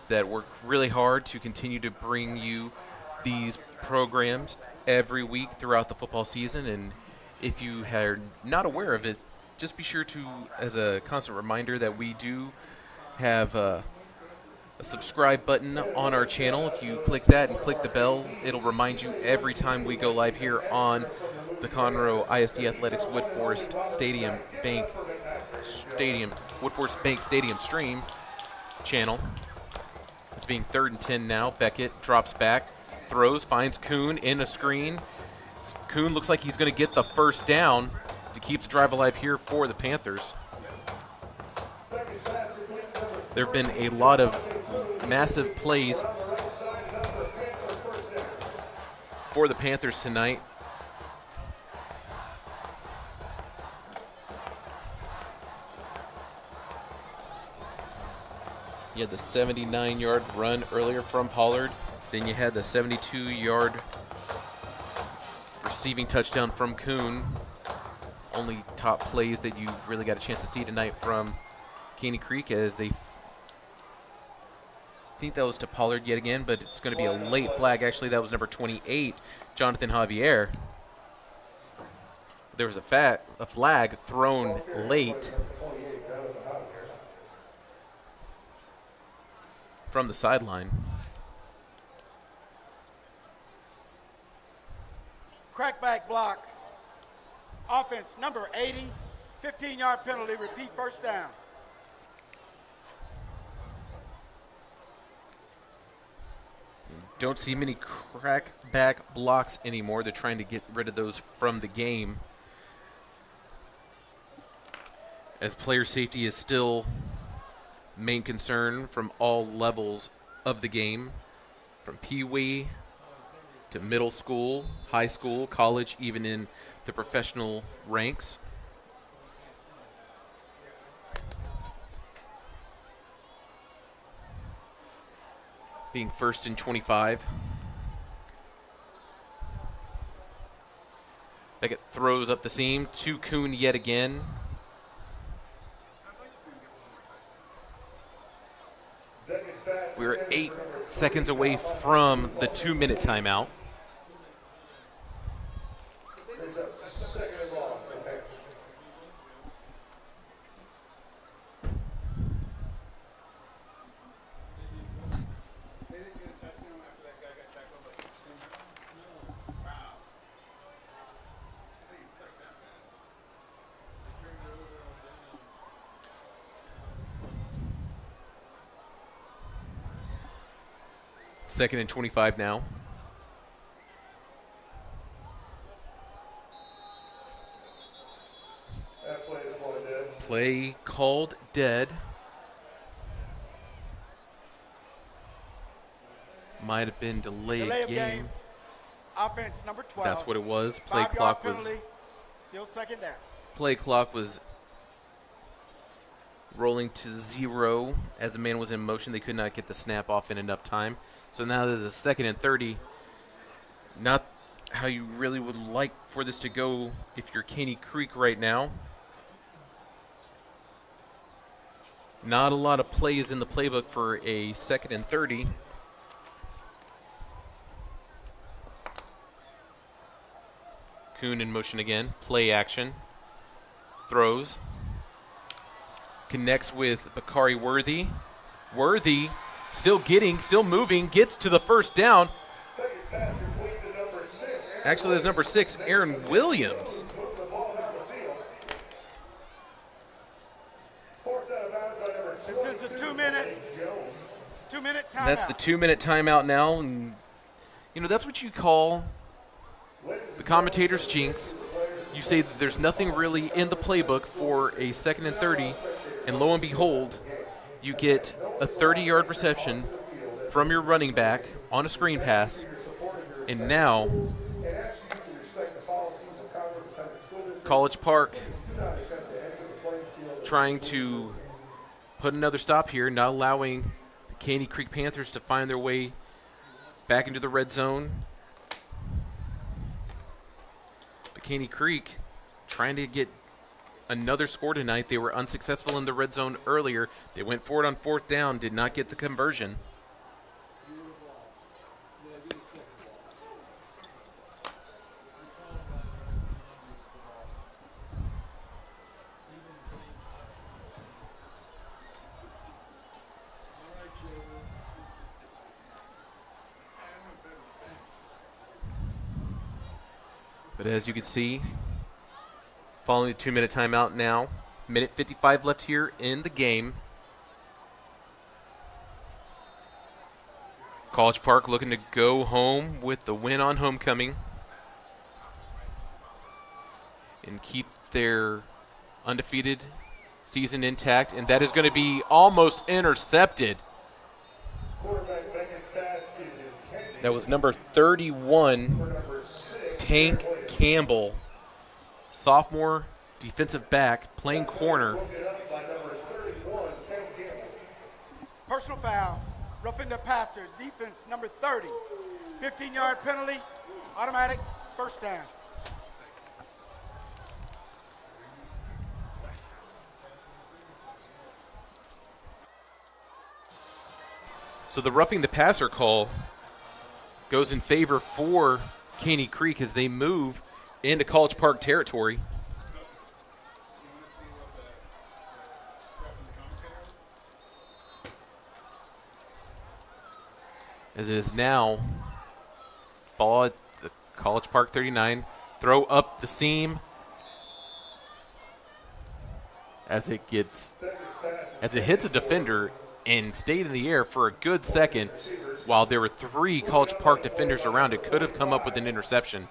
that work really hard to continue to bring you these programs every week throughout the football season. And if you are not aware of it, just be sure to, as a constant reminder, that we do have a subscribe button on our channel. If you click that and click the bell, it'll remind you every time we go live here on the Conroe ISD Athletics Wood Forest Bank Stadium stream channel. It's being 3rd and 10 now. Beckett drops back, throws, finds Kuhn in a screen. Kuhn looks like he's going to get the first down to keep the drive alive here for the Panthers. There have been a lot of massive plays for the Panthers tonight. You had the 79-yard run earlier from Pollard. Then you had the 72-yard receiving touchdown from Kuhn. Only top plays that you've really got a chance to see tonight from Caney Creek, as they think that was to Pollard yet again, but it's going to be a late flag. Actually, that was number 28, Jonathan Javier. There was a flag thrown late from the sideline. Crackback block. Offense number 80, 15-yard penalty, repeat first down. Don't see many crackback blocks anymore. They're trying to get rid of those from the game, as player safety is still main concern from all levels of the game, from Pee-wee to middle school, high school, college, even in the professional ranks. Being 1st and 25. Beckett throws up the seam to Kuhn yet again. We were 8 seconds away from the 2-minute timeout. Second and 25 now. Play called dead. Might have been delayed game. Offense number 12. That's what it was. Play clock was. Still second down. Play clock was rolling to 0 as the man was in motion. They could not get the snap off in enough time. So now there's a 2nd and 30. Not how you really would like for this to go if you're Caney Creek right now. Not a lot of plays in the playbook for a 2nd and 30. Kuhn in motion again. Play action. Throws. Connects with Bakari Worthy. Worthy still moving, gets to the first down. Actually, that's number 6, Aaron Williams. This is the 2-minute timeout. That's the 2-minute timeout now. And, that's what you call the commentator's jinx. You say that there's nothing really in the playbook for a 2nd and 30. And lo and behold, you get a 30-yard reception from your running back on a screen pass. And now, College Park trying to put another stop here, not allowing the Caney Creek Panthers to find their way back into the red zone. But Caney Creek trying to get another score tonight. They were unsuccessful in the red zone earlier. They went for it on 4th down, did not get the conversion. But as you can see, following the 2-minute timeout now, minute 55 left here in the game. College Park looking to go home with the win on homecoming and keep their undefeated season intact, and that is going to be almost intercepted. That was number 31, Tank Campbell, sophomore defensive back, playing corner. Personal foul, roughing the passer, defense number 30. 15-yard penalty, automatic, first down. So the roughing the passer call goes in favor for Caney Creek as they move into College Park territory. As it is now, ball at the College Park 39, throw up the seam as it hits a defender and stayed in the air for a good second. While there were 3 College Park defenders around, it could have come up with an interception.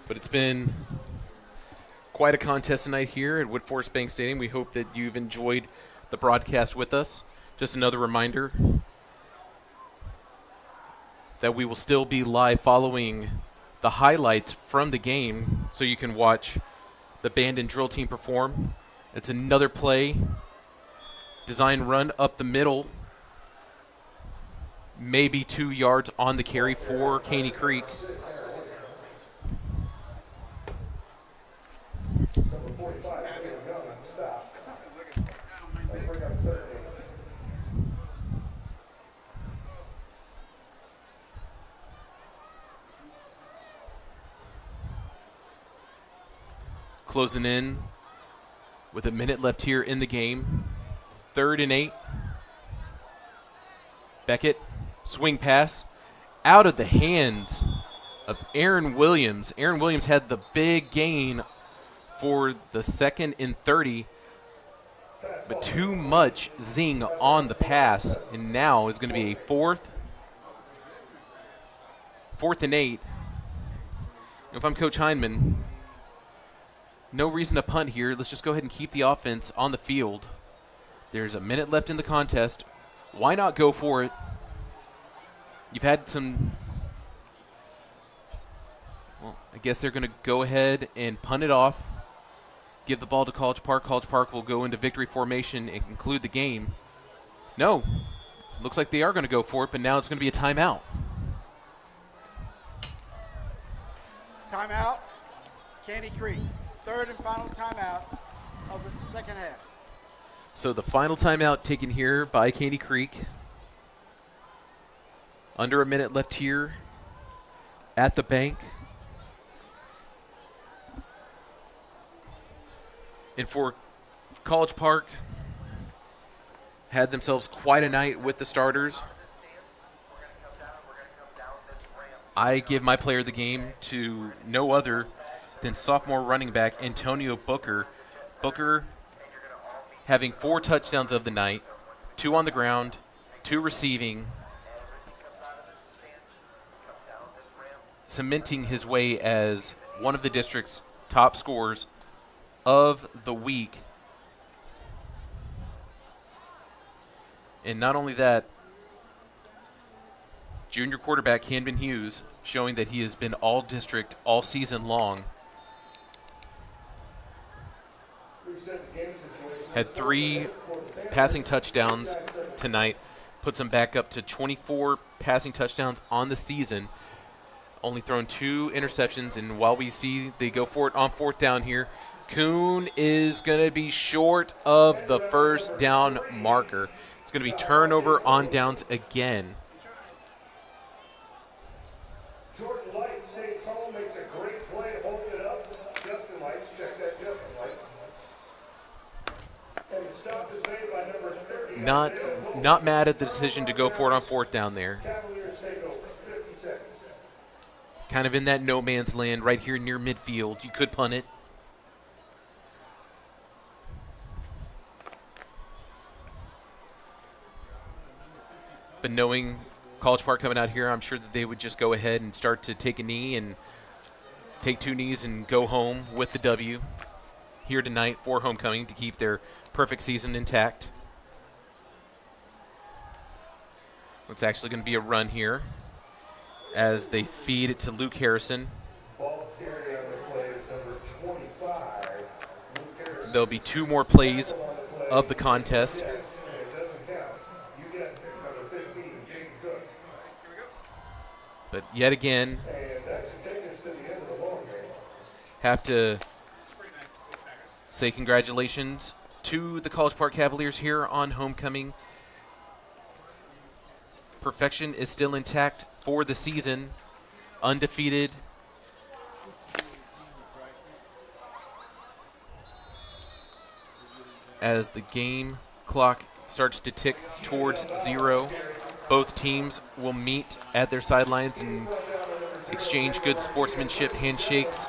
But it's been quite a contest tonight here at Woodforest Bank Stadium. We hope that you've enjoyed the broadcast with us. Just another reminder that we will still be live following the highlights from the game so you can watch the band and drill team perform. It's another play, design run up the middle, maybe 2 yards on the carry for Caney Creek. Closing in with a minute left here in the game. 3rd and 8. Beckett, swing pass, out of the hands of Aaron Williams. Aaron Williams had the big gain for the 2nd and 30, but too much zing on the pass, and now is going to be a 4th and 8. If I'm Coach Heinman, no reason to punt here. Let's just go ahead and keep the offense on the field. There's a minute left in the contest. Why not go for it? You've had some, well, I guess they're going to go ahead and punt it off, give the ball to College Park. College Park will go into victory formation and conclude the game. No, looks like they are going to go for it, but now it's going to be a timeout. Timeout, Caney Creek. 3rd and final timeout of the second half. So the final timeout taken here by Caney Creek. Under a minute left here at the bank. And for College Park, had themselves quite a night with the starters. I give my player of the game to no other than sophomore running back Antonio Booker. Booker having 4 touchdowns of the night, 2 on the ground, 2 receiving, cementing his way as one of the district's top scorers of the week. And not only that, Junior quarterback Hanban Hughes showing that he has been all district all season long. Had 3 passing touchdowns tonight, puts him back up to 24 passing touchdowns on the season. Only thrown 2 interceptions, and while we see they go for it on 4th down here, Kuhn is going to be short of the first down marker. It's going to be turnover on downs again. Jordan Light stays home, makes a great play to open it up. Justin Light, check that Justin Light. And the stop is made by number 30. Not mad at the decision to go for it on 4th down there. Cavaliers take over, 50 seconds. Kind of in that no man's land right here near midfield. You could punt it. But knowing College Park coming out here, I'm sure that they would just go ahead and start to take a knee and take 2 knees and go home with the W here tonight for homecoming to keep their perfect season intact. It's actually going to be a run here as they feed it to Luke Harrison. Ball carried on the play is number 25. Luke Harrison. There'll be 2 more plays of the contest. And it doesn't count. You guessed it, number 15, Jake Cook. But yet again, And that should take us to the end of the ball game. have to say congratulations to the College Park Cavaliers here on homecoming. Perfection is still intact for the season, undefeated. As the game clock starts to tick towards 0, both teams will meet at their sidelines and exchange good sportsmanship handshakes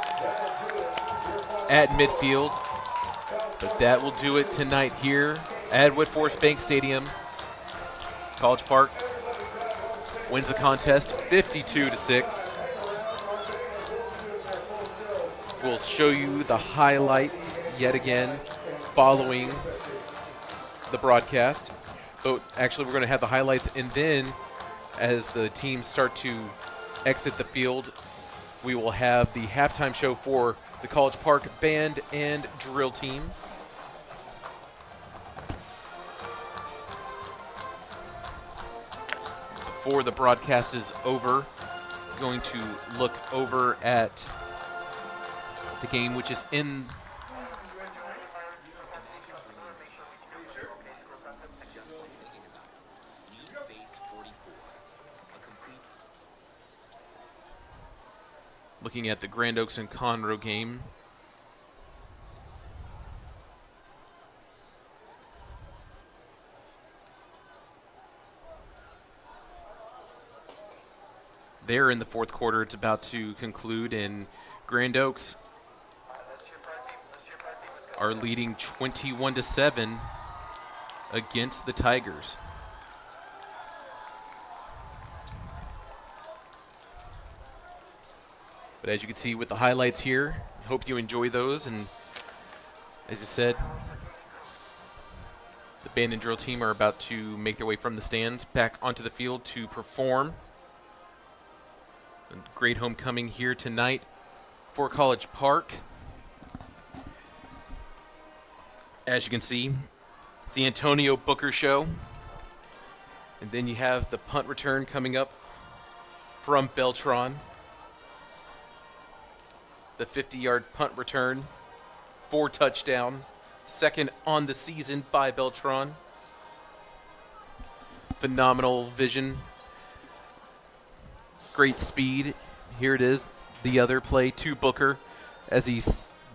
at midfield. But that will do it tonight here at Woodforest Bank Stadium. College Park wins the contest 52-6. We'll show you the highlights yet again following the broadcast. But actually, we're going to have the highlights, and then as the teams start to exit the field, we will have the halftime show for the College Park band and drill team. Before the broadcast is over, going to look over at the game, which is in looking at the Grand Oaks and Conroe game. There in the 4th quarter, it's about to conclude, and Grand Oaks are leading 21-7 against the Tigers. But as you can see with the highlights here, I hope you enjoy those. And as I said, the band and drill team are about to make their way from the stands back onto the field to perform. A great homecoming here tonight for College Park. As you can see, it's the Antonio Booker Show. And then you have the punt return coming up from Beltran. The 50-yard punt return for touchdown. Second on the season by Beltran. Phenomenal vision. Great speed. Here it is. The other play to Booker as he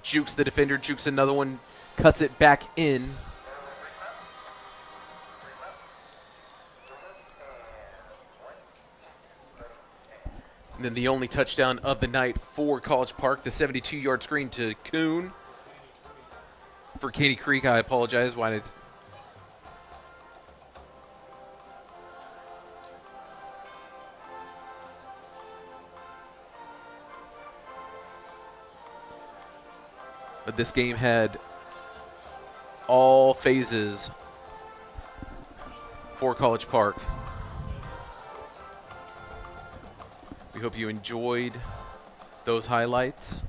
jukes the defender, jukes another one, cuts it back in. And then the only touchdown of the night for College Park, the 72-yard screen to Kuhn. For Caney Creek, I apologize. Why it's but this game had all phases for College Park. We hope you enjoyed those highlights.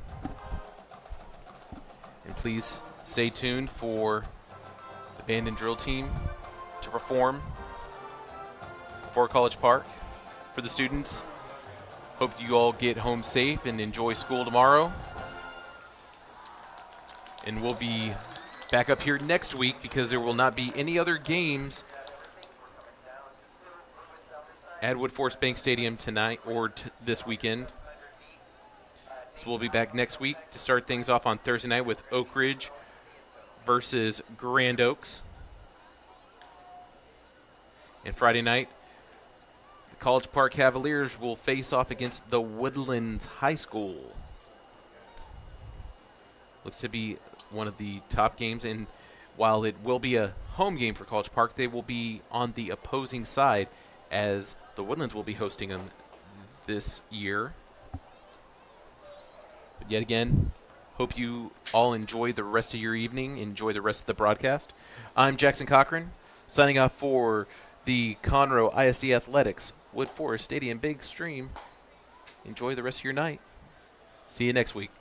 And please stay tuned for the band and drill team to perform for College Park for the students. Hope you all get home safe and enjoy school tomorrow. And we'll be back up here next week because there will not be any other games at Woodforest Bank Stadium tonight or this weekend. So we'll be back next week to start things off on Thursday night with Oak Ridge versus Grand Oaks. And Friday night, the College Park Cavaliers will face off against the Woodlands High School. Looks to be one of the top games, and while it will be a home game for College Park, they will be on the opposing side as the Woodlands will be hosting them this year. But yet again, hope you all enjoy the rest of your evening, enjoy the rest of the broadcast. I'm Jackson Cochran, signing off for the Conroe ISD Athletics Woodforest Stadium Big Stream. Enjoy the rest of your night. See you next week.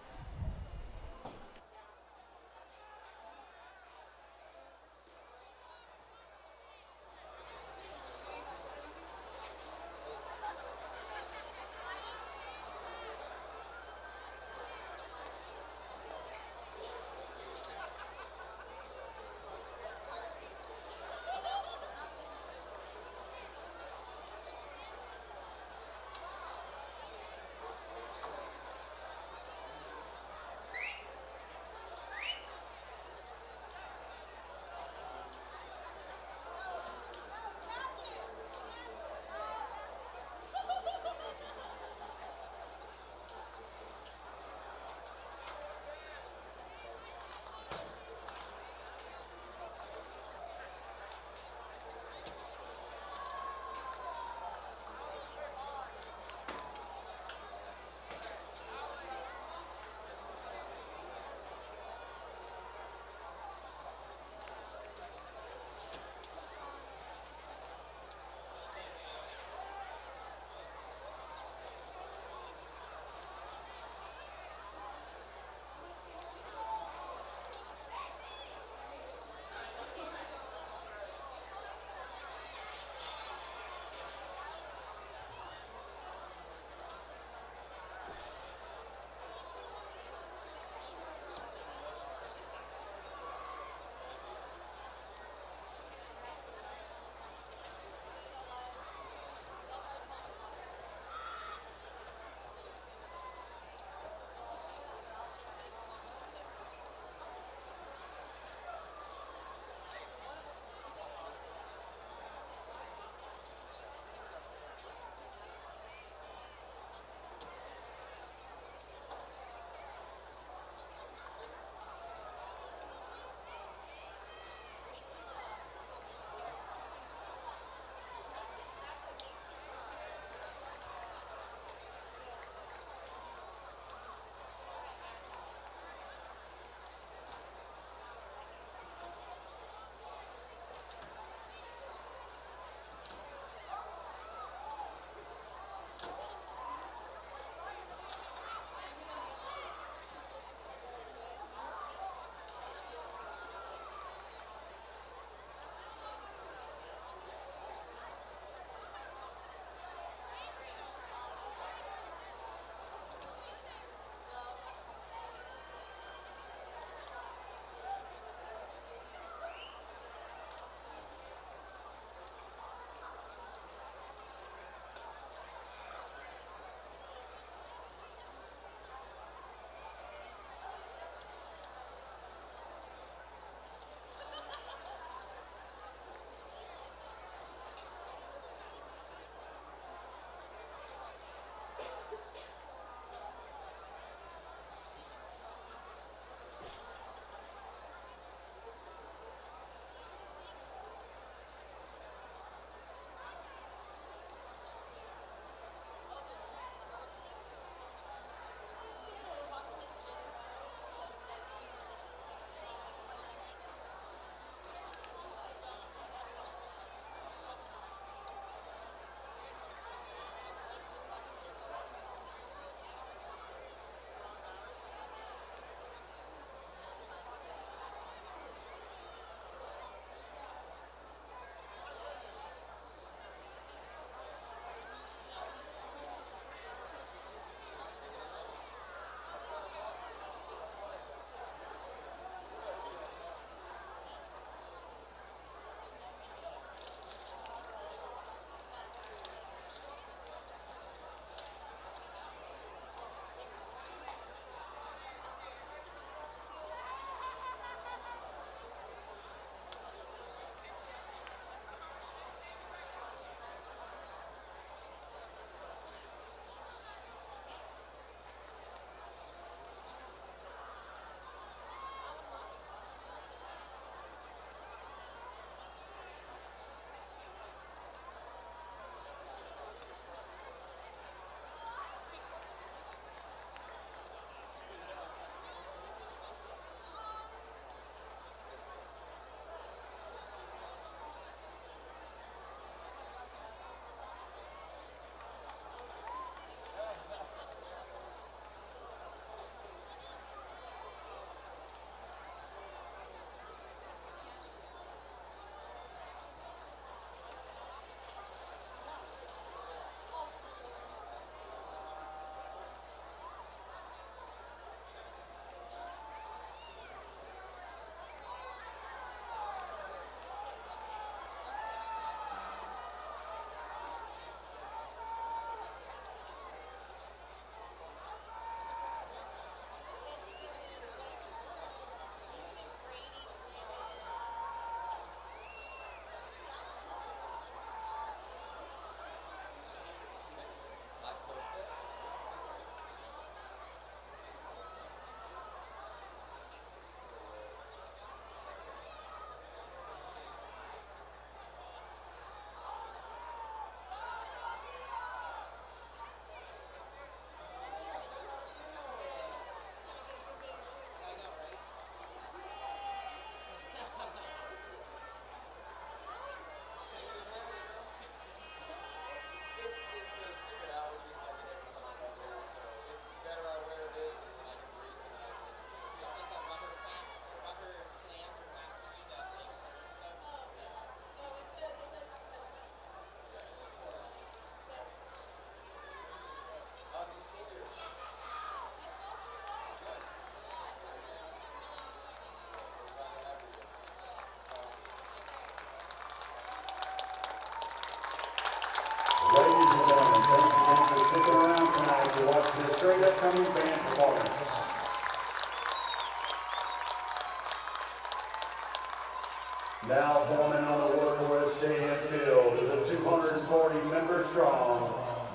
Now forming on the Workforce Stadium field is a 240-member strong,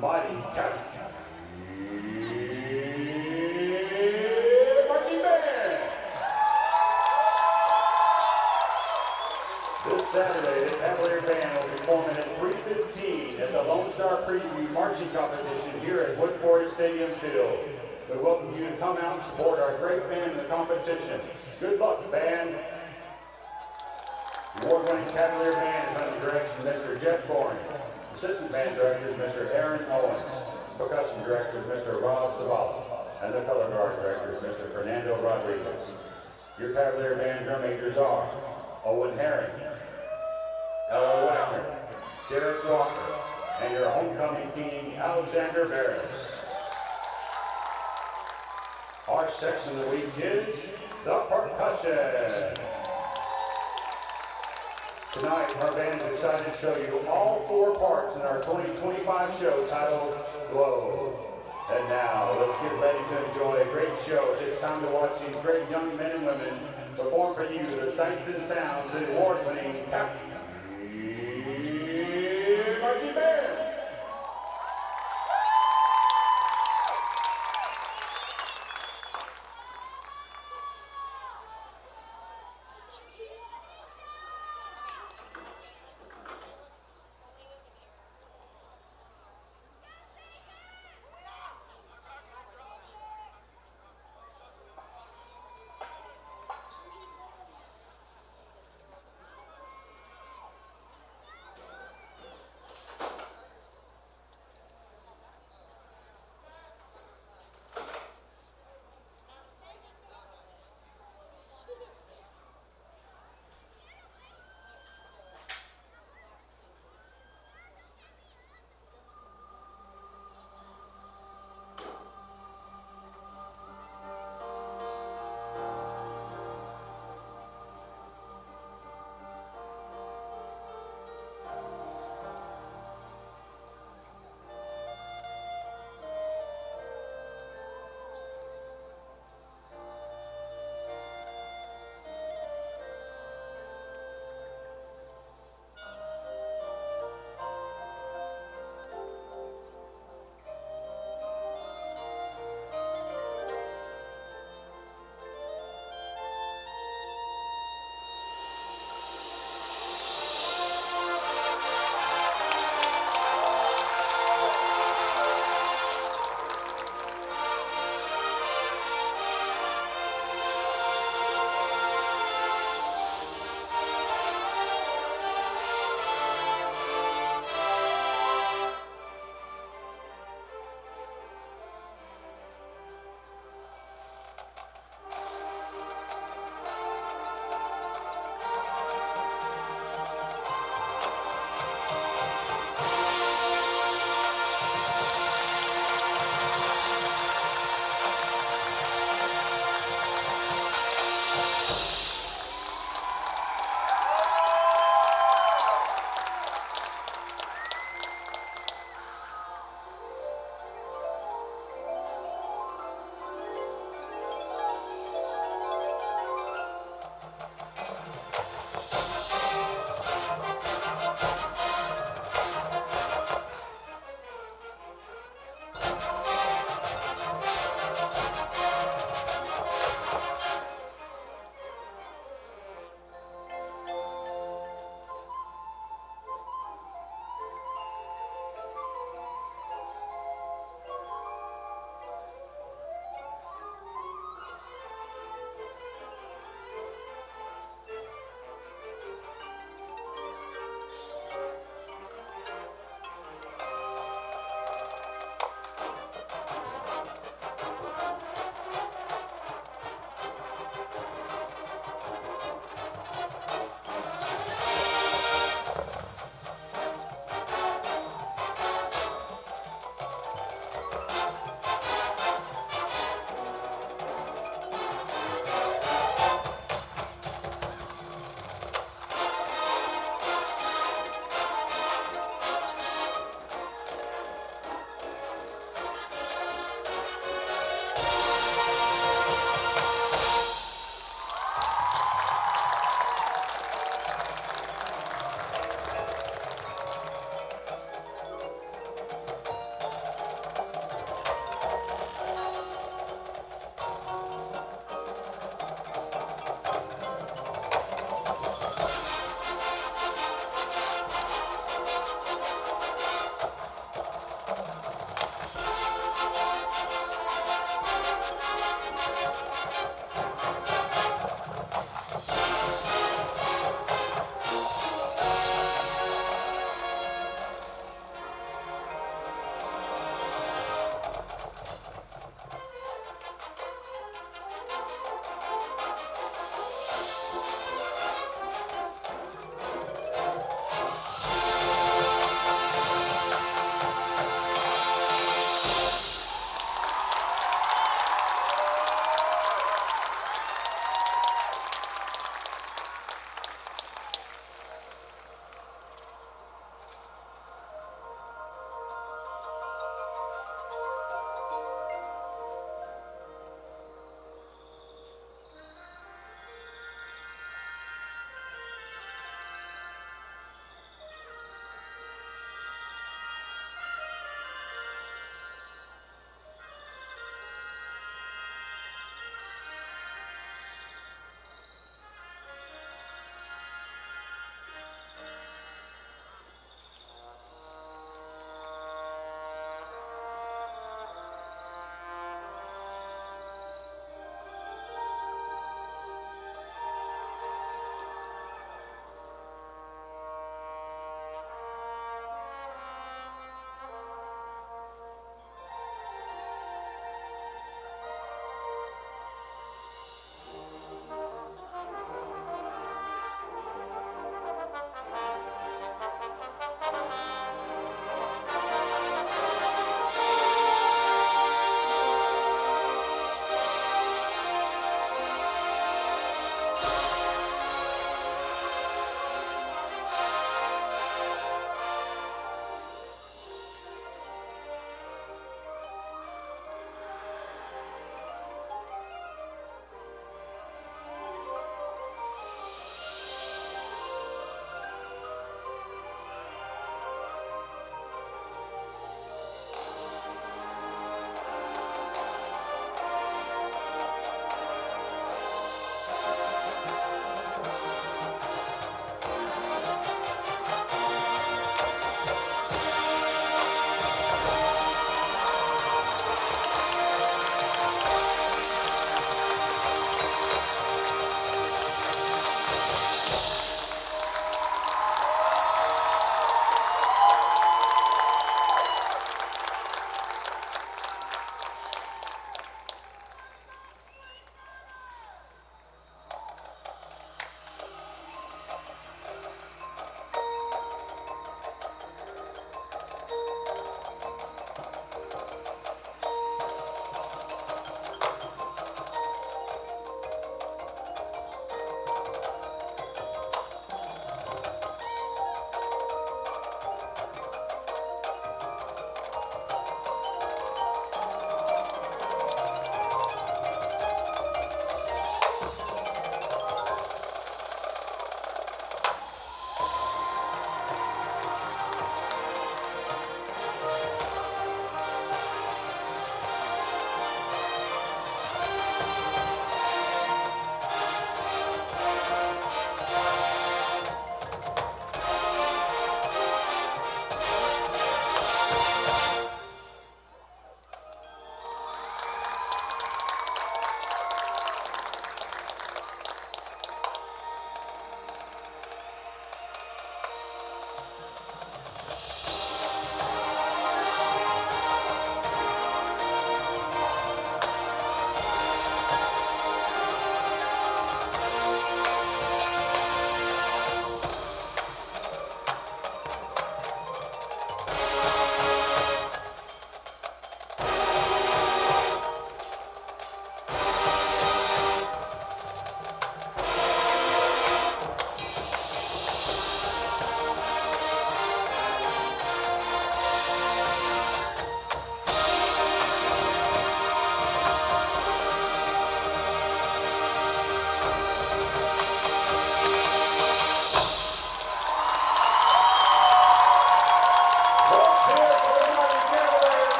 mighty Caney marching band. This Saturday, the Cavalier Band will be forming at 3:15 at the Lone Star Preview Marching Competition here at Woodforest Stadium Field. We welcome you to come out and support our great band in the competition. Good luck, band. The award-winning Cavalier Band is under the direction of Mr. Jeff Goring. Assistant Band Director is Mr. Aaron Owens. Percussion Director is Mr. Rob Zavala. And the Color Guard Director is Mr. Fernando Rodriguez. Your Cavalier Band drum majors are Owen Herring, Ella Wagner, Derek Walker, and your homecoming king, Alexander Barris. Our section of the week is the percussion. Tonight, our band is excited to show you all 4 parts in our 2025 show titled Glow. And now, let's get ready to enjoy a great show. It's time to watch these great young men and women perform for you the sights and sounds of the award-winning Caney marching band.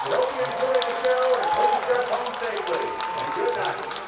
We hope you enjoyed the show and please drive home safely. And good night.